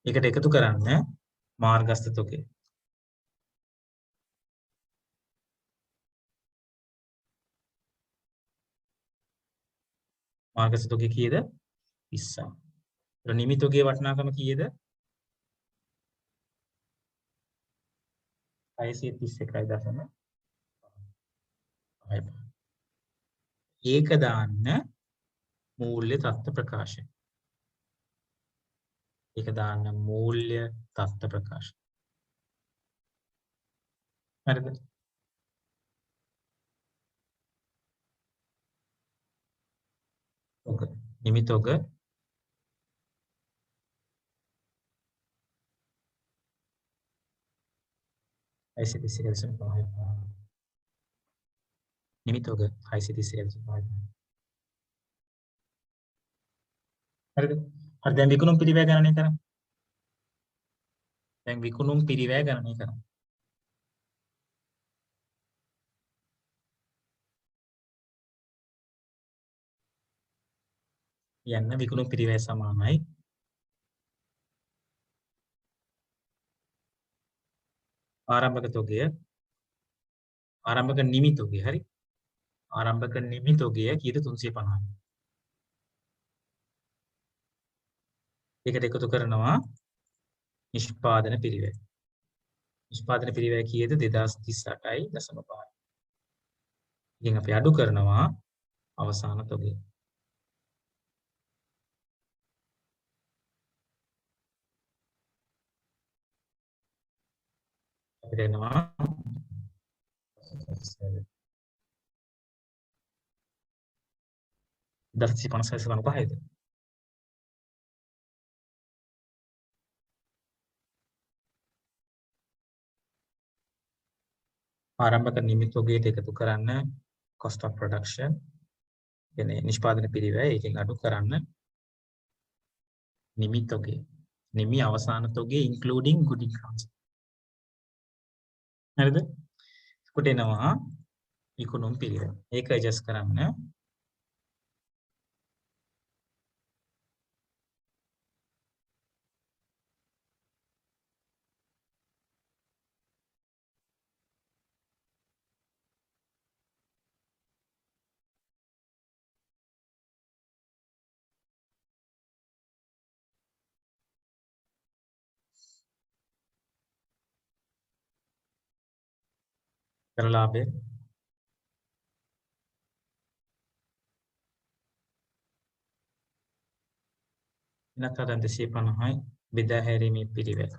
ඒකට එකතු කරන්න මාර්ගස්ත තොගේ. මාර්ගස්ත තොගේ කීයද? 20. නිමි තොගේ වටිනාකම කීයද? 631.5. ඒක දාන්න මූල්‍ය තත්ත්ව ප්‍රකාශය. ඒක දාන්න මූල්‍ය තත්ත්ව ප්‍රකාශය. හරිද? ඔක නිමි තොග 631.5. නිමි තොග 631.5. හරිද? හරි දැන් විකුණුම් පිරිවැය ගණනය කරමු. දැන් විකුණුම් පිරිවැය ගණනය කරමු. යන්න විකුණුම් පිරිවැය සමානයි ආරම්භක තොගය ආරම්භක නිමි තොගය. හරි ආරම්භක නිමි තොගය කීයද? 350. ඒකට එකතු කරනවා නිෂ්පාදන පිරිවැය. නිෂ්පාදන පිරිවැය කීයද? 2038.5. ඉතින් අපි අඩු කරනවා අවසාන තොගය. අපිට එනවා 1056.5ද? ආරම්භක නිමි තොගයට එකතු කරන්න cost of production කියන්නේ නිෂ්පාදන පිරිවැය. ඒකෙන් අඩු කරන්න නිමි තොගය. නිමි අවසාන තොගය including good in transit. හරිද? එතකොට එනවා විකුණුම් පිරිවැය. ඒක adjust කරන්න කරලාභය නැත්නම් 250යි බෙදා හැරීමේ පිරිවැය.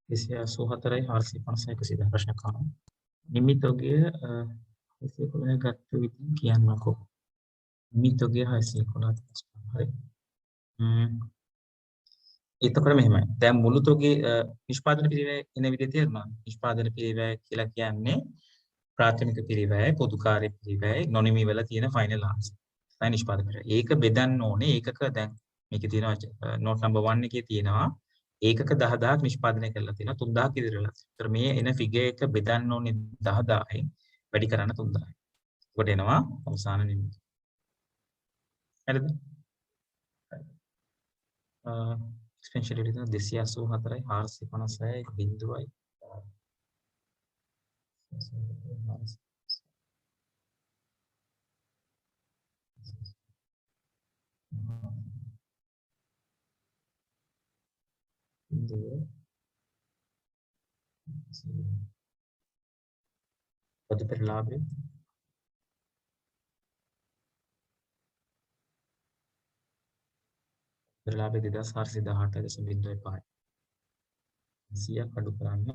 එසේ 84යි 450යි 110 ප්‍රශ්න කරනවා. නිමි තොගය 611 ගත්ත විදිහ කියන්නකෝ. නිමි තොගය 611. හරි. එතකොට මෙහෙමයි. දැන් මුළු තොගේ නිෂ්පාදන පිරිවැය එන විදිහ තේරුණා. නිෂ්පාදන පිරිවැය කියලා කියන්නේ ප්‍රාථමික පිරිවැය, පොදුකාර්ය පිරිවැය, නොනිමි වල තියෙන ෆයිනල් ආන්සර්. තමයි නිෂ්පාදන පිරිවැය. ඒක බෙදන්න ඕනේ. ඒකක දැන් මේකේ තියෙනවා නෝට් නම්බර් 1 එකේ තියෙනවා ඒකක 10000ක් නිෂ්පාදනය කරලා තියෙනවා 3000ක් ඉදිරි වෙලා. ඒතර මේ එන ෆිගර් එක බෙදන්න ඕනේ 10000න් වැඩි කරන්න 3000යි. ඒකට එනවා අවසාන නිමිති. හරිද? එක්ස්පෙන්ෂන් රේට් එක 284යි 456යි 0යි. පොදු පෙරලාභය ලාභය 2418.05යි. 100ක් අඩු කරන්න.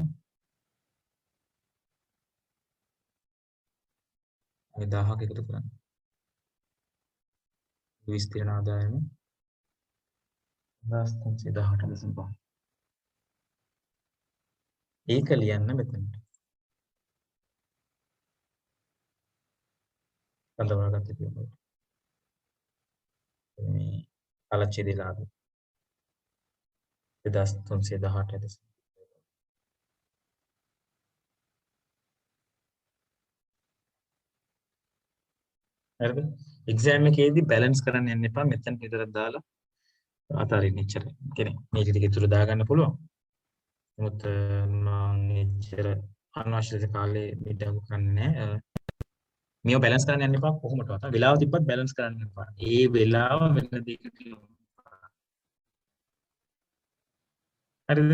අය 1000ක් එකතු කරන්න. විස්තීර්ණ ආදායම 1318.5. ඒක ලියන්න මෙතනට. කඳවුරකට තියෙනවා. මේ පළච්චේදී ලාභය 2318. හරිද? එක්සෑම් එකේදී බැලන්ස් කරන්න යන්න එපා. මෙතන විතරක් දාලා අතාරින්න ඉච්චරයි. කියන්නේ මේක ටික ඉතුරු දාගන්න පුළුවන්. නමුත් මම ඉච්චර අනවශ්‍ය ලෙස කාලේ මිඩම් කරන්නේ නැහැ. මේව බැලන්ස් කරන්න යන්න එපා කොහොමදවත්. වෙලාව තිබ්බත් බැලන්ස් කරන්න එපා. ඒ වෙලාව වෙන දෙයකට යොමු. හරිද?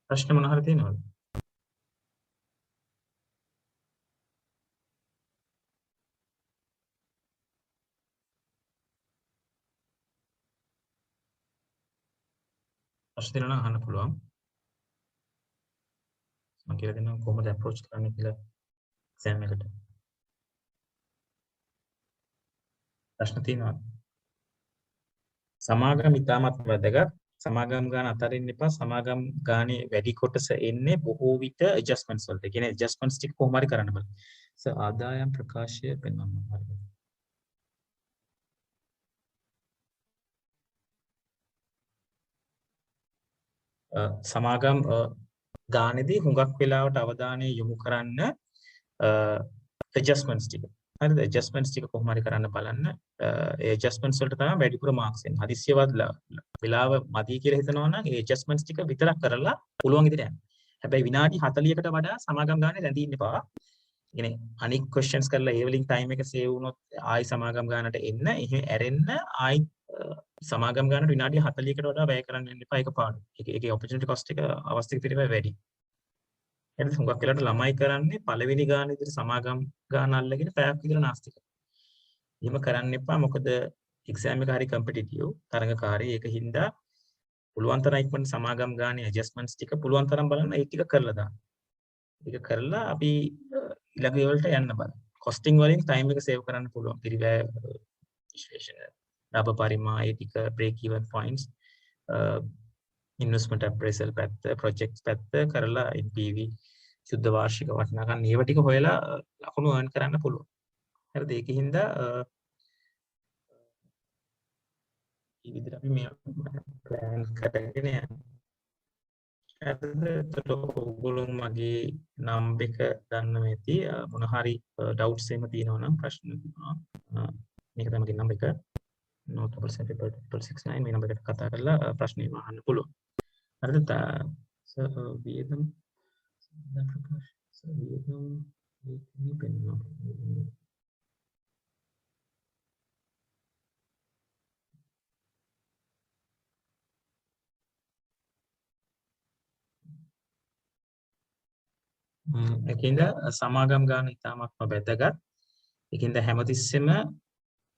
ප්‍රශ්න මොන හරි තියෙනවද? ප්‍රශ්න තියෙනවා නම් අහන්න පුළුවන්. මම කියලා දෙන්නම් කොහොමද අප්‍රෝච් කරන්න කියලා එක්සෑම් එකට. ප්‍රශ්න තියෙනවද? සමාගම් ඉතාමත් වැදගත්. සමාගම් ගාන අතරින් එපා. සමාගම් ගානේ වැඩි කොටස එන්නේ බොහෝ විට ඇඩ්ජස්ට්මන්ට්ස් වලට. ඒ කියන්නේ ඇඩ්ජස්ට්මන්ට්ස් ටික කොහොම හරි කරන්න බෑ. ආදායම් ප්‍රකාශය පෙන්වන්න හරිද? සමාගම් ගානේදී හුඟක් වෙලාවට අවධානය යොමු කරන්න ඇඩ්ජස්ට්මන්ට්ස් ටික. හරිද? ඇඩ්ජස්ට්මන්ට්ස් ටික කොහොම හරි කරන්න බලන්න. ඒ ඇඩ්ජස්ට්මන්ට්ස් වලට තමයි වැඩිපුර මාක්ස් එන්නේ. හදිස්සියවත් වෙලාව මදි කියලා හිතනවා නම් ඒ ඇඩ්ජස්ට්මන්ට්ස් ටික විතරක් කරලා පුළුවන් ඉදිරියට යන්න. හැබැයි විනාඩි 40කට වඩා සමාගම් ගානේ රැඳී ඉන්න එපා. කියන්නේ අනික් ක්වෙස්චන්ස් කරලා ඒ වලින් ටයිම් එක සේව් වුණොත් ආයි සමාගම් ගානට එන්න, එහෙම ඇරෙන්න ආයි සමාගම් ගානට විනාඩි 40කට වඩා වැය කරන්න යන්න එපා එකපාරට. ඒකේ ඔපචුනිටි කොස්ට් එක අවස්ථික පිළිවෙල වැඩි. එහෙනම් හුඟක් වෙලාවට ළමයි කරන්නේ පළවෙනි ගාන විතර සමාගම් ගාන අල්ලගෙන පැයක් විතර නාස්ති කරනවා. එහෙම කරන්න එපා. මොකද එක්සෑම් එක හරි කම්පිටිටිව් තරඟකාරී. ඒක හින්දා පුළුවන් තරම් ඉක්මනට සමාගම් ගානේ ඇඩ්ජස්ට්මන්ට්ස් ටික පුළුවන් තරම් බලන්න ඒ ටික කරලා දාන්න. ඒක කරලා අපි ඊළඟ වලට යන්න බලන්න. කොස්ටිං වලින් ටයිම් එක සේව් කරන්න පුළුවන්. පිරිවැය විශ්ලේෂණ, ලාභ පරිමා, ඒ ටික බ්‍රේක් ඉවන් පොයින්ට්ස්, ඉන්වෙස්ට්මන්ට් අප්‍රයිසල් පැත්ත, ප්‍රොජෙක්ට්ස් පැත්ත කරලා NPV සුද්ධ වාර්ෂික වටිනාකම් ඒව ටික හොයලා ලකුණු earn කරන්න පුළුවන්. හරිද? ඒකින්ද මේ විදිහට අපි මේ ප්ලෑන් කරගෙන යනවා. එතකොට ඔයගොල්ලෝ මගේ නම් එක දන්න ඇති. මොන හරි ඩවුට්ස් එහෙම තියෙනවා නම් ප්‍රශ්න තියෙනවා. මේක තමයි මගේ නම්බර එක 0776669 මේ නම්බර් එකට කතා කරලා ප්‍රශ්න අහන්න පුළුවන්. හරිද? වියදම් ප්‍රකාශ වියදම් මේ පෙන්වනවා. ඒකින්ද සමාගම් ගන්න ඉතාමත්ම වැදගත්. ඒකින්ද හැමතිස්සෙම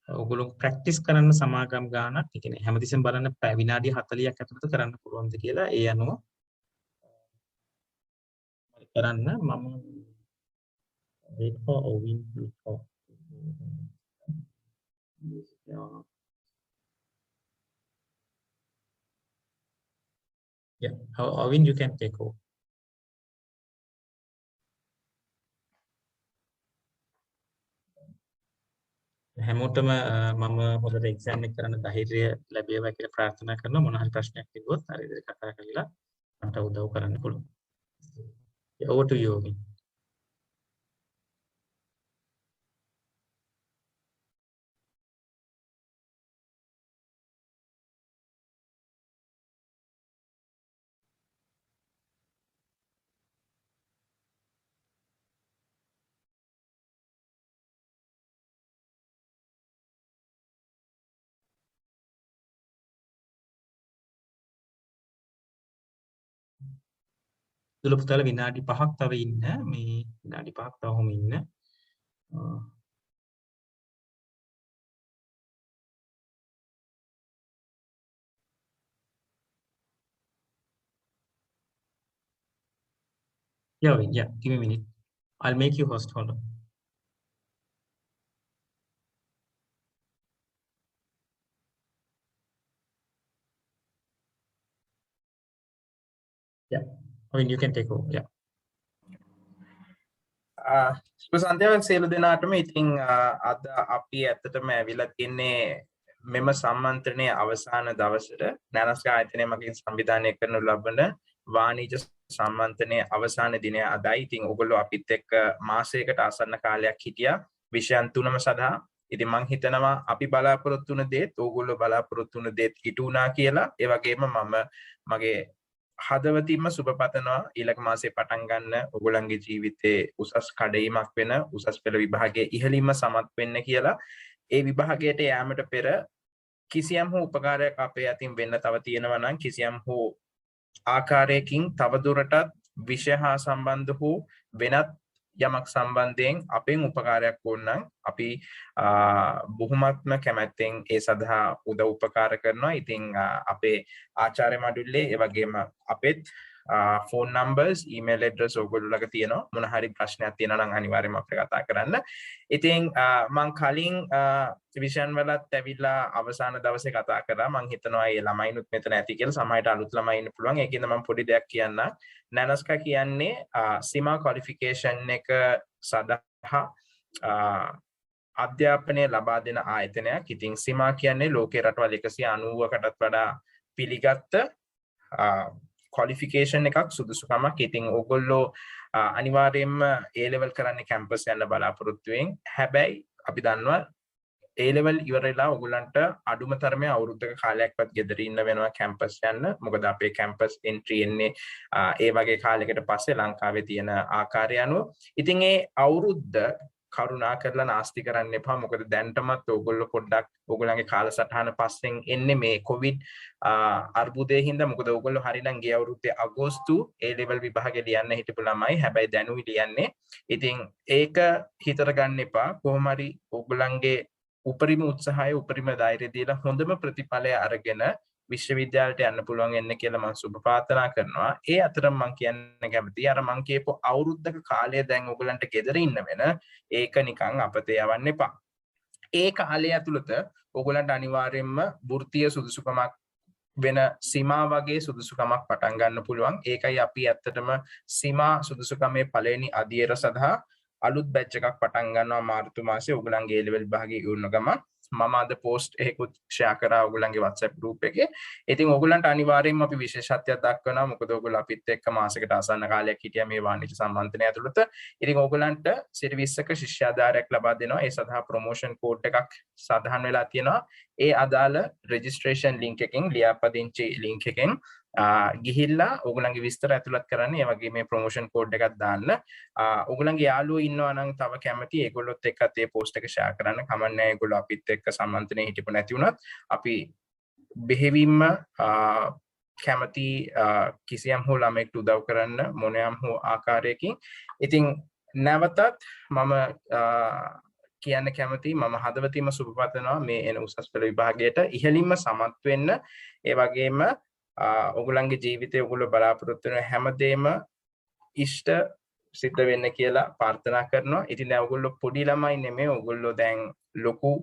ඔයගොල්ලෝ ප්‍රැක්ටිස් කරන්න සමාගම් ගානක්. ඒ කියන්නේ හැමතිස්සෙම බලන්න විනාඩි 40ක් ඇතුළත කරන්න පුළුවන්ද කියලා ඒ අනුව කරන්න. මම wait for Ovin to talk. Yeah, Ovin, you can take over. හැමෝටම මම හොඳට එක්සෑම් එක කරන්න ධෛර්යය ලැබේවා කියලා ප්‍රාර්ථනා කරනවා. මොන හරි ප්‍රශ්නයක් තිබුණොත් හරි විදිහට කතා කරලා මට උදව් කරන්න පුළුවන්. Over to you, Ovin. දුල පුතාලා විනාඩි 5ක් තව ඉන්න. මේ විනාඩි 5ක් තවම ඉන්න. Yeah, Vin, yeah, give me a minute. I'll make you host. Hold on. Yeah, I mean, you can take over. Yeah. සුබ සන්ධ්‍යාවක් සියලු දෙනාටම. ඉතින් අද අපි ඇත්තටම ඇවිල්ලා තින්නේ මෙම සම්මන්ත්‍රණයේ අවසාන දවසට ඥානස්ක ආයතනය මගින් සංවිධානය කරනු ලබන වාණිජ්‍ය සම්මන්ත්‍රණයේ අවසාන දිනය අදයි. ඉතින් ඔයගොල්ලෝ අපිත් එක්ක මාසයකට ආසන්න කාලයක් හිටියා විෂයන් තුනම සඳහා. ඉතින් මම හිතනවා අපි බලාපොරොත්තු වුණ දේත් ඕගොල්ලෝ බලාපොරොත්තු වුණ දේත් ඉටු වුණා කියලා. ඒ වගේම මම මගේ හදවතින්ම සුබ පතනවා ඊළඟ මාසේ පටන් ගන්න ඔයගොල්ලන්ගේ ජීවිතේ උසස් කඩයිමක් වෙන උසස් පෙළ විභාගයේ ඉහළින්ම සමත් වෙන්න කියලා. ඒ විභාගයට යෑමට පෙර කිසියම් හෝ උපකාරයක් අපේ අතින් වෙන්න තව තියෙනවා නම් කිසියම් හෝ ආකාරයකින් තවදුරටත් විෂය හා සම්බන්ධ වූ වෙනත් යමක් සම්බන්ධයෙන් අපෙන් උපකාරයක් ඕන නම් අපි බොහොමත්ම කැමැත්තෙන් ඒ සඳහා උදව් උපකාර කරනවා. ඉතින් අපේ ආචාර්ය මඩුල්ලේ ඒ වගේම අපෙත් phone numbers email address ඔයගොල්ලෝ ළඟ තියෙනවා. මොන හරි ප්‍රශ්නයක් තියෙනවා නම් අනිවාර්යයෙන්ම අපිට කතා කරන්න. ඉතින් මම කලින් විෂන් වලත් ඇවිල්ලා අවසාන දවසේ කතා කරා. මම හිතනවා මේ ළමයිනුත් මෙතන ඇති කියලා. සමහරට අලුත් ළමයි ඉන්න පුළුවන්. ඒකින්ද මම පොඩි දෙයක් කියන්න. නැනස්කා කියන්නේ සීමා ක්වොලිෆිකේෂන් එක සඳහා අධ්‍යාපනය ලබා දෙන ආයතනයක්. ඉතින් සීමා කියන්නේ ලෝකේ රටවල් 190කටත් වඩා පිළිගත්ත ක්වොලිෆිකේෂන් එකක් සුදුසුකමක්. ඉතින් ඕගොල්ලෝ අනිවාර්යයෙන්ම A level කරන්නේ කැම්පස් යන බලාපොරොත්තු වෙමින්. හැබැයි අපි දන්නවා A level ඉවරලා ඕගොල්ලන්ට අඩුම තරමේ අවුරුද්දක කාලයක්වත් ගෙදර ඉන්න වෙනවා කැම්පස් යන්න. මොකද අපේ කැම්පස් එන්ට්‍රි එන්නේ ඒ වගේ කාලයකට පස්සේ ලංකාවේ තියෙන ආකාරය අනුව. ඉතින් ඒ අවුරුද්ද කරුණා කරලා නාස්ති කරන්න එපා. මොකද දැන්ටමත් ඕගොල්ලෝ පොඩ්ඩක් ඕගොල්ලන්ගේ කාලසටහන පස්සෙන් එන්නේ මේ කොවිඩ් අර්බුදයේ හින්දා. මොකද ඕගොල්ලෝ හරිනම් ගිය අවුරුද්දේ අගෝස්තු A level විභාගෙ ලියන්න හිටපු ළමයි. හැබැයි දැනුයි ලියන්නේ. ඉතින් ඒක හිතට ගන්න එපා. කොහොම හරි ඕගොල්ලන්ගේ උපරිම උත්සාහය උපරිම ධෛර්යය දීලා හොඳම ප්‍රතිඵලය අරගෙන විශ්වවිද්‍යාලයට යන්න පුළුවන් වෙන්න කියලා මම සුබ ප්‍රාර්ථනා කරනවා. ඒ අතර මම කියන්න කැමතියි අර මම කියපු අවුරුද්දක කාලය දැන් ඔයගලන්ට ගෙදර ඉන්න වෙන ඒක නිකන් අපතේ යවන්න එපා. ඒ කාලය ඇතුළත ඔයගලන්ට අනිවාර්යයෙන්ම වෘත්තීය සුදුසුකමක් වෙන සීමා වගේ සුදුසුකමක් පටන් ගන්න පුළුවන්. ඒකයි අපි ඇත්තටම සීමා සුදුසුකමේ පළවෙනි අදියර සඳහා අලුත් බැච් එකක් පටන් ගන්නවා මාර්තු මාසේ. ඔයගලන්ගේ A level විභාගයේ ඉවරන ගමන් මම අද පෝස්ට් එකකුත් ෂෙයා කරා ඔයගලන්ගේ WhatsApp group එකේ. ඉතින් ඔයගලන්ට අනිවාර්යයෙන්ම අපි විශේෂත්වයක් දක්වනවා. මොකද ඔයගොල්ලෝ අපිත් එක්ක මාසයකට ආසන්න කාලයක් හිටියා මේ වාණිජ්‍ය සම්මන්ත්‍රණය ඇතුළත. ඉතින් ඔයගලන්ට සිට 20ක ශිෂ්‍යාධාරයක් ලබා දෙනවා. ඒ සඳහා ප්‍රොමෝෂන් කෝඩ් එකක් සඳහන් වෙලා තියෙනවා. ඒ අදාළ රෙජිස්ට්‍රේෂන් ලින්ක් එකෙන් ලියාපදිංචි ලින්ක් එකෙන් ගිහිල්ලා ඔයගලන්ගේ විස්තර ඇතුළත් කරන්න. ඒ වගේ මේ ප්‍රොමෝෂන් කෝඩ් එකක් දාන්න. ඔයගලන්ගේ යාළුවෝ ඉන්නවා නම් තව කැමති ඒගොල්ලොත් එක්කත් ඒ පෝස්ට් එක ෂෙයා කරන්න. කමන්නේ ඒගොල්ලෝ අපිත් එක්ක සම්මන්ත්‍රණේ හිටපු නැති වුණත් අපි බෙහෙවින්ම කැමති කිසියම් හෝ ළමෙක්ට උදව් කරන්න මොනියම් හෝ ආකාරයකින්. ඉතින් නැවතත් මම කියන්න කැමතියි මම හදවතින්ම සුබ පතනවා මේ එන උසස් පෙළ විභාගයට ඉහළින්ම සමත් වෙන්න. ඒ වගේම ඔයගලන්ගේ ජීවිතේ ඔයගොල්ලෝ බලාපොරොත්තු වෙන හැමදේම ඉෂ්ට සිද්ධ වෙන්න කියලා ප්‍රාර්ථනා කරනවා. ඉතින් දැන් ඔයගොල්ලෝ පොඩි ළමයි නෙමෙයි. ඔයගොල්ලෝ දැන් ලොකු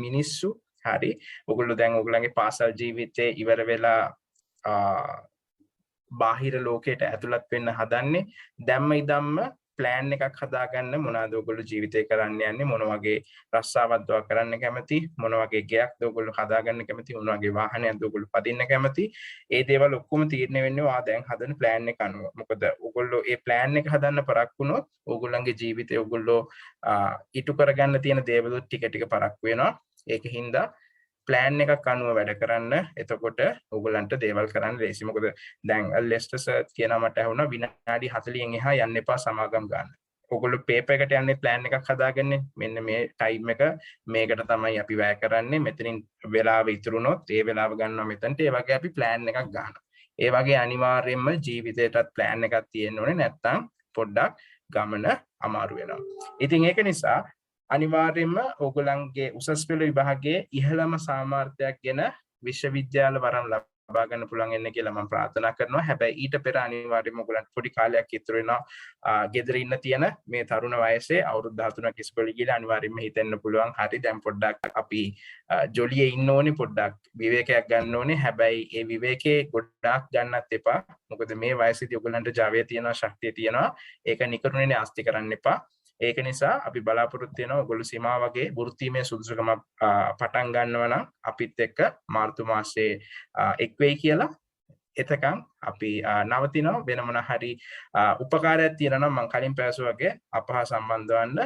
මිනිස්සු. හරි. ඔයගොල්ලෝ දැන් ඔයගලන්ගේ පාසල් ජීවිතේ ඉවර වෙලා බාහිර ලෝකයට ඇතුළත් වෙන්න හදන්නේ. දැම්ම ඉදම්ම ප්ලෑන් එකක් හදාගන්න මොනවාද ඔයගොල්ලෝ ජීවිතේ කරන්න යන්නේ, මොන වගේ රස්සාවක්ද කරන්න කැමති, මොන වගේ ගයක් ඔයගොල්ලෝ හදාගන්න කැමති, මොන වගේ වාහනයක්ද ඔයගොල්ලෝ පදින්න කැමති. ඒ දේවල් ඔක්කොම තීරණය වෙන්නේ ඔයා දැන් හදන ප්ලෑන් එක අනුව. මොකද ඔයගොල්ලෝ ඒ ප්ලෑන් එක හදන්න පරක්කු වුණොත් ඔයගොල්ලන්ගේ ජීවිතේ ඔයගොල්ලෝ ඉටු කරගන්න තියෙන දේවල් ටික ටික පරක්කු වෙනවා. ඒකින්ද ප්ලෑන් එකක් අනුව වැඩ කරන්න. එතකොට ඔයගොල්ලන්ට දේවල් කරන්න ලේසි. මොකද දැන් ලෙස්ටර් සර් කියනවා මට ඇහුණා විනාඩි 40න් එහා යන්න එපා සමාගම් ගන්න. ඔයගොල්ලෝ පේපර් එකට යන්නේ ප්ලෑන් එකක් හදාගන්නේ. මෙන්න මේ ටයිම් එක මේකට තමයි අපි වැය කරන්නේ. මෙතනින් වෙලාව ඉතුරුනොත් ඒ වෙලාව ගන්නවා මෙතනට. ඒ වගේ අපි ප්ලෑන් එකක් ගන්නවා. ඒ වගේ අනිවාර්යයෙන්ම ජීවිතයටත් ප්ලෑන් එකක් තියෙන්න ඕනේ නැත්නම් පොඩ්ඩක් ගමන අමාරු වෙනවා. ඉතින් ඒක නිසා අනිවාර්යයෙන්ම ඕගොල්ලන්ගේ උසස් පෙළ විභාගයේ ඉහළම සාමාර්ථයක් ගෙන විශ්වවිද්‍යාල වරම් ලබා ගන්න පුළුවන් වෙන්න කියලා මම ප්‍රාර්ථනා කරනවා. හැබැයි ඊට පෙර අනිවාර්යයෙන්ම ඔයගොල්ලන්ට පොඩි කාලයක් ඉතුරු වෙනවා ගෙදර ඉන්න තියෙන මේ තරුණ වයසේ අවුරුදු 13ක් ඉස්කෝලේ ගිහලා අනිවාර්යයෙන්ම හිතෙන්න පුළුවන් හරි දැන් පොඩ්ඩක් අපි ජොලියේ ඉන්න ඕනේ, පොඩ්ඩක් විවේකයක් ගන්න ඕනේ. හැබැයි ඒ විවේකේ ගොඩාක් ගන්නත් එපා. මොකද මේ වයසේදී ඔයගොල්ලන්ට ජවය තියෙනවා, ශක්තිය තියෙනවා. ඒක නිකරුණේ ආස්ති කරන්න එපා. ඒක නිසා අපි බලාපොරොත්තු වෙනවා ඔයගොල්ලෝ සීමා වගේ වෘත්තීමය සුදුසුකම පටන් ගන්නවා නම් අපිත් එක්ක මාර්තු මාසයේ එක් වෙයි කියලා. එතකන් අපි නවතිනවා. වෙන මොන හරි උපකාරයක් තියෙනවා නම් මම කලින් පැවසුවා වගේ අපහා සම්බන්ධ වන්න.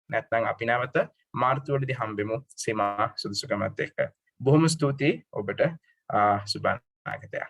නැත්නම් අපි නැවත මාර්තු වලදී හම්බෙමු සීමා සුදුසුකමත් එක්ක. බොහොම ස්තුතියි ඔබට. සුබ අනාගතයක්.